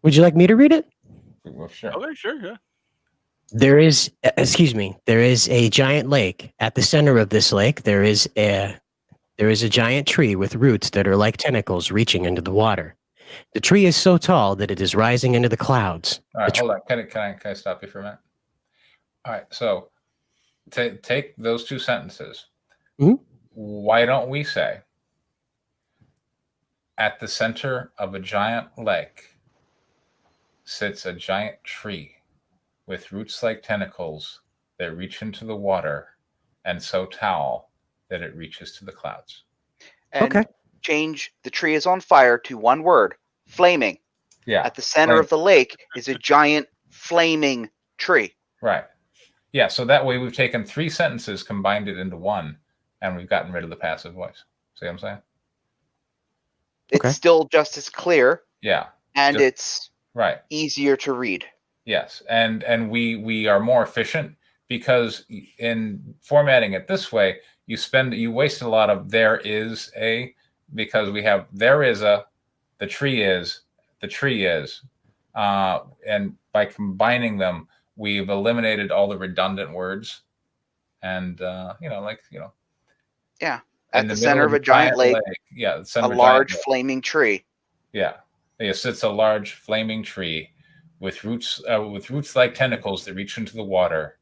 E: Would you like me to read it?
B: Well, sure.
A: Okay, sure, yeah.
E: There is, there is a giant lake. At the center of this lake, there is a giant tree with roots that are like tentacles reaching into the water. The tree is so tall that it is rising into the clouds.
B: All right, hold on. Can I stop you for a minute? All right, so take those two sentences.
E: Mm-hmm.
B: Why don't we say, at the center of a giant lake sits a giant tree with roots like tentacles that reach into the water and so tall that it reaches to the clouds.
C: And change the tree is on fire to one word, flaming.
B: Yeah.
C: At the center of the lake is a giant flaming tree.
B: Right. Yeah, so that way we've taken 3 sentences, combined it into one, and we've gotten rid of the passive voice. See what I'm saying?
C: It's still just as clear.
B: Yeah.
C: And it's
B: right.
C: Easier to read.
B: Yes. And we are more efficient because in formatting it this way, you waste a lot of there is a, because we have there is a, the tree is, and by combining them, we've eliminated all the redundant words. And
C: yeah, at the center of a giant lake,
B: yeah,
C: a large flaming tree.
B: Yeah, there sits a large flaming tree with roots like tentacles that reach into the water,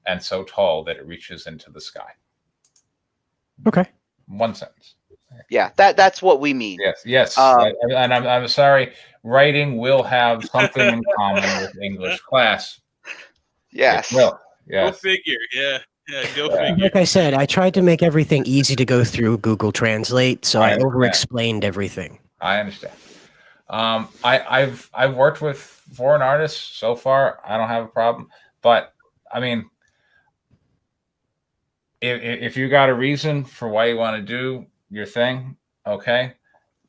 B: and so tall that it reaches into the sky.
E: Okay.
B: One sentence.
C: Yeah, that's what we mean.
B: Yes. And I'm sorry, writing will have something in common with English class.
C: Yes.
B: Yes.
A: Go figure. Yeah. Go figure.
E: Like I said, I tried to make everything easy to go through Google Translate, so I over-explained everything.
B: I understand. I've worked with foreign artists so far. I don't have a problem, but I mean, if you got a reason for why you want to do your thing, okay.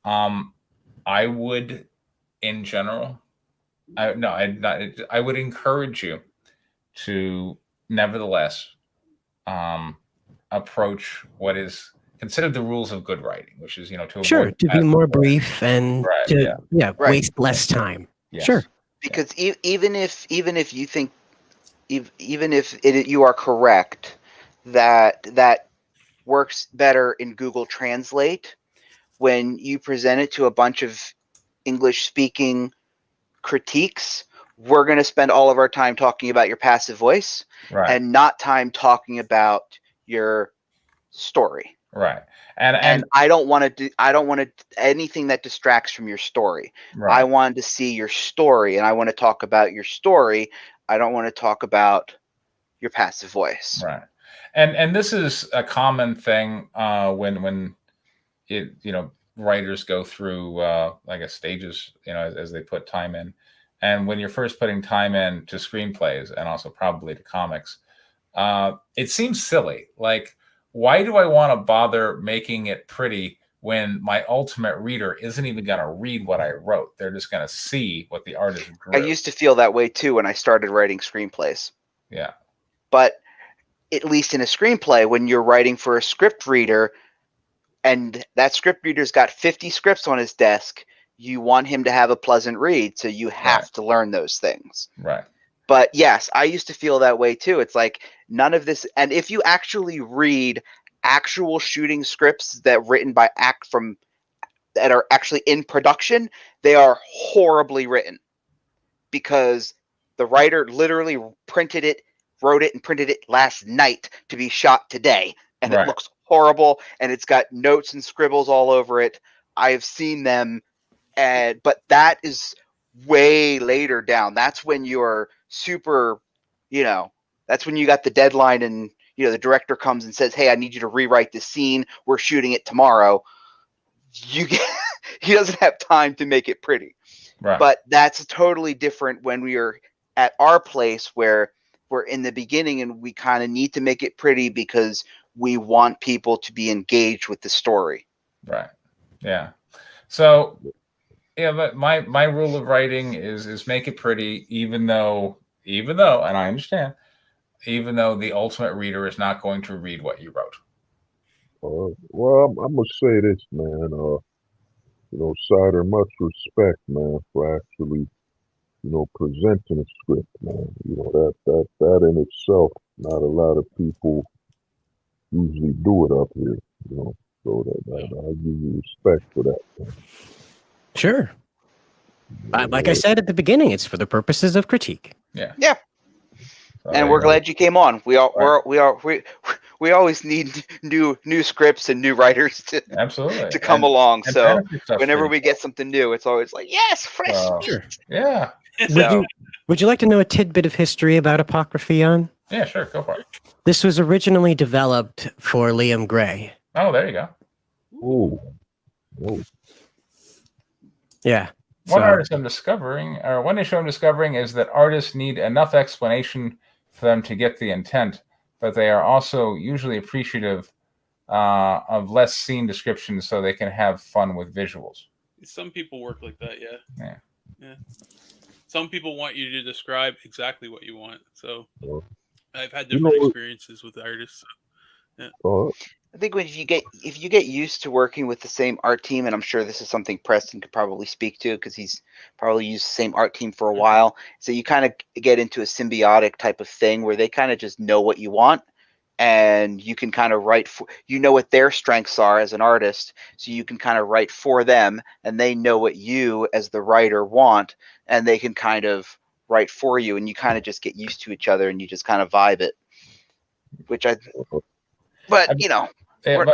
B: I would, in general, I would encourage you to nevertheless approach what is considered the rules of good writing, which is to
E: be more brief and waste less time.
B: Yes.
E: Sure.
C: Because even if you think even if you are correct that works better in Google Translate, when you present it to a bunch of English speaking critiques, we're going to spend all of our time talking about your passive voice and not time talking about your story.
B: Right.
C: And I don't want to anything that distracts from your story.
B: Right.
C: I wanted to see your story, and I want to talk about your story. I don't want to talk about your passive voice.
B: Right. And this is a common thing when writers go through I guess stages, as they put time in. And when you're first putting time in to screenplays and also probably to comics, it seems silly. Like, why do I want to bother making it pretty when my ultimate reader isn't even going to read what I wrote? They're just going to see what the artist drew.
C: I used to feel that way too when I started writing screenplays.
B: Yeah.
C: But at least in a screenplay, when you're writing for a script reader and that script reader's got 50 scripts on his desk, you want him to have a pleasant read. So you have to learn those things.
B: Right.
C: But yes, I used to feel that way too. It's like none of this. And if you actually read actual shooting scripts that are actually in production, they are horribly written because the writer literally wrote it and printed it last night to be shot today. And it looks horrible. And it's got notes and scribbles all over it. I've seen them. But that is way later down. That's when you're super, that's when you got the deadline and, the director comes and says, hey, I need you to rewrite this scene. We're shooting it tomorrow. He doesn't have time to make it pretty.
B: Right.
C: But that's totally different when we are at our place where we're in the beginning and we kind of need to make it pretty because we want people to be engaged with the story.
B: Right. Yeah. So, yeah, but my rule of writing is make it pretty, even though, and I understand, even though the ultimate reader is not going to read what you wrote.
D: Well, I'm gonna say this, man. Cider, much respect, man, for actually, presenting a script, man. That in itself, not a lot of people usually do it up here, So I give you respect for that, man.
E: Sure. Like I said at the beginning, it's for the purposes of critique.
B: Yeah.
C: Yeah. And we're glad you came on. We always need new scripts and new writers to come along. So whenever we get something new, it's always like, yes, fresh.
E: Sure.
B: Yeah.
E: Would you like to know a tidbit of history about Apocryphion?
B: Yeah, sure. Go for it.
E: This was originally developed for Liam Gray.
B: Oh, there you go.
D: Ooh.
E: Yeah.
B: One issue I'm discovering is that artists need enough explanation for them to get the intent, but they are also usually appreciative of less scene descriptions so they can have fun with visuals.
A: Some people work like that, yeah. Some people want you to describe exactly what you want. So I've had different experiences with artists. So, yeah.
C: I think if you get used to working with the same art team, and I'm sure this is something Preston could probably speak to because he's probably used the same art team for a while. So you kind of get into a symbiotic type of thing where they kind of just know what you want, and you can kind of write for, what their strengths are as an artist, so you can kind of write for them, and they know what you as the writer want, and they can kind of write for you, and you kind of just get used to each other, and you just kind of vibe it. But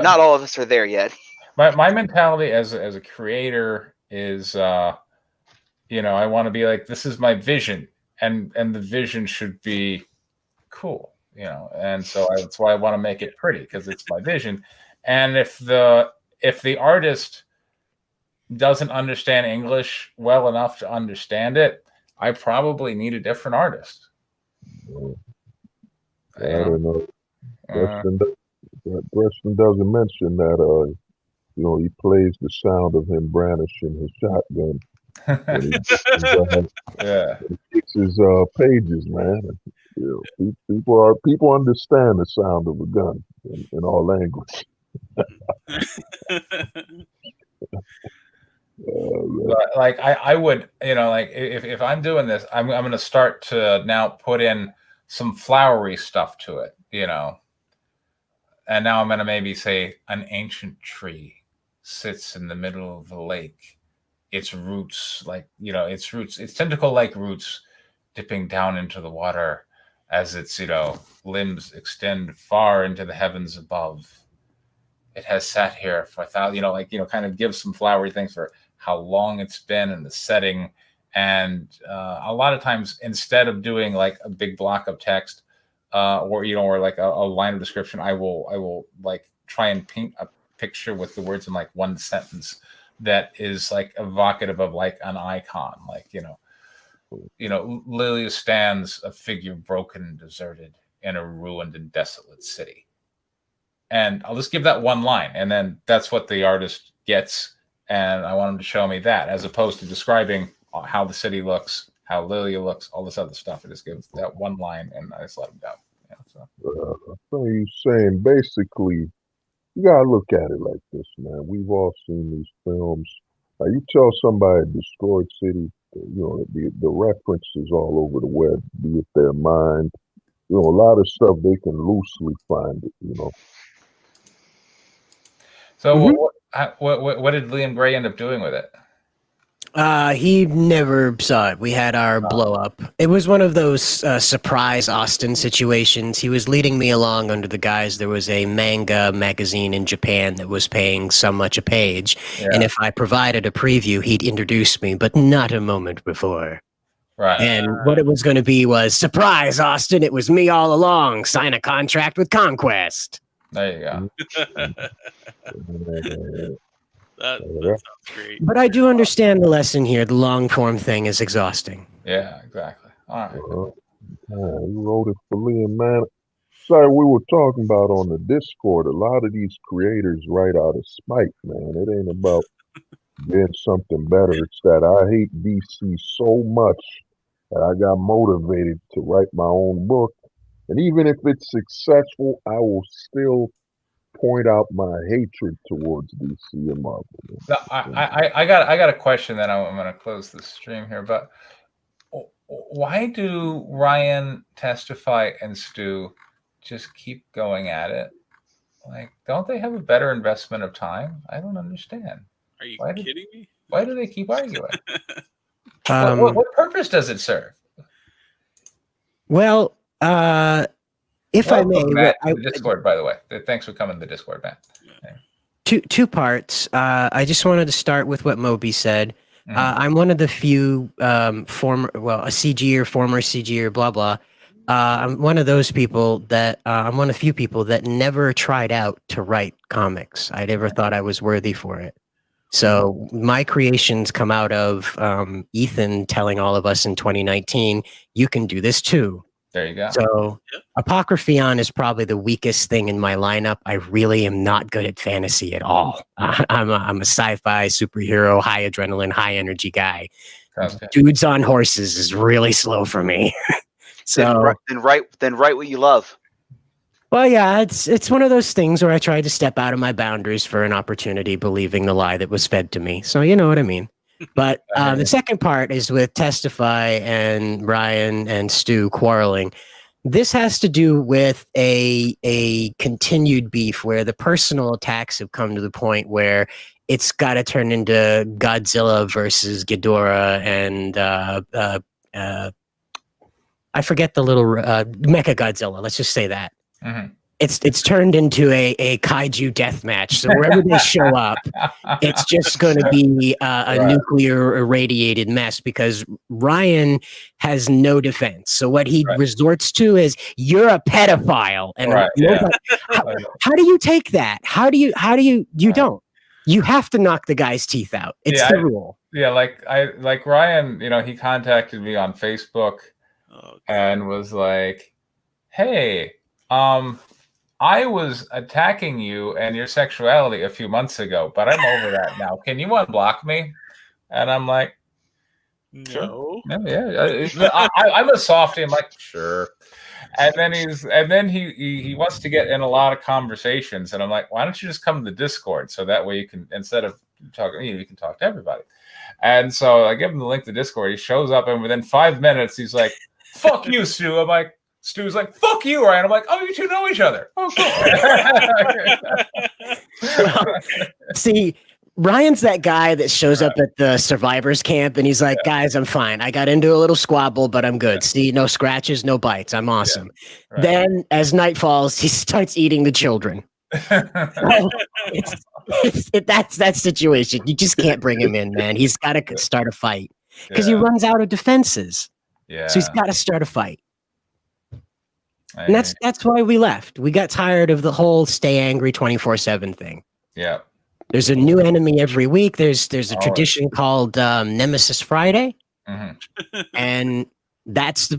C: not all of us are there yet.
B: My mentality as a creator is, I want to be like, this is my vision, and the vision should be cool, and so that's why I want to make it pretty, because it's my vision. And if the artist doesn't understand English well enough to understand it, I probably need a different artist.
D: I don't know. Preston doesn't mention that he plays the sound of him brandishing his shotgun. He kicks his pages, man. People understand the sound of a gun in all language.
B: Like I would, if I'm doing this, I'm going to start to now put in some flowery stuff to it, And now I'm going to maybe say an ancient tree sits in the middle of the lake. Its roots, its tentacle-like roots dipping down into the water as its, limbs extend far into the heavens above. It has sat here for 1,000, kind of give some flowery things for how long it's been in the setting. And a lot of times, instead of doing like a big block of text, or like a line of description, I will like try and paint a picture with the words in like one sentence that is like evocative of like an icon, like Lilia stands, a figure broken and deserted in a ruined and desolate city. And I'll just give that one line, and then that's what the artist gets, and I want him to show me that, as opposed to describing how the city looks, how Lilia looks, all this other stuff. I just give that one line, and I just let him go.
D: So you're saying basically, you gotta look at it like this, man. We've all seen these films. You tell somebody destroyed city, the references all over the web, be it their mind, a lot of stuff they can loosely find it,
B: So what did Liam Gray end up doing with it?
E: He never saw it. We had our blow up. It was one of those surprise Austin situations. He was leading me along under the guise there was a manga magazine in Japan that was paying so much a page. Yeah. And if I provided a preview, he'd introduce me, but not a moment before.
B: Right.
E: And what it was going to be was, surprise, Austin, it was me all along. Sign a contract with Conquest.
B: There you go.
A: That sounds great.
E: But I do understand the lesson here. The long form thing is exhausting.
B: Yeah, exactly. All right.
D: You wrote it for Liam, man. Sorry, we were talking about on the Discord, a lot of these creators write out of spite, man. It ain't about being something better. It's that I hate DC so much that I got motivated to write my own book. And even if it's successful, I will still point out my hatred towards DC and Marvel.
B: Now, I got a question that I'm going to close the stream here, but why do Ryan, Testify, and Stu just keep going at it? Like, don't they have a better investment of time? I don't understand.
A: Are you kidding me?
B: Why do they keep arguing? What purpose does it serve?
E: Well, if I may,
B: Matt, the Discord, by the way. Thanks for coming to the Discord, Matt.
E: Yeah. Two parts. I just wanted to start with what Moby said. I'm one of the few a CGer, former CGer, blah blah. I'm one of those people that I'm one of the few people that never tried out to write comics. I never thought I was worthy for it. So my creations come out of Ethan telling all of us in 2019, you can do this too.
B: There you go.
E: So Apocryphion is probably the weakest thing in my lineup. I really am not good at fantasy at all. I'm a sci-fi superhero, high adrenaline, high energy guy. Dudes on horses is really slow for me. So
C: then write what you love.
E: Well, yeah, it's one of those things where I tried to step out of my boundaries for an opportunity, believing the lie that was fed to me. So you know what I mean. But the second part is with Testify and Ryan and Stu quarreling. This has to do with a continued beef where the personal attacks have come to the point where it's got to turn into Godzilla versus Ghidorah and I forget the little Mecha Godzilla. Let's just say that. Mm-hmm. It's turned into a kaiju death match. So wherever they show up, it's just going to be a nuclear irradiated mess because Ryan has no defense. So what he resorts to is, you're a pedophile. And how do you take that? How do you don't. You have to knock the guy's teeth out. It's the rule.
B: Yeah, like Ryan, he contacted me on Facebook and was like, hey, I was attacking you and your sexuality a few months ago, but I'm over that now. Can you unblock me? And I'm like,
A: no.
B: Yeah. I'm a softie. I'm like, sure. And then he wants to get in a lot of conversations, and I'm like, why don't you just come to the Discord so that way you can, instead of talking, you can talk to everybody. And so I give him the link to Discord. He shows up, and within 5 minutes, he's like, "Fuck you, Stu." I'm like, Stu's like, "Fuck you, Ryan." I'm like, "Oh, you two know each other." Oh,
E: cool. See, Ryan's that guy that shows up at the survivors camp and he's like, guys, I'm fine. I got into a little squabble, but I'm good. See, no scratches, no bites. I'm awesome. Yeah. Then as night falls, he starts eating the children. That's that situation. You just can't bring him in, man. He's got to start a fight because he runs out of defenses. Yeah. So he's got to start a fight. And that's why we left. We got tired of the whole stay angry 24/7 thing.
B: Yeah.
E: There's a new enemy every week. There's a tradition called Nemesis Friday. Mm-hmm. And that's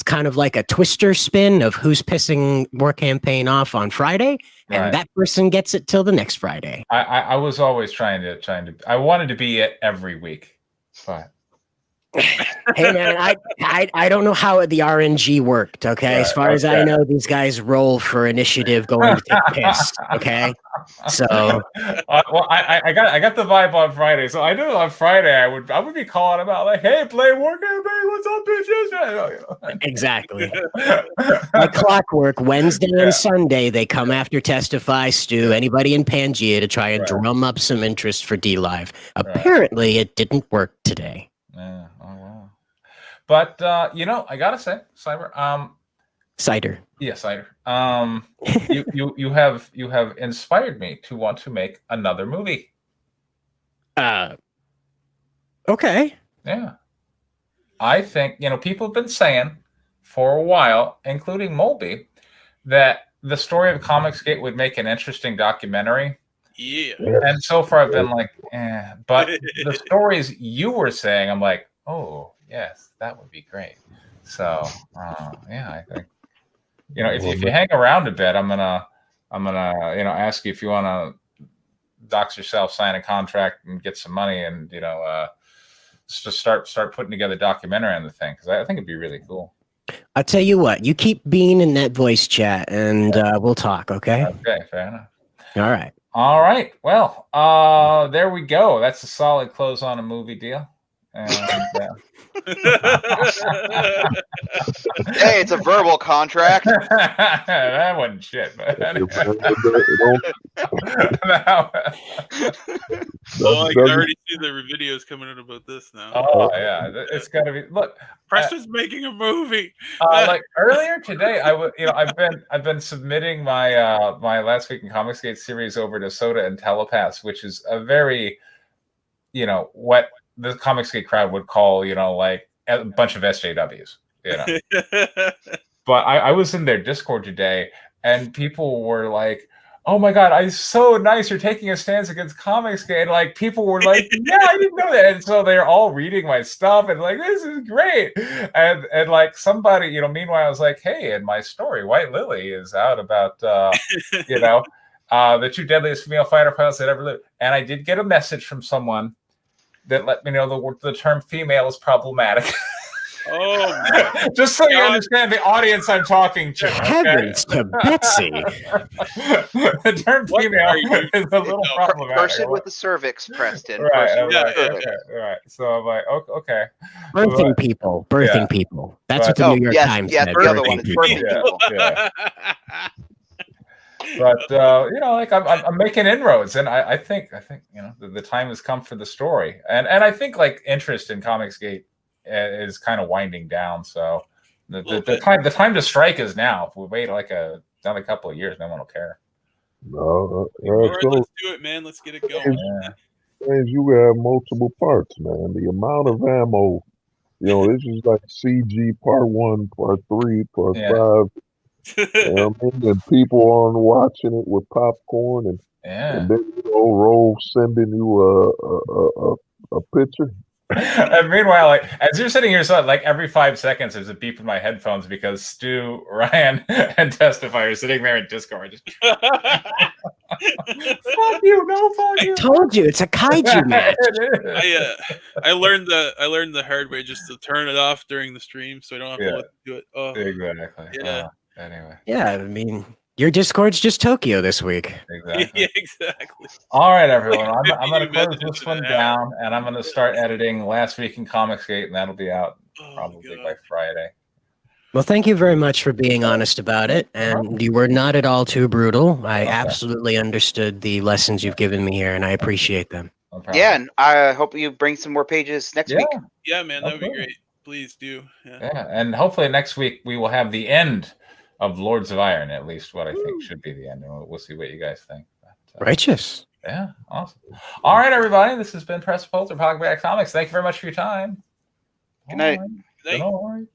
E: kind of like a twister spin of who's pissing War Campaign off on Friday, and that person gets it till the next Friday.
B: I was always trying to I wanted to be it every week. But
E: hey man, I don't know how the RNG worked. Okay, as far as I know, these guys roll for initiative going to take piss. Okay, so
B: well, I got the vibe on Friday, so I knew on Friday I would be calling them out like, "Hey, play War Campaign, what's up, bitches?"
E: Exactly. Like clockwork, Wednesday and Sunday they come after Testify, Stu, anybody in Pangea to try and drum up some interest for D-Live. Apparently, it didn't work today.
B: Yeah. Oh wow. But I gotta say, Cyber.
E: Cider.
B: Yeah, cider. You have inspired me to want to make another movie.
E: Okay.
B: Yeah. I think people have been saying for a while, including Molby, that the story of Comicsgate would make an interesting documentary.
A: Yeah.
B: And so far I've been like, but the stories you were saying, I'm like, oh yes, that would be great. So I think if you hang around a bit, I'm gonna ask you if you want to dox yourself, sign a contract, and get some money, and just start putting together a documentary on the thing, because I think it'd be really cool.
E: I'll tell you what. You keep being in that voice chat, and we'll talk. Okay.
B: Okay, fair enough.
E: All right.
B: All right. Well, there we go. That's a solid close on a movie deal. And,
C: Hey, it's a verbal contract.
B: that wasn't shit. But
A: I can already see the videos coming out about this now.
B: Oh yeah, it's got to be. Look,
A: Preston's making a movie.
B: Like earlier today, I've been submitting my my Last Week in Comicsgate series over to Soda and Telepaths, which is a very, what the Comicsgate crowd would call, like a bunch of SJWs, But I was in their Discord today, and people were like, "Oh my God, it's so nice you're taking a stance against Comicsgate." And like people were like, "Yeah, I didn't know that." And so they're all reading my stuff and like, "This is great." And like somebody, meanwhile, I was like, "Hey, in my story, White Lily is out about the two deadliest female fighter pilots that ever lived." And I did get a message from someone that let me know the term female is problematic.
A: Oh, my
B: just so you understand the audience I'm talking to.
E: Heavens to Betsy.
B: The term female is a little problematic.
C: Person with the cervix, Preston.
B: Right. So I'm like, okay.
E: Birthing people. That's what the New York Times said.
C: The other one is birthing people.
B: Yeah. But like I'm making inroads, and I think the time has come for the story, and I think like interest in Comicsgate is kind of winding down. So the time to strike is now. If we wait like another couple of years, no one will care.
D: No,
A: let's do it, man. Let's get it going.
D: You have multiple parts, man. The amount of ammo, this is like CG part 1, part 3, part 5. And people on watching it with popcorn, and then Rove sending you a picture.
B: And meanwhile, like as you're sitting here, so like every 5 seconds there's a beep in my headphones because Stu, Ryan, and Testify are sitting there in Discord. Just, fuck you, no, fuck you.
E: I told you it's a kaiju match.
A: I learned the hard way just to turn it off during the stream, so I don't have to do it. Oh.
B: Exactly.
A: Yeah.
B: Anyway.
E: Yeah, I mean, your Discord's just Tokyo this week.
B: Exactly.
A: Yeah, exactly.
B: All right, everyone. I'm going to close this one down, and I'm going to start editing Last Week in Comicsgate, and that'll be out probably by Friday.
E: Well, thank you very much for being honest about it, and you were not at all too brutal. I absolutely understood the lessons you've given me here, and I appreciate them.
B: No
C: yeah, and I hope you bring some more pages next week.
A: Yeah, man, that would be great. Please do.
B: Yeah, and hopefully next week we will have the end of Lords of Iron, at least what I think should be the end. And we'll see what you guys think. But,
E: righteous.
B: Yeah, awesome. All right, everybody. This has been Press Polter, Pocket Comics. Thank you very much for your time.
C: Good night.
A: Good night.